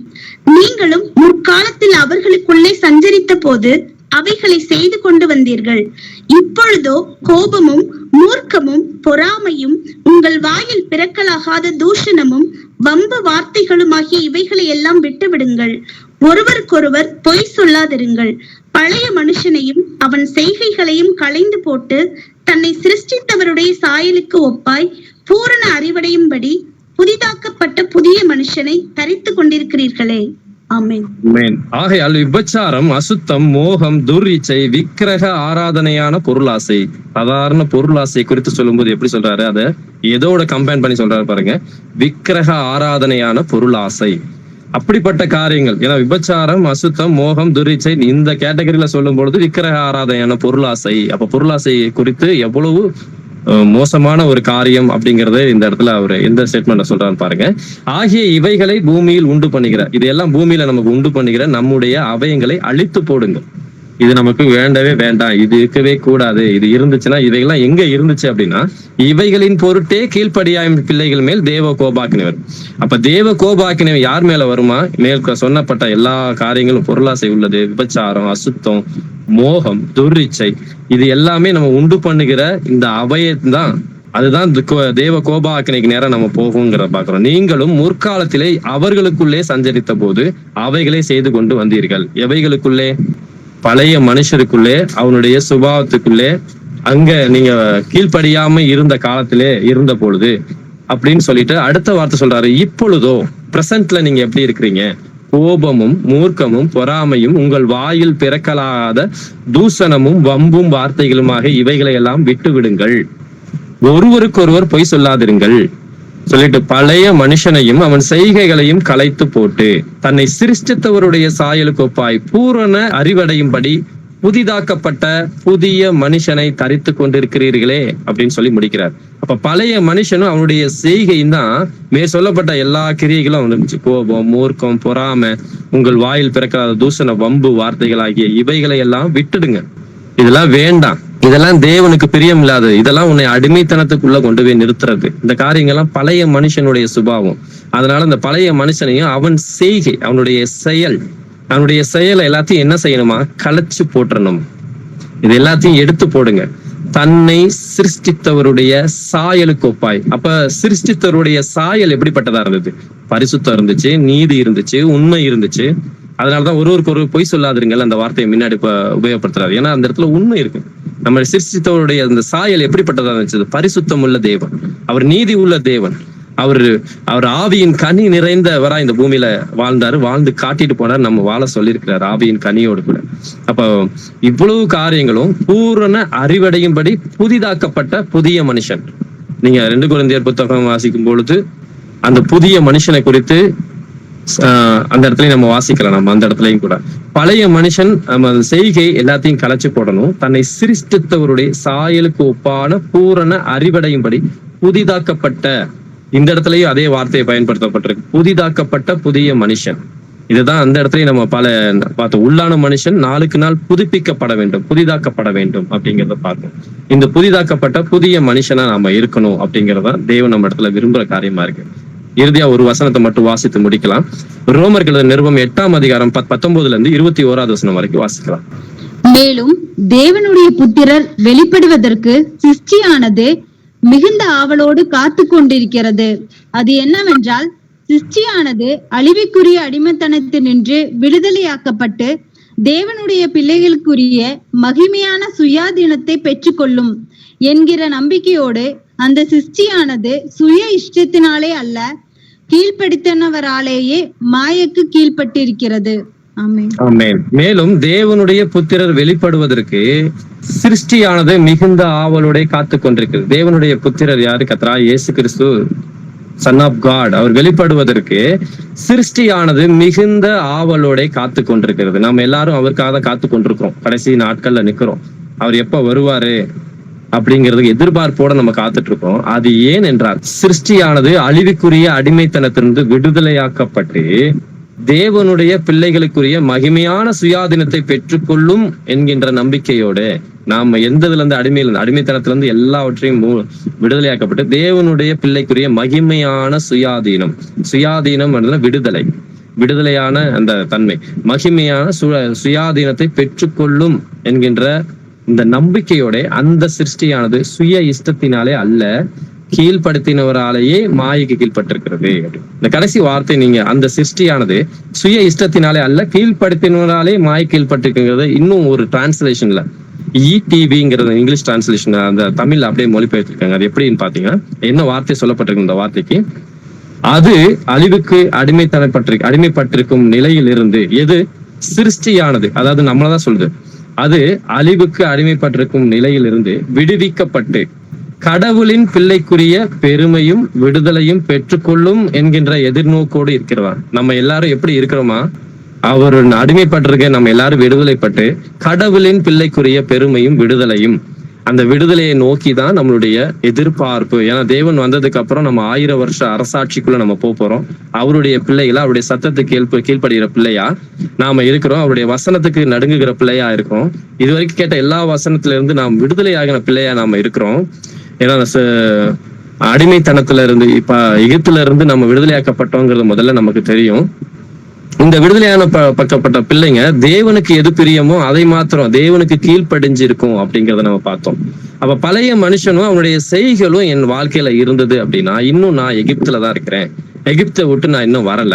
நீங்களும் முற்காலத்தில் அவர்களுக்குள்ளே சஞ்சரித்த போது அவைகளை செய்து கொண்டு வந்தீர்கள். இப்பொழுதோ கோபமும் மூர்க்கமும் பொறாமையும் உங்கள் வாயில் பிறக்கலாகாத தூஷணமும் வம்பு வார்த்தைகளுமாகிய இவைகளை எல்லாம் விட்டுவிடுங்கள். ஒருவருக்கொருவர் பொய் சொல்லாதிருங்கள். பழைய மனுஷனையும் அவன் செய்கைகளையும் களைந்து போட்டு தன்னை சிருஷ்டித்தவருடைய சாயலுக்கு ஒப்பாய் பூரண அறிவடையும்படி புதிதாக்கப்பட்ட புதிய மனுஷனை தரித்து கொண்டிருக்கிறீர்களே. ஆமென். ஆகையால் விபச்சாரம், அசுத்தம், மோகம், துர் இச்சை, விக்கிரக ஆராதனையான பொருளாசை. சாதாரண பொருளாசை குறித்து சொல்லும்போது எப்படி சொல்றாரு, அதை எதோட கம்பேர் பண்ணி சொல்றாரு பாருங்க. விக்கிரக ஆராதனையான பொருளாசை, அப்படிப்பட்ட காரியங்கள். ஏன்னா விபச்சாரம், அசுத்தம், மோகம், துரிச்சை இந்த கேட்டகரியில சொல்லும் பொழுது விக்கிரக ஆராதனையான பொருளாசை. அப்ப பொருளாசை குறித்து எவ்வளவு மோசமான ஒரு காரியம் அப்படிங்கறத இந்த இடத்துல அவரு எந்த ஸ்டேட்மெண்ட்ல சொல்றாரு பாருங்க. ஆகிய இவைகளை பூமியில் உண்டு பண்ணுகிற, இதெல்லாம் பூமியில நமக்கு உண்டு பண்ணுகிற நம்முடைய அவயங்களை அழித்து போடுங்க. இது நமக்கு வேண்டவே வேண்டாம், இது இருக்கவே கூடாது. இது இருந்துச்சுன்னா, இவைகள்லாம் எங்க இருந்துச்சு அப்படின்னா இவைகளின் பொருட்டே கீழ்ப்படியாய் பிள்ளைகள் மேல் தேவ கோபாக்கினை வரும். அப்ப தேவ கோபாக்கினை யார் மேல வருமா? மேல் சொன்னப்பட்ட எல்லா காரியங்களும், பொருளாசை உள்ளது, விபச்சாரம், அசுத்தம், மோகம், துரிச்சை, இது எல்லாமே நம்ம உண்டு பண்ணுகிற இந்த அவையத்தான், அதுதான் தேவ கோபாக்கினைக்கு நேரம் நம்ம போகுங்கிறத பாக்குறோம். நீங்களும் முற்காலத்திலே அவர்களுக்குள்ளே சஞ்சரித்த போது அவைகளை செய்து கொண்டு வந்தீர்கள். எவைகளுக்குள்ளே? பழைய மனுஷருக்குள்ளே, அவனுடைய சுபாவத்துக்குள்ளே, அங்க நீங்க கீழ்ப்படியாம இருந்த காலத்திலே இருந்த பொழுது அப்படின்னு சொல்லிட்டு அடுத்த வார்த்தை சொல்றாரு. இப்பொழுதோ பிரசன்ட்ல நீங்க எப்படி இருக்கிறீங்க? கோபமும் மூர்க்கமும் பொறாமையும் உங்கள் வாயில் பிறக்கலாத தூஷணமும் வம்பும் வார்த்தைகளுமாக இவைகளை எல்லாம் விட்டு விடுங்கள். ஒருவருக்கொருவர் பொய் சொல்லாதிருங்கள் சொல்லிட்டு பழைய மனுஷனையும் அவன் செய்கைகளையும் களைத்து போட்டு தன்னை சிருஷ்டித்தவருடைய சாயலுக்கு ஒப்பாய் பூரண அறிவடையும்படி புதிதாக்கப்பட்ட புதிய மனுஷனை தரித்து கொண்டிருக்கிறீர்களே அப்படின்னு சொல்லி முடிக்கிறார். அப்ப பழைய மனுஷனும் அவனுடைய செய்கையும் தான் சொல்லப்பட்ட எல்லா கிரியைகளும் வந்துருச்சு. கோபம், மூர்க்கம், பொறாமை, உங்கள் வாயில் பிறக்காத தூஷண வம்பு வார்த்தைகள் ஆகிய இவைகளை எல்லாம் விட்டுடுங்க. இதெல்லாம் வேண்டாம், இதெல்லாம் தேவனுக்கு பிரியம் இல்லாதது, இதெல்லாம் உன்னை அடிமைத்தனத்துக்குள்ள கொண்டு போய் நிறுத்துறது. இந்த காரியங்கள்லாம் பழைய மனுஷனுடைய சுபாவம். அதனால இந்த பழைய மனுஷனையும் அவன் செய்கை, அவனுடைய செயலை எல்லாத்தையும் என்ன செய்யணுமா? களைச்சு போட்டுறணும். இது எல்லாத்தையும் எடுத்து போடுங்க. தன்னை சிருஷ்டித்தவருடைய சாயலுக்கு ஒப்பாய். அப்ப சிருஷ்டித்தவருடைய சாயல் எப்படிப்பட்டதா இருந்தது? பரிசுத்தம் இருந்துச்சு, நீதி இருந்துச்சு, உண்மை இருந்துச்சு. அதனாலதான் ஒருவருக்கு ஒரு பொய் சொல்லாதிருங்கள் அந்த வார்த்தையை முன்னாடி உபயோகப்படுத்துறாரு. ஏன்னா அந்த இடத்துல உண்மை இருக்கு. நம்ம சிருஷ்டித்தவருடைய அந்த சாயல் எப்படிப்பட்டதா இருந்துச்சு? பரிசுத்தம் உள்ள தேவன், அவர் நீதி உள்ள தேவன், அவர் ஆவியின் கனி நிறைந்தவரா இந்த பூமியில வாழ்ந்தாரு, வாழ்ந்து காட்டிட்டு போனார், நம்ம வாழ சொல்லியிருக்கிறார் ஆவியின் கனியோடு கூட. அப்ப இவ்வளவு காரியங்களும் பூரண அறிவடையும்படி புதிதாக்கப்பட்ட புதிய மனுஷன். நீங்க 2 கொரிந்தியர் புத்தகம் வாசிக்கும் பொழுது அந்த புதிய மனுஷனை குறித்து அந்த இடத்துலயும் நம்ம வாசிக்கலாம். நம்ம அந்த இடத்துலயும் கூட பழைய மனுஷன் நம்ம செய்கை எல்லாத்தையும் களைச்சு போடணும். தன்னை சிருஷ்டித்தவருடைய சாயலுக்கு ஒப்பான பூரண அறிவடையும்படி புதிதாக்கப்பட்ட, இந்த இடத்துலயும் அதே வார்த்தையை பயன்படுத்தப்பட்டிருக்கு, புதிதாக்கப்பட்ட புதிய மனுஷன். இதுதான் அந்த இடத்துலயும் நம்ம பார்த்தோம். உள்ளான மனுஷன் நாளுக்கு நாள் புதுப்பிக்கப்பட வேண்டும், புதிதாக்கப்பட வேண்டும் அப்படிங்கிறத பார்த்தோம். இந்த புதிதாக்கப்பட்ட புதிய மனுஷனா நாம இருக்கணும் அப்படிங்கறத தேவன் நம்ம இடத்துல விரும்புற காரியமா இருக்கு. இறுதியா ஒரு வசனத்தை மட்டும் வாசித்து முடிக்கலாம். ரோமர்கள் நிருபம் 8ஆம் அதிகாரம் 19-21 வசனம் வரைக்கும் வாசிக்கலாம். மேலும் தேவனுடைய புத்திரர் வெளிப்படுவதற்கு சிருஷ்டியானது மிகுந்த ஆவலோடு காத்து கொண்டிருக்கிறது. அது என்னவென்றால், சிருஷ்டியானது அழிவுக்குரிய அடிமைத்தனத்தினின்று விடுதலையாக்கப்பட்டு தேவனுடைய பிள்ளைகளுக்குரிய மகிமையான சுயாதீனத்தை பெற்றுக்கொள்ளும் என்கிற நம்பிக்கையோடு அந்த சிருஷ்டியானது சுய இஷ்டத்தினாலே அல்ல, கீழ்ப்படுத்தினவராலேயே மாயக்கு கீழ்பட்டிருக்கிறது. ஆமென். ஆமென். மேலும் தேவனுடைய புத்திரர் வெளிப்படுவதற்கு சிருஷ்டியானது மிகுந்த ஆவலோட காத்து கொண்டிருக்கிறது. தேவனுடைய புத்திரர் யாரு? கர்த்தராகிய இயேசு கிறிஸ்து, சன் ஆஃப் காட். அவர் வெளிப்படுவதற்கு சிருஷ்டியானது மிகுந்த ஆவலோட காத்து கொண்டிருக்கிறது. நம்ம எல்லாரும் அவருக்காக தான் காத்து கொண்டிருக்கிறோம். கடைசி நாட்கள்ல நிக்கிறோம். அவர் எப்ப வருவாரு அப்படிங்கிறதுக்கு எதிர்பார்ப்போட நம்ம காத்துட்டு இருக்கோம். அது ஏன் என்றால், சிருஷ்டியானது அழிவுக்குரிய அடிமைத்தனத்திலிருந்து விடுதலையாக்கப்பட்டு தேவனுடைய பிள்ளைகளுக்குரிய மகிமையான சுயாதீனத்தை பெற்றுக்கொள்ளும் என்கின்ற நம்பிக்கையோடு நாம எந்ததுல இருந்து அடிமைத்தனத்திலிருந்து எல்லாவற்றையும் விடுதலையாக்கப்பட்டு தேவனுடைய பிள்ளைக்குரிய மகிமையான சுயாதீனம் விடுதலையான அந்த தன்மை, மகிமையான சுயாதீனத்தை பெற்றுக்கொள்ளும் என்கின்ற இந்த நம்பிக்கையோட அந்த சிருஷ்டியானது சுய இஷ்டத்தினாலே அல்ல, கீழ்படுத்தினவராலேயே மாயைக்கு கீழ்பட்டிருக்கிறது. இந்த கடைசி வார்த்தை, நீங்க அந்த சிருஷ்டியானது சுய இஷ்டத்தினாலே அல்ல, கீழ்படுத்தினவராலே மாயை கீழ்பட்டிருக்கிறது. இன்னும் ஒரு டிரான்ஸ்லேஷன்ல ETVங்கிறது இங்கிலீஷ் டிரான்ஸ்லேஷன், அந்த தமிழ்ல அப்படியே மொழிபெயர்த்திருக்காங்க. அது எப்படின்னு பாத்தீங்கன்னா, என்ன வார்த்தை சொல்லப்பட்டிருக்கு இந்த வார்த்தைக்கு? அது அழிவுக்கு அடிமைப்பட்டிருக்கும் நிலையில் இருந்து, எது? சிருஷ்டியானது, அதாவது நம்மளதான் சொல்லுது, அது அழிவுக்கு அடிமைப்பட்டிருக்கும் நிலையில் இருந்து விடுவிக்கப்பட்டு கடவுளின் பிள்ளைக்குரிய பெருமையும் விடுதலையும் பெற்றுக்கொள்ளும் என்கின்ற எதிர்நோக்கோடு இருக்கிறவா. நம்ம எல்லாரும் எப்படி இருக்கிறோமா? அவர் அடிமைப்பட்டிருக்க நம்ம எல்லாரும் விடுதலைப்பட்டு கடவுளின் பிள்ளைக்குரிய பெருமையும் விடுதலையும், அந்த விடுதலையை நோக்கி தான் நம்மளுடைய எதிர்பார்ப்பு. ஏன்னா தேவன் வந்ததுக்கு அப்புறம் நம்ம 1000 வருஷ அரசாட்சிக்குள்ள நம்ம போறோம். அவருடைய பிள்ளைகளா, அவருடைய சத்தத்துக்கு கீழ்ப்படுகிற பிள்ளையா நாம இருக்கிறோம். அவருடைய வசனத்துக்கு நடுங்குகிற பிள்ளையா இருக்கிறோம். இது வரைக்கும் கேட்ட எல்லா வசனத்துல இருந்து நாம் விடுதலை ஆகின பிள்ளையா நாம இருக்கிறோம். ஏன்னா அடிமைத்தனத்துல இருந்து இப்ப எகிப்துல இருந்து நம்ம விடுதலையாக்கப்பட்டோங்கிறது முதல்ல நமக்கு தெரியும். இந்த விடுதலையான பக்கப்பட்ட பிள்ளைங்க தேவனுக்கு எது பிரியமோ அதை மாத்திரம் தேவனுக்கு கீழ்ப்படிஞ்சு இருக்கும் அப்படிங்கிறத நம்ம பார்த்தோம். அப்ப பழைய மனுஷனும் அவனுடைய செய்களும் என் வாழ்க்கையில இருந்தது அப்படின்னா, இன்னும் நான் எகிப்துலதான் இருக்கிறேன், எகிப்தை விட்டு நான் இன்னும் வரல.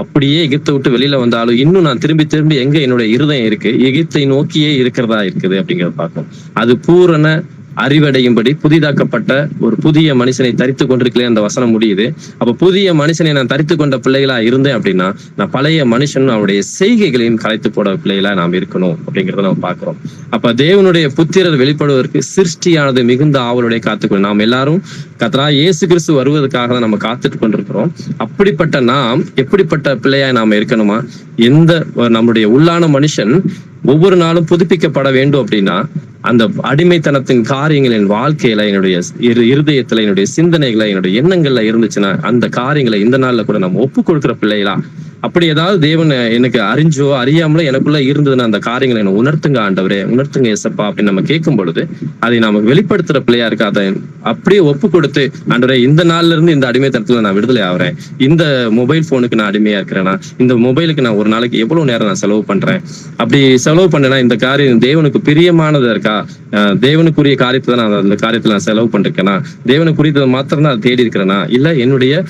அப்படியே எகிப்தை விட்டு வெளியில வந்தாலும் இன்னும் நான் திரும்பி எங்க என்னுடைய இருதயம் இருக்கு, எகிப்தை நோக்கியே இருக்கிறதா இருக்குது அப்படிங்கறத பார்ப்போம். அது பூரண அறிவடையும்படி புதிதாக்கப்பட்ட ஒரு புதிய மனுஷனை தரித்து கொண்டிருக்கலே அந்த வசனம் முடியுது. அப்ப புதிய மனுஷனை நான் தரித்து கொண்ட பிள்ளைகளா இருந்தேன் அப்படின்னா, நான் பழைய மனுஷன் அவருடைய செய்கைகளையும் கலைத்து போட பிள்ளைகளா நாம் இருக்கணும் அப்படிங்கிறத நம்ம பாக்குறோம். அப்ப தேவனுடைய புத்திரர் வெளிப்படுவதற்கு சிருஷ்டியானது மிகுந்த ஆவலுடைய காத்துக்கொள்ளும். நாம் எல்லாரும் கர்த்தராகிய இயேசு கிறிஸ்து வருவதற்காக தான் நம்ம காத்துட்டு கொண்டிருக்கிறோம். அப்படிப்பட்ட நாம் எப்படிப்பட்ட பிள்ளையா நாம இருக்கணுமா? நம்முடைய உள்ளான மனுஷன் ஒவ்வொரு நாளும் புதுப்பிக்கப்பட வேண்டும் அப்படின்னா, அந்த அடிமைத்தனத்தின் காரியங்கள் என் வாழ்க்கையில, என்னுடைய இருதயத்துல, என்னுடைய சிந்தனைகளை, என்னுடைய எண்ணங்கள்ல இருந்துச்சுன்னா, அந்த காரியங்களை இந்த நாள்ல கூட நம்ம ஒப்பு கொடுக்கிற பிள்ளைகளா, அப்படி ஏதாவது தேவன் எனக்கு அறிஞ்சோ அறியாமல எனக்குள்ள இருந்ததுன்னா அந்த காரியங்களை என்ன உணர்த்துங்க ஆண்டவரே, உணர்த்துங்க ஏசப்பா அப்படின்னு நம்ம கேட்கும் பொழுது அதை நமக்கு வெளிப்படுத்துற பிள்ளையா இருக்கு. அதை அப்படியே ஒப்பு கொடுத்து, ஆண்டவரே இந்த நாள்ல இருந்து இந்த அடிமைத்தனத்துல நான் விடுதலை ஆகிறேன், இந்த மொபைல் போனுக்கு நான் அடிமையா இருக்கிறேன்னா, இந்த மொபைலுக்கு நான் ஒரு நாளைக்கு எவ்வளவு நேரம் நான் செலவு பண்றேன், அப்படி செலவு பண்ணேன்னா இந்த காரியம் தேவனுக்கு பிரியமானதா இருக்கா, தேவனுக்குரிய காரியத்தை தான் நான் அந்த காரியத்துல நான் செலவு பண்ணிருக்கேனா, தேவனுக்குரியதை மாத்திரம் தான் தேடி இருக்கிறேனா, இல்ல என்னுடைய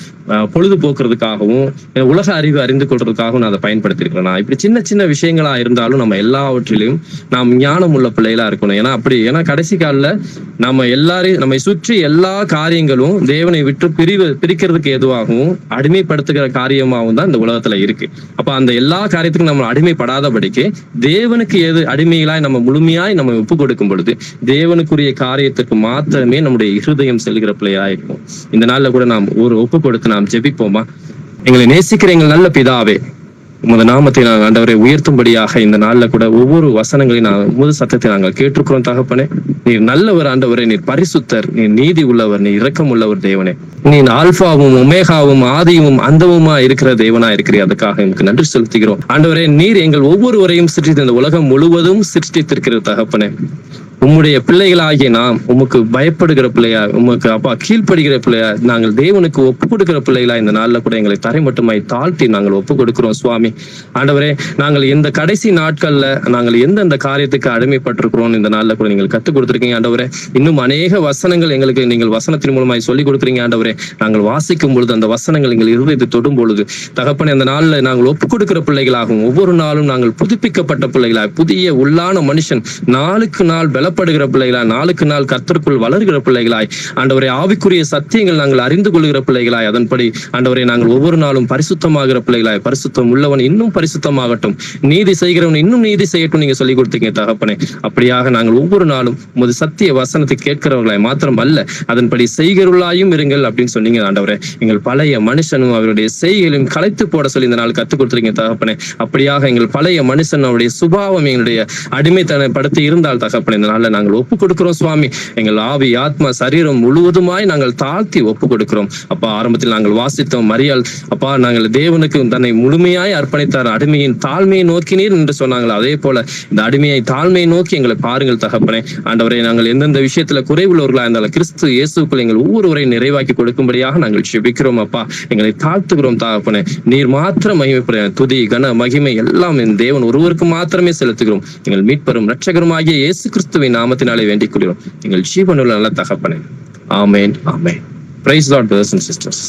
பொழுதுபோக்குறதுக்காகவும் உலக அறிவு அறிந்து கொள்றதுக்காகவும் நான் அதை பயன்படுத்தி இருக்கிறேனா, இப்படி சின்ன சின்ன விஷயங்களா இருந்தாலும் நம்ம எல்லாவற்றிலையும் நாம் ஞானம் உள்ள பிள்ளைகளா இருக்கணும். ஏன்னா கடைசி காலில் நம்ம எல்லாரையும் நம்மை சுற்றி எல்லா காரியங்களும் தேவனை விட்டு பிரிக்கிறதுக்கு எதுவாகவும் அடிமைப்படுத்துகிற காரியமாகவும் தான் இந்த உலகத்துல இருக்கு. அப்ப அந்த எல்லா காரியத்துக்கும் நம்ம அடிமைப்படாதபடிக்கு தேவனுக்கு எது அடிமைகளாய் நம்ம முழுமையாய் நம்ம ஒப்பு கொடுக்கும் பொழுது தேவனுக்குரிய காரியத்திற்கு மாத்திரமே நம்முடைய இருதயம் செல்கிற பிள்ளையா இருக்கும். இந்த நாள்ல கூட நாம் ஒரு ஒப்பு கொடுத்து நாம் ஜெபிப்போமா? எங்களை நேசிக்கிற எங்கள் நல்ல பிதாவே, உமது நாமத்தை நாங்கள் ஆண்டவரை உயர்த்தும்படியாக இந்த நாள்ல கூட ஒவ்வொரு வசனங்களையும் உமது சத்தத்தை நாங்கள் கேட்டிருக்கிறோம். தகப்பனே, நீர் நல்லவர் ஆண்டவரே, நீர் பரிசுத்தர், நீர் நீதி உள்ளவர், நீர் இரக்கம் உள்ளவர் தேவனே, நீர் ஆல்பாவும் ஒமேகாவும் ஆதியும் அந்தவுமா இருக்கிற தேவனா இருக்கிறீர். அதுக்காக எனக்கு நன்றி செலுத்துகிறோம் ஆண்டவரே. நீர் எங்கள் ஒவ்வொருவரையும் சிருஷ்டித்த இந்த உலகம் முழுவதும் சிருஷ்டித்திருக்கிற தகப்பனே, உம்முடைய பிள்ளைகளாகிய நாம் உமக்கு பயப்படுகிற பிள்ளையா, உமக்கு அப்பா கீழ்ப்படுகிற பிள்ளையா, நாங்கள் தேவனுக்கு ஒப்பு கொடுக்கிற பிள்ளைகளா இந்த நாள்ல கூட எங்களை தரை மட்டுமாய் தாழ்த்தி நாங்கள் ஒப்பு கொடுக்கிறோம் சுவாமி. ஆண்டவரே, நாங்கள் இந்த கடைசி நாட்கள்ல நாங்கள் எந்தெந்த காரியத்துக்கு அடிமைப்பட்டிருக்கிறோம் இந்த நாள்ல கூட நீங்கள் கத்துக் கொடுத்துருக்கீங்க ஆண்டவரே. இன்னும் அநேக வசனங்கள் எங்களுக்கு நீங்கள் வசனத்தின் மூலமாய் சொல்லிக் கொடுக்குறீங்க ஆண்டவரே. நாங்கள் வாசிக்கும் பொழுது அந்த வசனங்கள் எங்கள் இருதயத்தை தொடும் பொழுது தகப்பனே, அந்த நாள்ல நாங்கள் ஒப்பு கொடுக்கிற பிள்ளைகளாகவும் ஒவ்வொரு நாளும் நாங்கள் புதுப்பிக்கப்பட்ட பிள்ளைகளாக புதிய உள்ளான மனுஷன் நாளுக்கு நாள் பலப்படுகிற பிள்ளைகளாய், நாளுக்கு நாள் கர்த்தருக்குள் வளர்கிற பிள்ளைகளாய், ஆண்டவரே ஆவிக்குரிய சத்தியங்கள் நாங்கள் அறிந்து கொள்கிற பிள்ளைகளாய், அதன்படி ஆண்டவரே நாங்கள் ஒவ்வொரு நாளும் பரிசுத்தமாகிற பிள்ளைகளாய், பரிசுத்தம் உள்ளவன் இன்னும் பரிசுத்தமாகட்டும், நீதி செய்கிறவன் இன்னும் நீதி செய்யட்டும் நீங்க சொல்லி கொடுத்தீங்க தகப்பனே. அப்படியாக நாங்கள் ஒவ்வொரு நாளும் உமது சத்திய வசனத்தை கேட்கிறவர்களாய் மாத்திரம் அல்ல, அதன்படி செய்கிறவர்களாயும் இருங்கள் அப்படின்னு சொன்னீங்க ஆண்டவரே. எங்கள் பழைய மனுஷனும் அவருடைய செய்கைகளையும் கலைத்து போட சொல்லி இந்த நாள் கத்துக் கொடுத்துருங்க தகப்பனே. அப்படியாக எங்கள் பழைய மனுஷன் அவருடைய சுபாவம் எங்களுடைய அடிமைத்தனப்படுத்தி இருந்தால் தகப்பனே, இந்த நாள்ல நாங்கள் ஒப்பு கொடுக்கிறோம் சுவாமி. எங்கள் ஆவி ஆத்மா சரீரம் முழுவதுமாய் நாங்கள் தாழ்த்தி ஒப்பு கொடுக்கிறோம் அப்பா. ஆரம்பத்தில் நாங்கள் வாசித்தோம் மரியாள் அப்பா, நாங்கள் தேவனுக்கு தன்னை முழுமையாய் அர்ப்பணித்தார், அடிமையின் தாழ்மையை நோக்கினீர் என்று சொன்னாங்கள். அதே போல இந்த அடிமையை தாழ்மையை நோக்கி எங்களை பாருங்கள் தகப்பனே. ஆண்டவரை நாங்கள் எந்தெந்த விஷயத்துல குறைவுள்ளவர்களா இருந்தாலும் கிறிஸ்து இயேசுக்குள் எங்கள் ஒவ்வொருவரையும் நிறைவாக்கி கொடுக்கும்படியாக நாங்கள் ஜெபிக்கிறோம் அப்பா. எங்களை தாழ்த்துகிறோம் தகப்பனே. நீர் மாத்திரம் மகிமைப்படுற துதி கன மகிமை எல்லாம் என் தேவன் ஒருவருக்கு மாத்திரமே செலுத்துகிறோம். எங்கள் மீட்பரும் இரட்சகருமாகிய இயேசு கிறிஸ்துவின் நாமத்தினாலே வேண்டிக் கொள்கிறோம் எங்கள் ஜீவனுள்ள நல்ல தகப்பனே. ஆமேன், ஆமேன். Praise Lord, brothers and sisters.